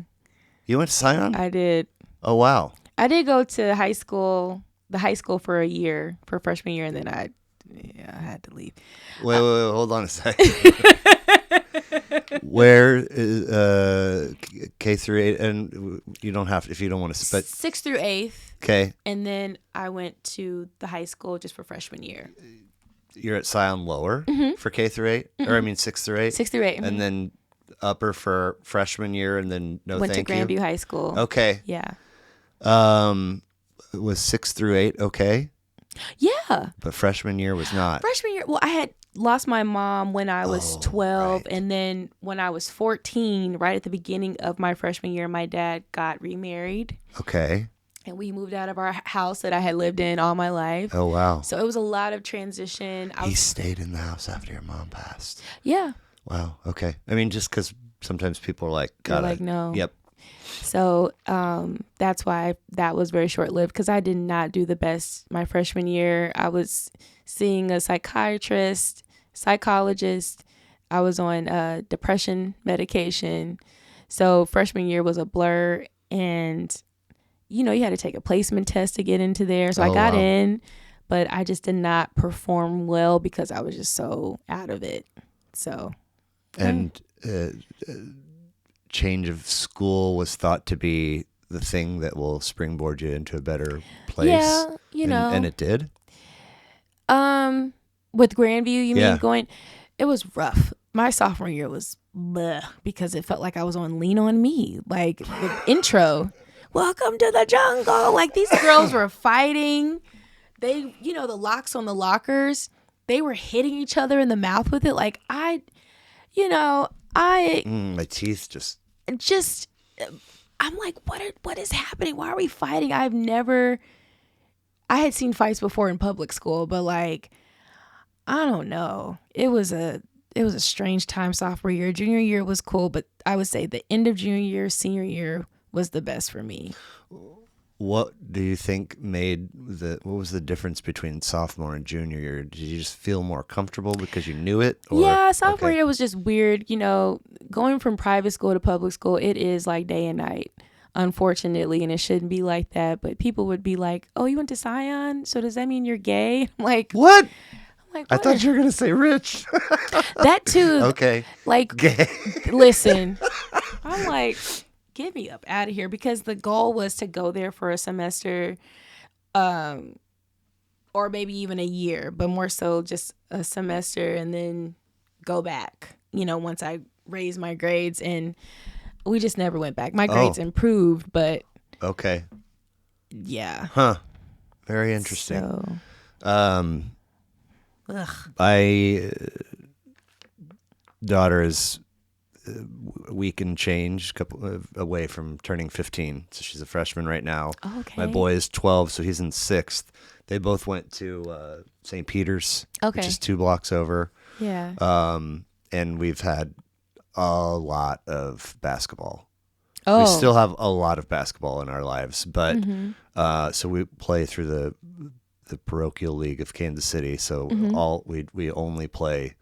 You went to Scion? I did. Oh, wow. I did go to the high school for a year, for freshman year, and then I had to leave. Wait, hold on a second. Where is K through 8? And you don't have to, if you don't want to, but 6th through 8th. okay. And then I went to the high school just for freshman year. You're at Scion Lower for K through 8? Or I mean 6 through 8? 6th through 8. And then upper for freshman year, and then went to Grandview High School. Okay. Yeah. Was 6 through 8 okay? Yeah. But freshman year was not. Freshman year, well, I had lost my mom when I was 12, right. and then when I was 14, right at the beginning of my freshman year, my dad got remarried. Okay. And we moved out of our house that I had lived in all my life. Oh, wow. So it was a lot of transition. He stayed in the house after your mom passed. Yeah. Wow. Okay. I mean, just because sometimes people are like, They're like, no. Yep. So that's why that was very short-lived, because I did not do the best my freshman year. I was seeing a psychiatrist, psychologist. I was on depression medication. So freshman year was a blur, and you had to take a placement test to get into there. So I got in, but I just did not perform well because I was just so out of it. So. And change of school was thought to be the thing that will springboard you into a better place. Yeah, and it did. With Grandview, you Yeah. mean going? It was rough. My sophomore year was bleh, because it felt like I was on Lean on Me, like the intro. Welcome to the jungle. Like, these girls were fighting. They, the locks on the lockers, they were hitting each other in the mouth with it. Like, my teeth just. I'm like, what is happening? Why are we fighting? I had seen fights before in public school, but like, I don't know. It was a strange time sophomore year. Junior year was cool, but I would say the end of junior year, senior year was the best for me. What do you think what was the difference between sophomore and junior year? Did you just feel more comfortable because you knew it? Or? Yeah, sophomore year was just weird. Going from private school to public school, it is like day and night, unfortunately, and it shouldn't be like that. But people would be like, "Oh, you went to Scion, so does that mean you're gay?" I'm like, what? Like, I thought you were gonna say rich. That too. Okay. Like, gay. Listen, I'm like, get me up out of here, because the goal was to go there for a semester, or maybe even a year, but more so just a semester and then go back, once I raised my grades, and we just never went back. My grades improved, but okay. Yeah. Huh. Very interesting. So, my daughter is a week and change, away from turning 15. So she's a freshman right now. Okay. My boy is 12, so he's in 6th. They both went to St. Peter's, which is 2 blocks over. Yeah. And we've had a lot of basketball. Oh. We still have a lot of basketball in our lives, but so we play through the parochial league of Kansas City. So we only play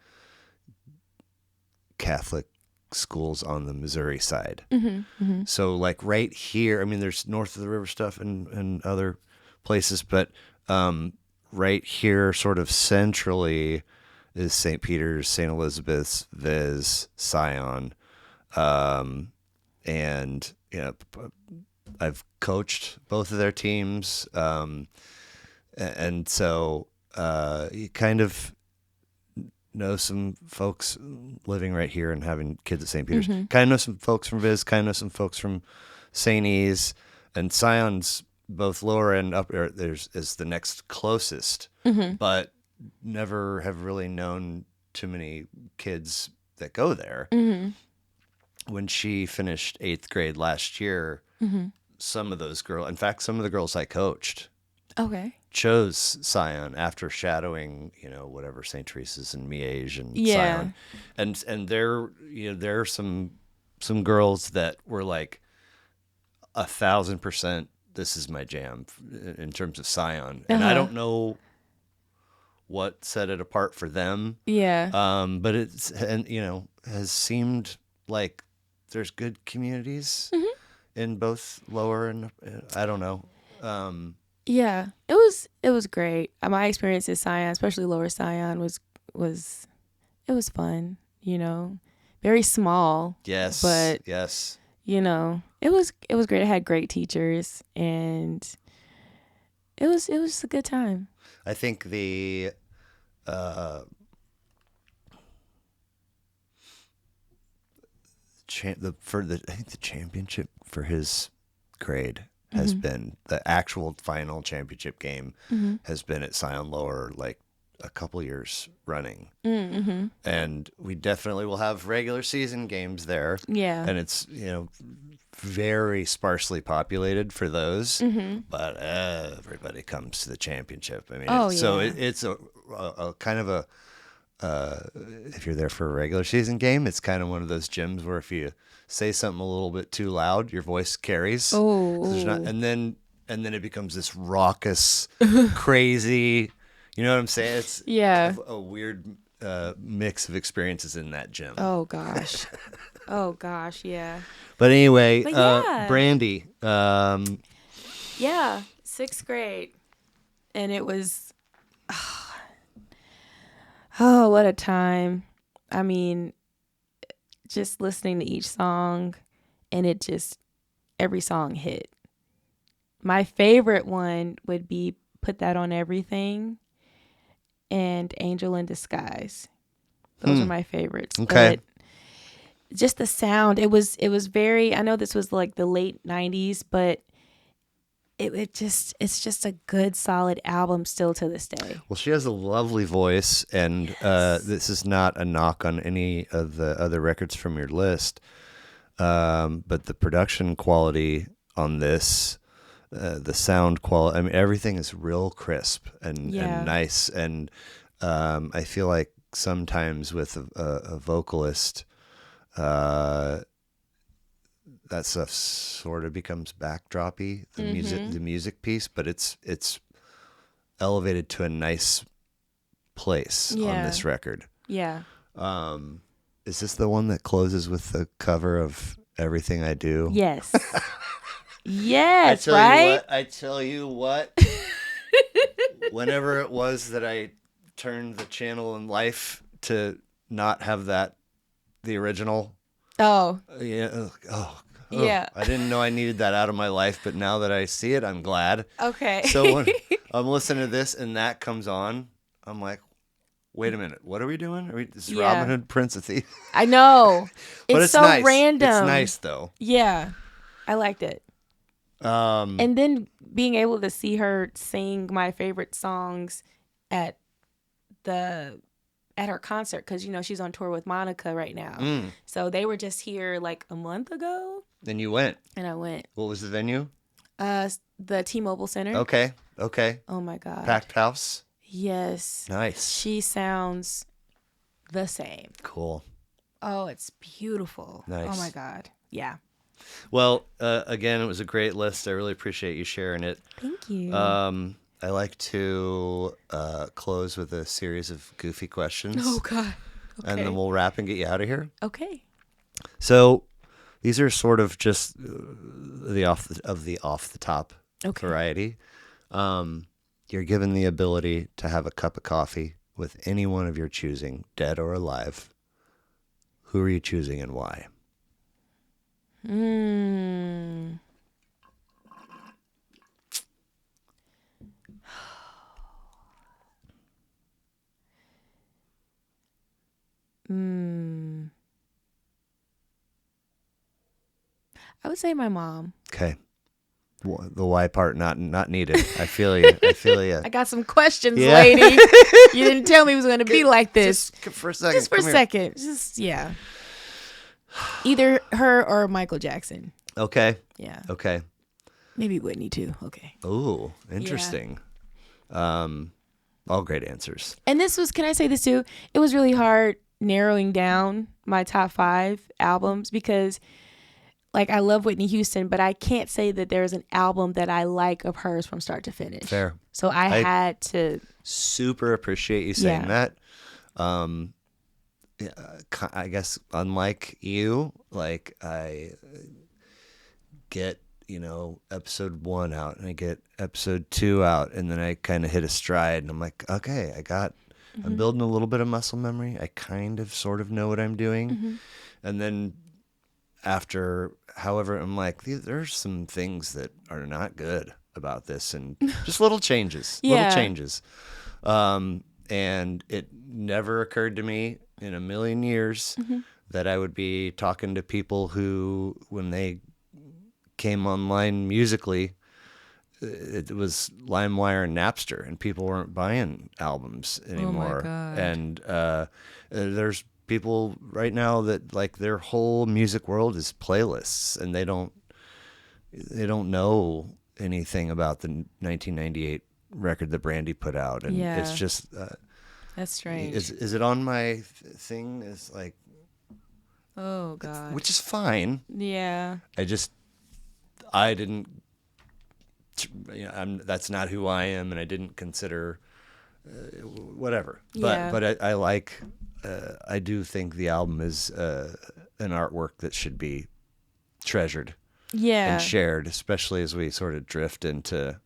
Catholic schools on the Missouri side. So like right here, I mean, there's north of the river stuff and other places, but right here, sort of centrally, is St. Peter's, St. Elizabeth's, Viz, Scion, and I've coached both of their teams. And so you kind of know some folks living right here and having kids at St. Peter's. Kind of know some folks from Viz, kind of know some folks from St. E's, and Scion's both lower and upper. Is the next closest, but never have really known too many kids that go there. When she finished 8th grade last year, some of those girls, in fact, some of the girls I coached, chose Scion after shadowing, whatever St. Teresa's and Miege and Scion, and there are some girls that were like 1,000%. This is my jam in terms of Scion, and I don't know what set it apart for them. Yeah. But it's, and has seemed like there's good communities in both lower and I don't know. Yeah, it was great. My experience at Scion, especially Lower Scion, was it was fun. Very small. Yes, but yes. It was great. I had great teachers, and it was a good time. I think the championship for his grade has been the actual final championship game has been at Scion Lower like a couple years running. And we definitely will have regular season games there. Yeah. And it's, very sparsely populated for those, but everybody comes to the championship. I mean, so it's a kind of a, if you're there for a regular season game, it's kind of one of those gyms where if you say something a little bit too loud, your voice carries. And then it becomes this raucous, crazy, you know what I'm saying? It's a weird mix of experiences in that gym. Oh gosh. Yeah. But anyway, Brandy. Yeah, 6th grade. And it was, oh, what a time. I mean, just listening to each song, and every song hit. My favorite one would be Put That on Everything and Angel in Disguise. Those are my favorites. Okay. But just the sound, it was very, I know this was like the late 90s, but it's just a good solid album still to this day. Well, she has a lovely voice, and this is not a knock on any of the other records from your list, but the production quality on this, the sound quality, I mean, everything is real crisp and nice, and I feel like sometimes with a vocalist, that stuff sort of becomes backdroppy, the music piece, but it's elevated to a nice place on this record. Yeah. Is this the one that closes with the cover of Everything I Do? Yes. Yes, right? I tell you what. Whenever it was that I turned the channel in life to not have the original. Oh. Yeah. Yeah. I didn't know I needed that out of my life, but now that I see it, I'm glad. Okay. So when I'm listening to this and that comes on, I'm like, wait a minute, what are we doing? This is Robin Hood, Prince of Thieves. I know. But it's so nice. Random. It's nice though. Yeah. I liked it. And then being able to see her sing my favorite songs at her concert, because she's on tour with Monica right now. So they were just here like a month ago. Then you went. And I went. What was the venue? The T-Mobile Center. Okay. Oh my God. Packed house. Yes. Nice. She sounds the same. Cool. Oh, it's beautiful. Nice. Oh my God. Yeah. Well, again, it was a great list. I really appreciate you sharing it. Thank you. I like to close with a series of goofy questions. Oh God. Okay. And then we'll wrap and get you out of here. Okay. So these are sort of just the off the top variety. You're given the ability to have a cup of coffee with anyone of your choosing, dead or alive. Who are you choosing and why? I would say my mom. Okay. The why part not needed. I feel you. I got some questions, lady. You didn't tell me it was going to be like this. Just for a second. Just for a second. Just, yeah. Either her or Michael Jackson. Okay. Yeah. Okay. Maybe Whitney too. Okay. Ooh, interesting. All great answers. And can I say this too? It was really hard narrowing down my top 5 albums because like I love Whitney Houston, but I can't say that there's an album that I like of hers from start to finish. Fair. So I had to super appreciate you saying yeah. that. I guess unlike you, like I get, episode 1 out and I get episode 2 out, and then I kind of hit a stride and I'm like, okay, I'm building a little bit of muscle memory. I kind of sort of know what I'm doing. And then after, however, I'm like, there's some things that are not good about this, and just little changes. Yeah. And it never occurred to me in a million years that I would be talking to people who, when they came online musically, it was LimeWire and Napster, and people weren't buying albums anymore. Oh my God. And there's people right now that like their whole music world is playlists, and they don't know anything about the 1998 record that Brandy put out, and it's just that's strange. Is it on my thing? It's like, oh God, which is fine. Yeah. I didn't. That's not who I am, and I didn't consider whatever. But I like. I do think the album is an artwork that should be treasured. Yeah. And shared, especially as we sort of drift into,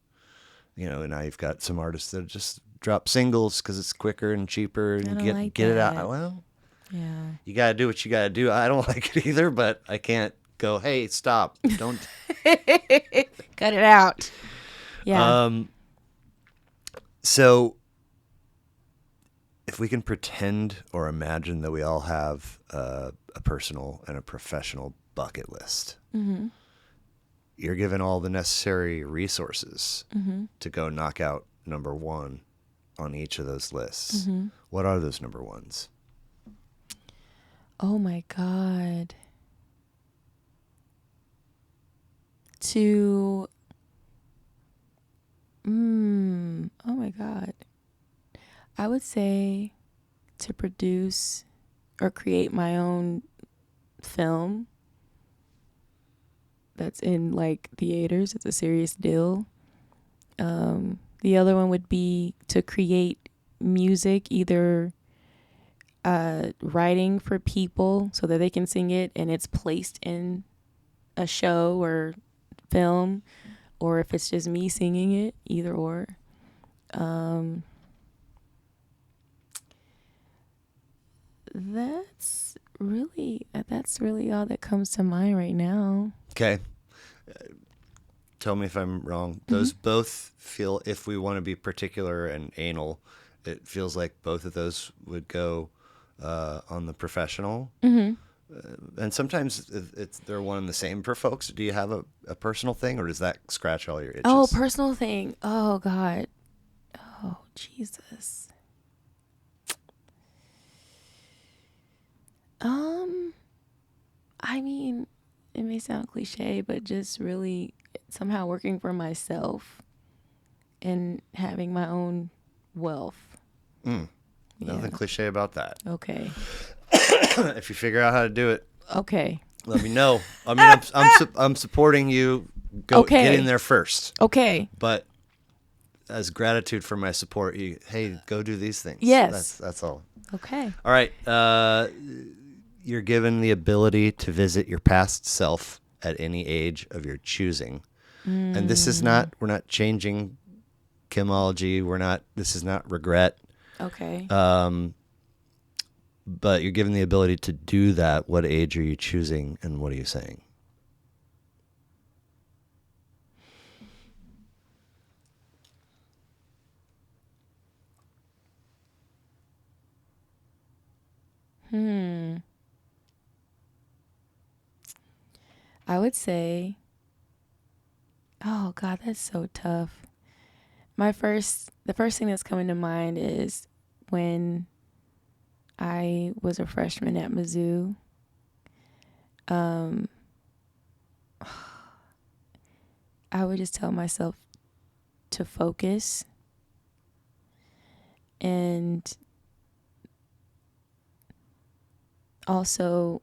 now you've got some artists that just drop singles because it's quicker and cheaper and get it out. Well, yeah, you got to do what you got to do. I don't like it either, but I can't go, hey, stop. Don't. Cut it out. Yeah. So if we can pretend or imagine that we all have a personal and a professional bucket list. Mm-hmm. You're given all the necessary resources to go knock out number 1 on each of those lists. What are those number 1s? Oh my God. Oh my God. I would say to produce or create my own film that's in like theaters. It's a serious deal. The other one would be to create music, either writing for people so that they can sing it and it's placed in a show or film, or if it's just me singing it, either or. That's really all that comes to mind right now. Okay. Tell me if I'm wrong. Those both feel, if we want to be particular and anal, it feels like both of those would go on the professional. And sometimes they're one and the same for folks. Do you have a personal thing, or does that scratch all your itches? Oh, personal thing. Oh, God. Oh, Jesus. I mean, it may sound cliche, but just really somehow working for myself and having my own wealth. Nothing cliche about that. Okay. If you figure out how to do it, okay, let me know. I mean, I'm supporting you. Get in there first. Okay. But as gratitude for my support, hey, go do these things. Yes. That's all. Okay. All right. You're given the ability to visit your past self at any age of your choosing. And this is not, we're not changing Kimology. This is not regret. Okay. But you're given the ability to do that. What age are you choosing, and what are you saying? I would say, oh God, that's so tough. The first thing that's coming to mind is when I was a freshman at Mizzou. I would just tell myself to focus and also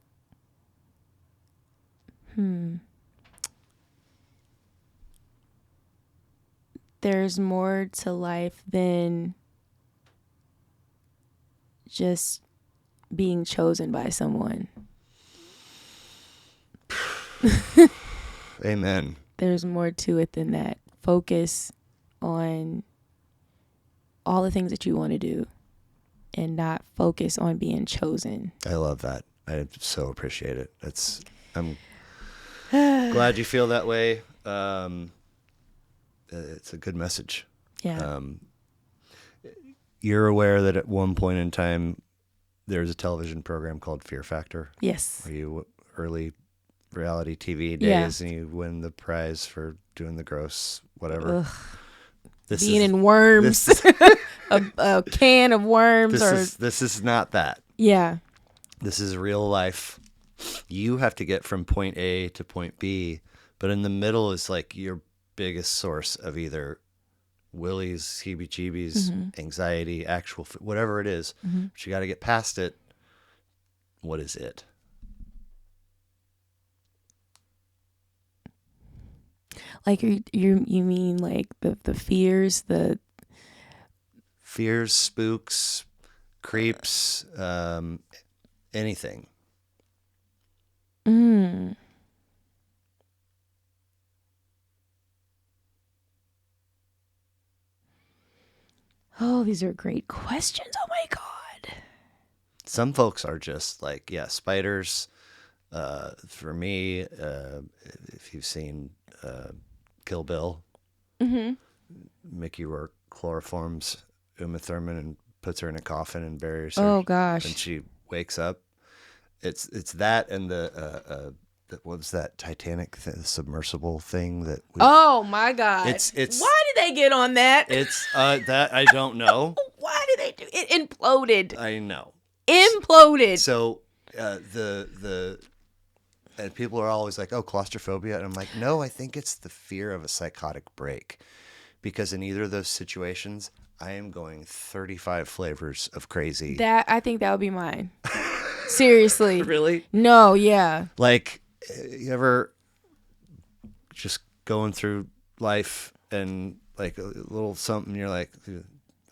There's more to life than just being chosen by someone. Amen. There's more to it than that. Focus on all the things that you want to do and not focus on being chosen. I love that. I so appreciate it. I'm glad you feel that way. It's a good message. Yeah. You're aware that at one point in time, there was a television program called Fear Factor? Yes. Where you early reality TV days, Yeah. and you win the prize for doing the gross whatever. Ugh. Being in worms, a can of worms. This is not that. Yeah. This is real life. You have to get from point A to point B, but in the middle is like your biggest source of either willies, heebie-jeebies, anxiety, actual, whatever it is. But you got to get past it. What is it? Like you mean like the fears, Fears, spooks, creeps, anything. Oh, these are great questions. Oh my God. Some folks are just like, yeah, spiders. For me, if you've seen Kill Bill, Mickey Rourke chloroforms Uma Thurman and puts her in a coffin and buries her. Oh gosh. And she wakes up. It's that and the what was that Titanic submersible thing that? Oh my God. It's. Why did they get on that? It's that I don't know. Why did they do it? Imploded. I know. Imploded. So and people are always like, oh, claustrophobia. And I'm like, no, I think it's the fear of a psychotic break. Because in either of those situations, I am going 35 flavors of crazy. I think that would be mine. Seriously. Really? No, yeah. Like, you ever just going through life and like a little something, you're like, dude,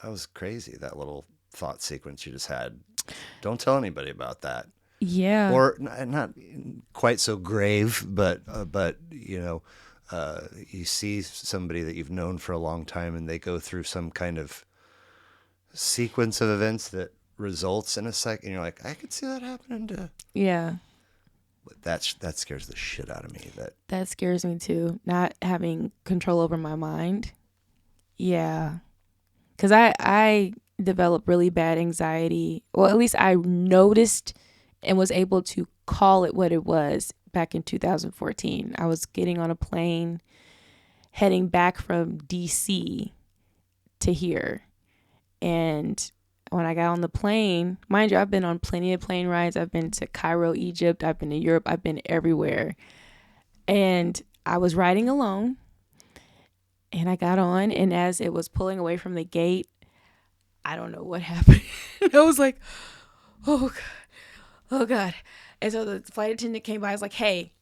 that was crazy, that little thought sequence you just had. Don't tell anybody about that. Yeah. Or not quite so grave, but you know, you see somebody that you've known for a long time and they go through some kind of sequence of events that results in a psych, and you're like, I could see that happening to. Yeah. That scares the shit out of me. That scares me too. Not having control over my mind. Yeah. Because I developed really bad anxiety. Well, at least I noticed and was able to call it what it was back in 2014. I was getting on a plane heading back from DC to here. And when I got on the plane, mind you, I've been on plenty of plane rides. I've been to Cairo, Egypt. I've been to Europe. I've been everywhere. And I was riding alone. And I got on. And as it was pulling away from the gate, I don't know what happened. I was like, oh, God. Oh, God. And so the flight attendant came by. I was like, hey,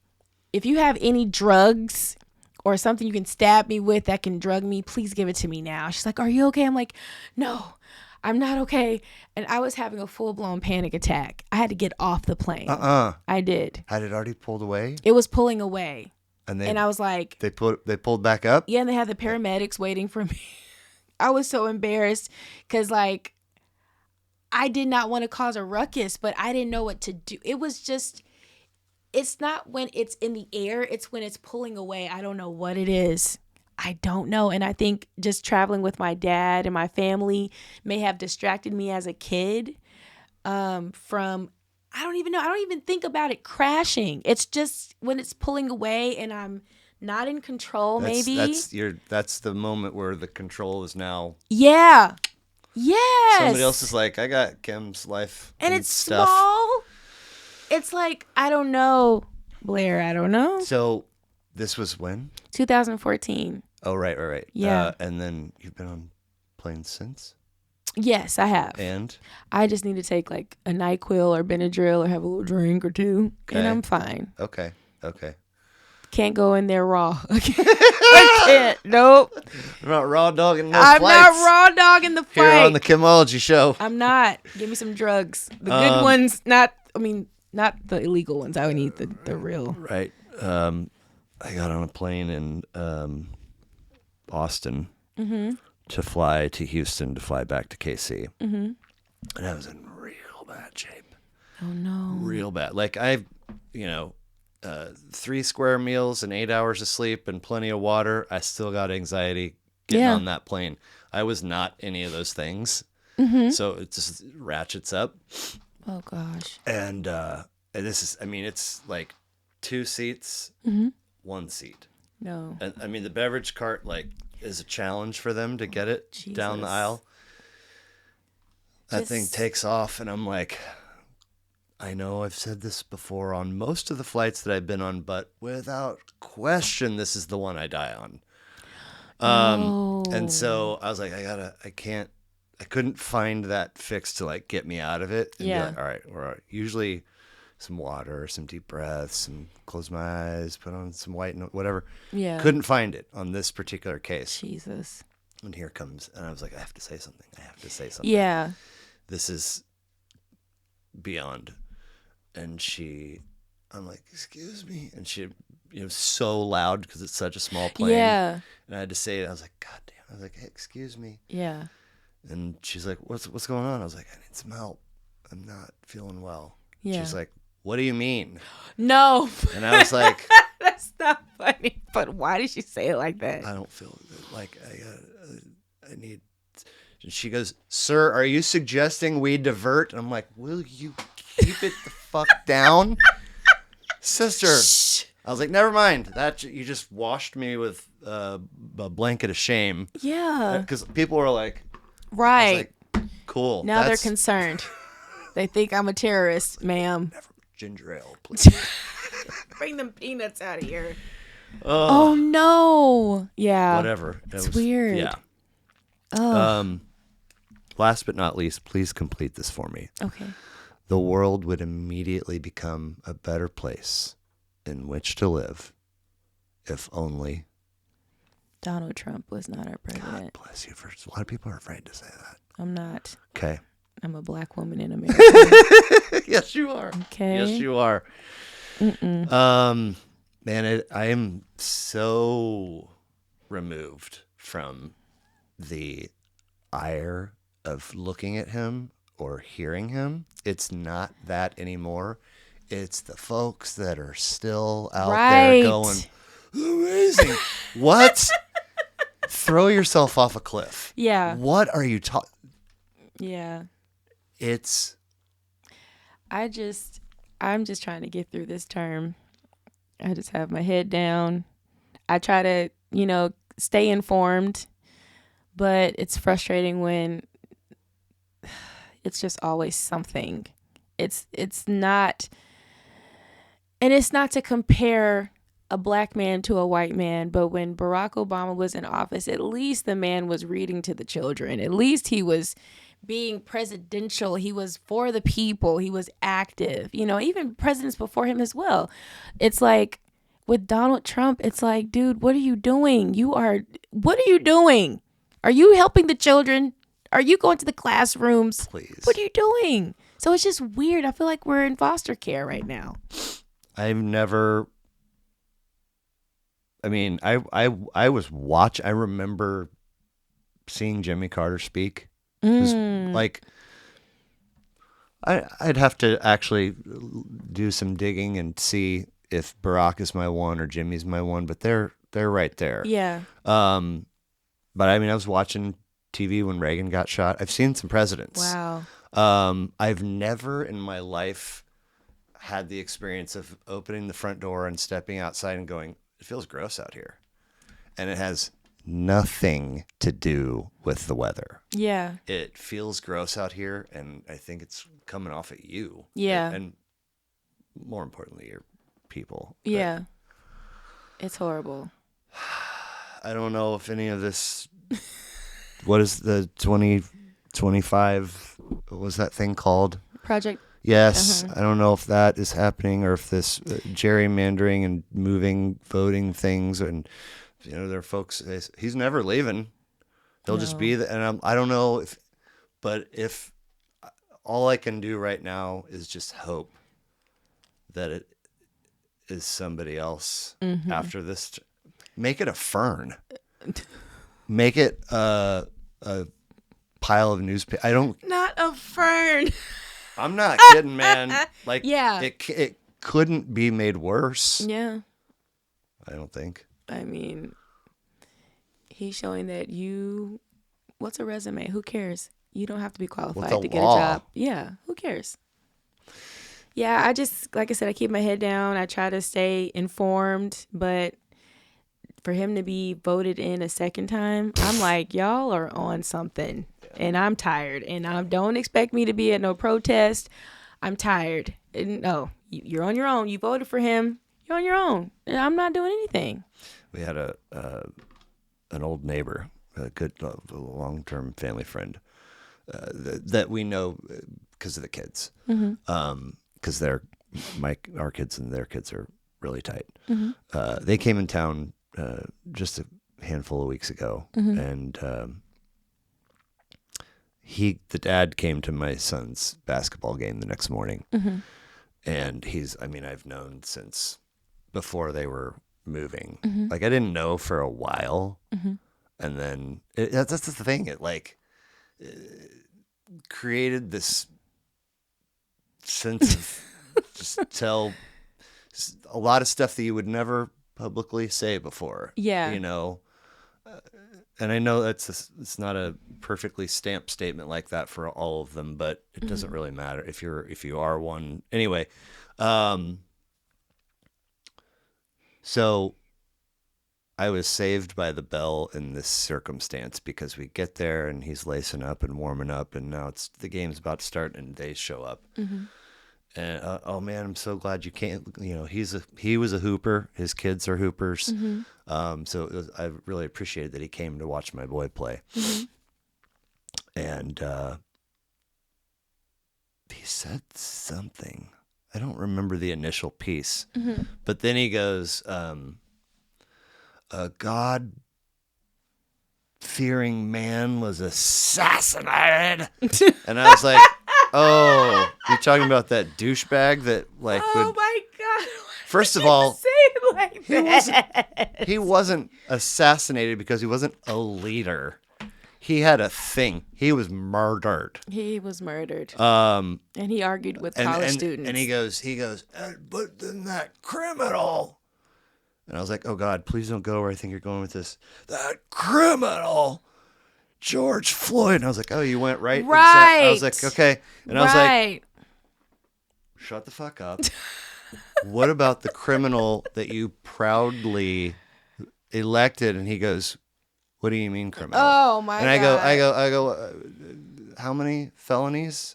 if you have any drugs or something you can stab me with that can drug me, please give it to me now. She's like, are you okay? I'm like, no, I'm not okay. And I was having a full-blown panic attack. I had to get off the plane. I did. Had it already pulled away? It was pulling away. And I was like... They pulled back up? Yeah, and they had the paramedics waiting for me. I was so embarrassed because, like, I did not want to cause a ruckus, but I didn't know what to do. It was just... It's not when it's in the air. It's when it's pulling away. I don't know what it is. I don't know. And I think just traveling with my dad and my family may have distracted me as a kid from, I don't even know. I don't even think about it crashing. It's just when it's pulling away and I'm not in control, maybe. That's the moment where the control is now. Yeah. Yes. Somebody else is like, I got Kim's life and it's stuff. Small. It's like, I don't know, Blair. I don't know. So this was when? 2014. Oh, right. Yeah. And then you've been on planes since? Yes, I have. And? I just need to take like a NyQuil or Benadryl or have a little drink or two, and I'm fine. Okay. Can't go in there raw. I can't. Nope. I'm not raw dogging those I'm flights. not raw dogging the fight. Here on the Kimology Show. I'm not. Give me some drugs. The good ones, not the illegal ones. I would need the real. Right. I got on a plane in Austin to fly to Houston to fly back to KC. Mm-hmm. And I was in real bad shape. Oh, no. Real bad. Like, 3 square meals and 8 hours of sleep and plenty of water. I still got anxiety getting on that plane. I was not any of those things. Mm-hmm. So it just ratchets up. Oh, gosh. And this is, it's like 2 seats, 1 seat. No. And the beverage cart, is a challenge for them to get it down the aisle. That thing takes off, and I'm like, I know I've said this before on most of the flights that I've been on, but without question, this is the one I die on. And so I was like, I couldn't find that fix to get me out of it. And be like, all right, usually some water, some deep breaths, and close my eyes, put on some white noise, whatever. Yeah. Couldn't find it on this particular case. Jesus. And here comes, and I was like, I have to say something. Yeah. This is beyond. And I'm like, excuse me. And she, so loud because it's such a small plane. Yeah. And I had to say it. I was like, God damn. I was like, hey, excuse me. Yeah. And she's like, what's going on? I was like, I need some help. I'm not feeling well. Yeah. She's like, what do you mean? No. And I was like, that's not funny. But why did she say it like that? I don't feel good. Like, I need. And she goes, sir, are you suggesting we divert? And I'm like, will you keep it the fuck down? Sister. Shh. I was like, never mind. That you just washed me with a blanket of shame. Yeah. Because people were like, right. I was like, cool. Now they're concerned. They think I'm a terrorist, ma'am. Never ginger ale, please. Bring them peanuts out of here. Oh no. Yeah. Whatever. It's weird. Yeah. Oh. Last but not least, please complete this for me. Okay. The world would immediately become a better place in which to live if only Donald Trump was not our president. God bless you. First, a lot of people are afraid to say that. I'm not. Okay. I'm a black woman in America. Yes, you are. Okay. Yes, you are. Man, I am so removed from the ire of looking at him or hearing him. It's not that anymore. It's the folks that are still out there going, amazing. What? Throw yourself off a cliff. Yeah. What are you talking? Yeah. I'm just trying to get through this term. I just have my head down. I try to, stay informed, but it's frustrating when it's just always something. It's not, and it's not to compare a black man to a white man, but when Barack Obama was in office, at least the man was reading to the children. At least he was being presidential. He was for the people. He was active. Even presidents before him as well. It's like with Donald Trump, it's like, dude, what are you doing? What are you doing? Are you helping the children? Are you going to the classrooms? Please. What are you doing? So it's just weird. I feel like we're in foster care right now. I remember seeing Jimmy Carter speak. Like, I'd have to actually do some digging and see if Barack is my one or Jimmy's my one, but they're right there. Yeah. But I was watching TV when Reagan got shot. I've seen some presidents. Wow. I've never in my life had the experience of opening the front door and stepping outside and going, it feels gross out here. And it has nothing to do with the weather. Yeah. It feels gross out here, and I think it's coming off at you. Yeah. And more importantly, your people. Yeah. It's horrible. I don't know if any of this, what is the 2025, what was that thing called? Project Yes, I don't know if that is happening or if this gerrymandering and moving voting things, and there are folks. He's never leaving. He'll just be there, and I don't know if all I can do right now is just hope that it is somebody else after this. Make it a Fern. Make it a pile of newspaper. Not a Fern. I'm not kidding, man. Like, it couldn't be made worse. Yeah. I don't think. I mean, he's showing that what's a resume? Who cares? You don't have to be qualified to get a job. Yeah. Who cares? Yeah. I just, like I said, I keep my head down. I try to stay informed, but for him to be voted in a second time, I'm like, y'all are on something. And I'm tired. And don't expect me to be at no protest. I'm tired. And no, you're on your own. You voted for him. You're on your own. And I'm not doing anything. We had an old neighbor, a good long-term family friend that we know because of the kids. Because our kids and their kids are really tight. They came in town just a handful of weeks ago, and the dad came to my son's basketball game the next morning, and I've known since before they were moving. Like, I didn't know for a while, and then that's the thing. It created this sense of just tell a lot of stuff that you would never publicly say before. Yeah. And I know it's not a perfectly stamped statement like that for all of them, but it doesn't really matter if you are one. Anyway, so I was saved by the bell in this circumstance because we get there and he's lacing up and warming up, and now the game's about to start and they show up. And oh man, I'm so glad you came. He was a hooper. His kids are hoopers. So I really appreciated that he came to watch my boy play. And he said something. I don't remember the initial piece, but then he goes, "A God-fearing man was assassinated," and I was like, "Oh, you're talking about that douchebag that like?" Oh my God! First of all, say it like that. He wasn't assassinated because he wasn't a leader. He had a thing. He was murdered. He was murdered. And he argued with college students. And he goes, but then that criminal. And I was like, oh God, please don't go where I think you're going with this. That criminal, George Floyd. And I was like, oh, you went right. Right. I was like, okay. And I was like, shut the fuck up. What about the criminal that you proudly elected? And he goes, what do you mean criminal? Oh my God. And I go, how many felonies?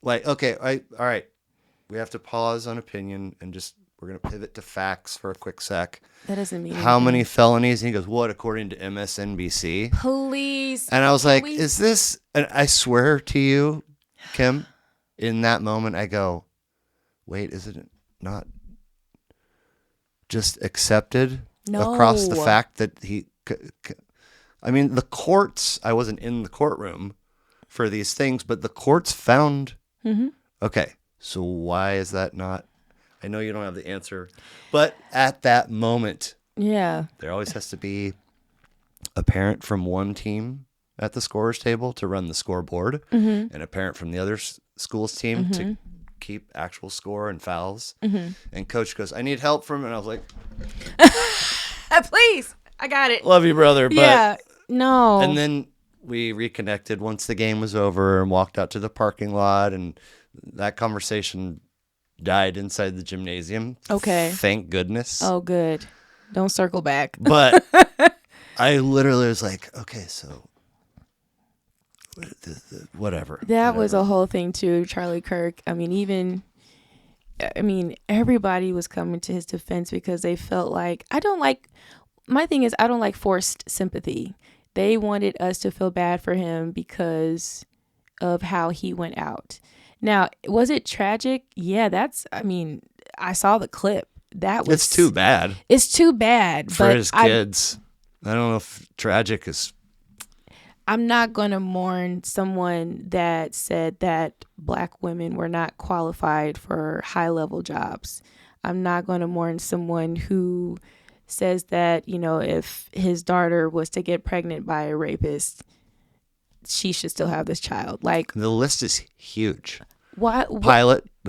Like, okay, all right. We have to pause on opinion and we're going to pivot to facts for a quick sec. That doesn't mean how anything. many felonies? And he goes, what, according to MSNBC? Please. And I was like, is this, and I swear to you, Kim, in that moment, I go, wait, is it not just accepted across the fact that the courts, I wasn't in the courtroom for these things, but the courts found, okay, so why is that not, I know you don't have the answer, but at that moment, there always has to be a parent from one team at the scorer's table to run the scoreboard, and a parent from the other school's team to keep actual score and fouls. And coach goes, I need help from, and I was like, please, I got it. Love you, brother. But no. And then we reconnected once the game was over and walked out to the parking lot, and that conversation died inside the gymnasium. Okay. Thank goodness. Oh, good. Don't circle back. But I literally was like, okay, so whatever. That was a whole thing too, Charlie Kirk. Everybody was coming to his defense because they felt like, my thing is, I don't like forced sympathy. They wanted us to feel bad for him because of how he went out. Now, was it tragic? Yeah, I saw the clip. It's too bad. It's too bad. For but his kids. I don't know if tragic is... I'm not going to mourn someone that said that Black women were not qualified for high-level jobs. I'm not going to mourn someone who says that, if his daughter was to get pregnant by a rapist, she should still have this child. Like, the list is huge. What? The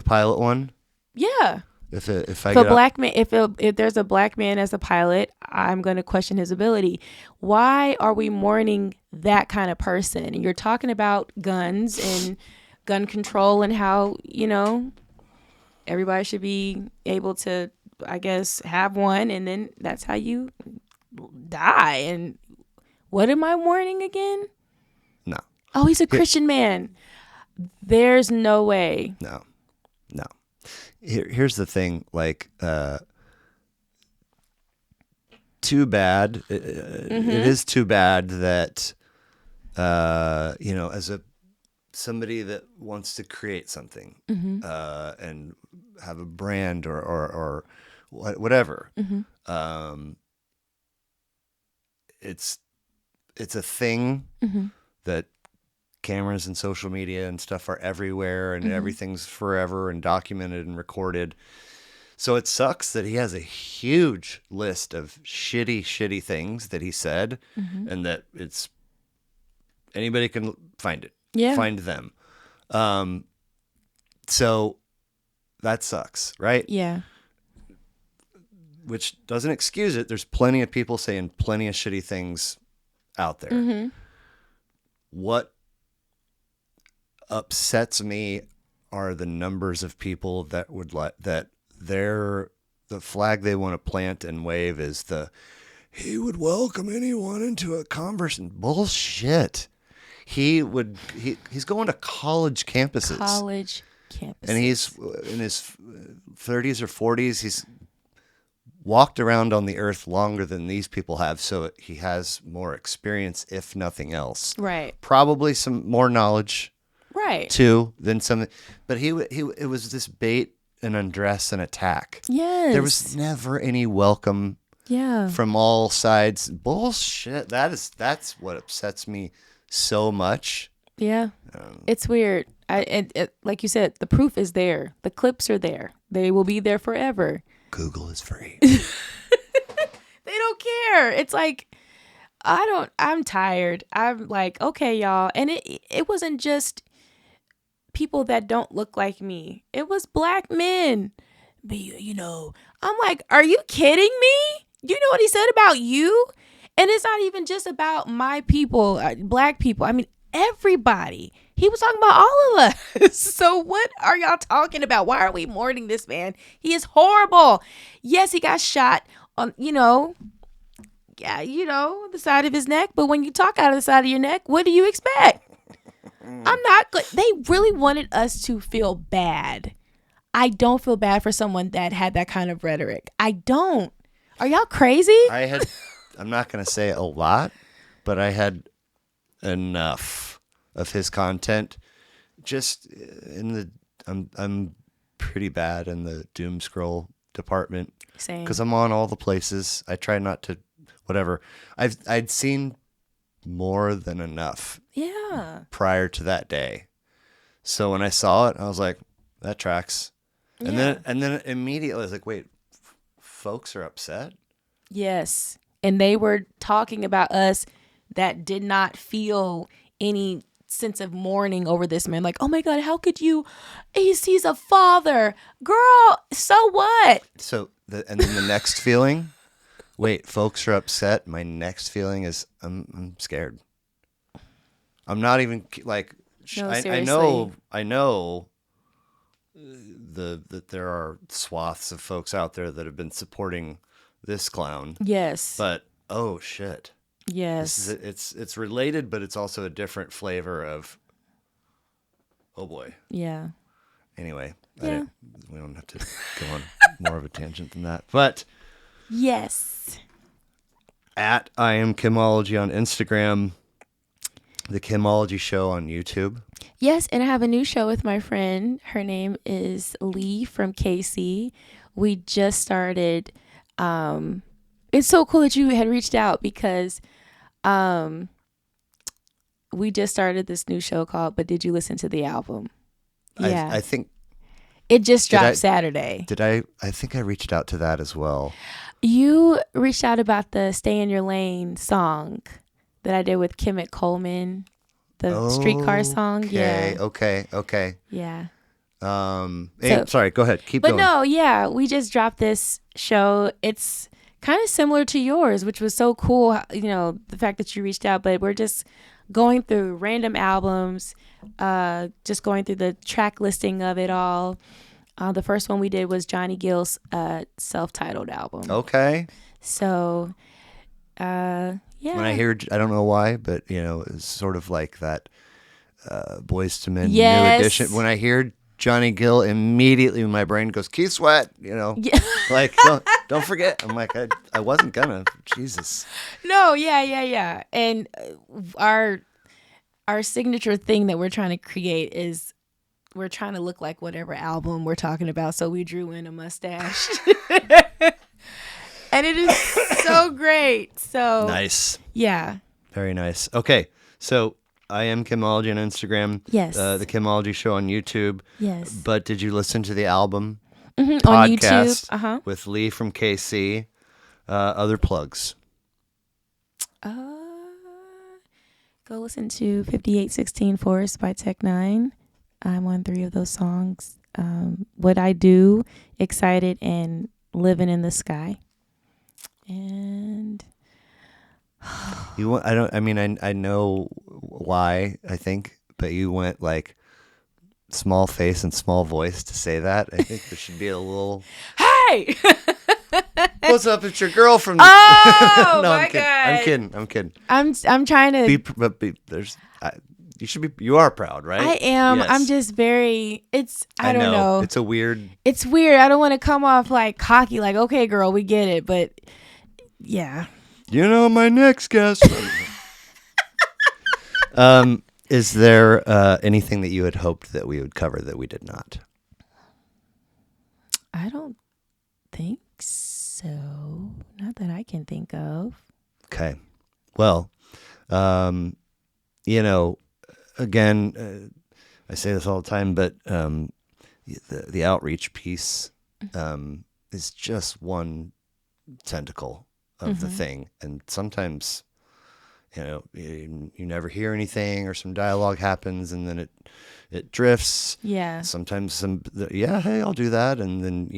pilot one? Yeah. If there's a Black man as a pilot, I'm going to question his ability. Why are we mourning that kind of person? And you're talking about guns and gun control and how, everybody should be able to, I guess, have one, and then that's how you die. And what am I mourning again? No. Oh, he's a Christian man. There's no way. No. Here's the thing, like, too bad. It is too bad that, as somebody that wants to create something, and have a brand or whatever, it's a thing that cameras and social media and stuff are everywhere, and everything's forever and documented and recorded. So it sucks that he has a huge list of shitty things that he said, and that it's anybody can find it. Yeah. Find them. So that sucks, right? Yeah. Which doesn't excuse it. There's plenty of people saying plenty of shitty things out there. What upsets me are the numbers of people that would the flag they want to plant and wave is he would welcome anyone into a conversation. Bullshit. He's going to college campuses. And he's in his 30s or 40s. He's walked around on the earth longer than these people have, so he has more experience, if nothing else. Right. Probably some more knowledge. Right. Too than some, but it was this bait and undress and attack. Yes. There was never any welcome. Yeah. From all sides. Bullshit. That's what upsets me so much. Yeah. It's weird. Like you said, the proof is there. The clips are there. They will be there forever. Google is free. They don't care. It's like, I'm tired. I'm like, okay, y'all. And it wasn't just people that don't look like me. It was Black men. But, I'm like, are you kidding me? You know what he said about you? And it's not even just about my people, Black people. I mean, everybody. He was talking about all of us. So what are y'all talking about? Why are we mourning this man? He is horrible. Yes, he got shot on, the side of his neck. But when you talk out of the side of your neck, what do you expect? I'm not good. They really wanted us to feel bad. I don't feel bad for someone that had that kind of rhetoric. I don't. Are y'all crazy? I'm not going to say a lot, but I had enough of his content. Just I'm pretty bad in the doom scroll department. Same. Because I'm on all the places. I try not to, whatever. I'd seen more than enough. Yeah. Prior to that day. So when I saw it, I was like, that tracks. And then immediately I was like, wait, folks are upset? Yes. And they were talking about us that did not feel any sense of mourning over this man. Like, oh my God, how could you? He's a father. Girl, so what? So, and then the next feeling, wait, folks are upset. My next feeling is I'm scared. I'm not even like, no, I know that there are swaths of folks out there that have been supporting this clown. Yes. But, oh shit. Yes. It's related, but it's also a different flavor of, oh boy. Yeah. Anyway, yeah. We don't have to go on more of a tangent than that. But yes. @ I am Kimology on Instagram. the Kimology Show on YouTube. Yes, and I have a new show with my friend. Her name is Lee from KC. We just started. It's so cool that you had reached out because we just started this new show called But Did You Listen to the Album? Yeah. I think it just dropped Saturday. I think I reached out to that as well. You reached out about the Stay in Your Lane song that I did with Kemet Coleman, the streetcar song. Yeah. Okay. Yeah. Sorry, go ahead. Keep going. But no, yeah, we just dropped this show. It's kind of similar to yours, which was so cool, the fact that you reached out, but we're just going through random albums, just going through the track listing of it all. The first one we did was Johnny Gill's self-titled album. Okay. So, yeah. When I hear, I don't know why, but, it's sort of like that Boyz II Men Yes. New Edition. When I hear Johnny Gill, immediately my brain goes, Keith Sweat, Yeah. like, don't forget. I'm like, I wasn't gonna. Jesus. No, yeah. And our signature thing that we're trying to create is we're trying to look like whatever album we're talking about. So we drew in a mustache. And it is so great. So Nice. Yeah. Very nice. Okay, so I am Kimology on Instagram. Yes. The Kimology Show on YouTube. Yes. But did you listen to the album? On Podcast YouTube. with Lee from KC. Other plugs. Go listen to 5816 Forest by Tech N9ne. I'm on 3 of those songs. What I Do, Excited, and Living in the Sky. And I know why, I think, but you went like small face and small voice to say that. I think there should be a little hey. What's up? It's your girl from. Oh no, my God! I'm kidding. I'm trying to. You should be. You are proud, right? I am. Yes. I'm just very. I don't know. It's a weird. It's weird. I don't want to come off like cocky, like, okay, girl, we get it, but yeah. My next guest. Is there anything that you had hoped that we would cover that we did not? I don't think so. Not that I can think of. Okay. Well, again, I say this all the time, but the outreach piece is just one tentacle of the thing. And sometimes, you never hear anything or some dialogue happens and then it drifts. Yeah. Sometimes hey, I'll do that. And then,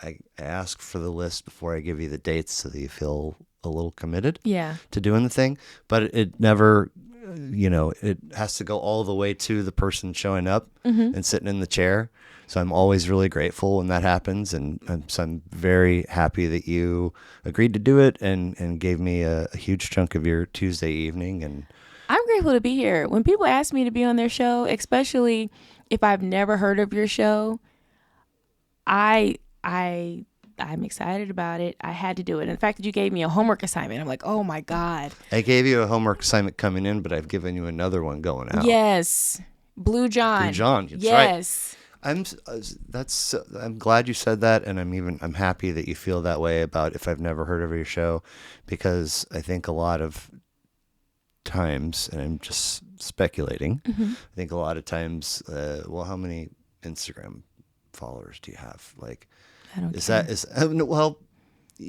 I ask for the list before I give you the dates so that you feel a little committed to doing the thing. But it never, it has to go all the way to the person showing up and sitting in the chair. So I'm always really grateful when that happens. And I'm very happy that you agreed to do it and gave me a huge chunk of your Tuesday evening. And I'm grateful to be here. When people ask me to be on their show, especially if I've never heard of your show, I'm excited about it. I had to do it. And the fact that you gave me a homework assignment, I'm like, oh my God. I gave you a homework assignment coming in, but I've given you another one going out. Yes. Blue John. Blue John. That's yes. Right. I'm glad you said that, and I'm happy that you feel that way about if I've never heard of your show, because I think a lot of times, and I'm just speculating, I think a lot of times, how many Instagram followers do you have? Like, I don't care. Well,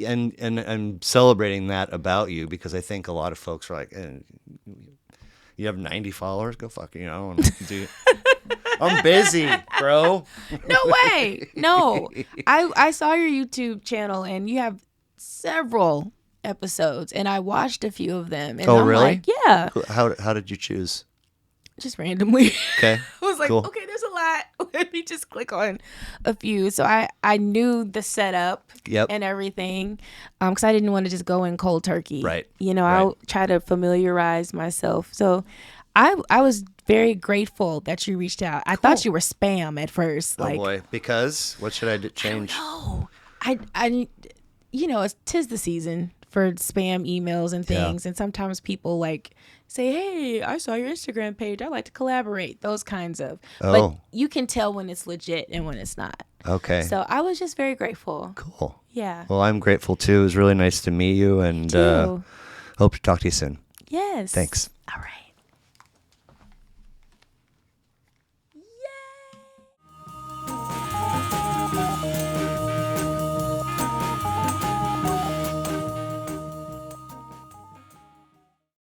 and I'm celebrating that about you, because I think a lot of folks are like, you have 90 followers? Go fuck it. I don't want to do. I'm busy, bro. No way. No. I saw your YouTube channel and you have several episodes and I watched a few of them. And oh, I'm really? like, yeah. How did you choose? Just randomly. Okay. I was like, cool. Okay, there's a lot. Let me just click on a few. So I knew the setup and everything, because I didn't want to just go in cold turkey. Right. Right. I'll try to familiarize myself. So I was very grateful that you reached out. I thought you were spam at first. Oh boy, because what should I change? No, I 'tis the season for spam emails and Yeah. things. And sometimes people like say, hey, I saw your Instagram page. I'd like to collaborate. Those kinds of. Oh. But you can tell when it's legit and when it's not. Okay. So I was just very grateful. Cool. Yeah. Well, I'm grateful too. It was really nice to meet you, and Too. hope to talk to you soon. Yes. Thanks. All right.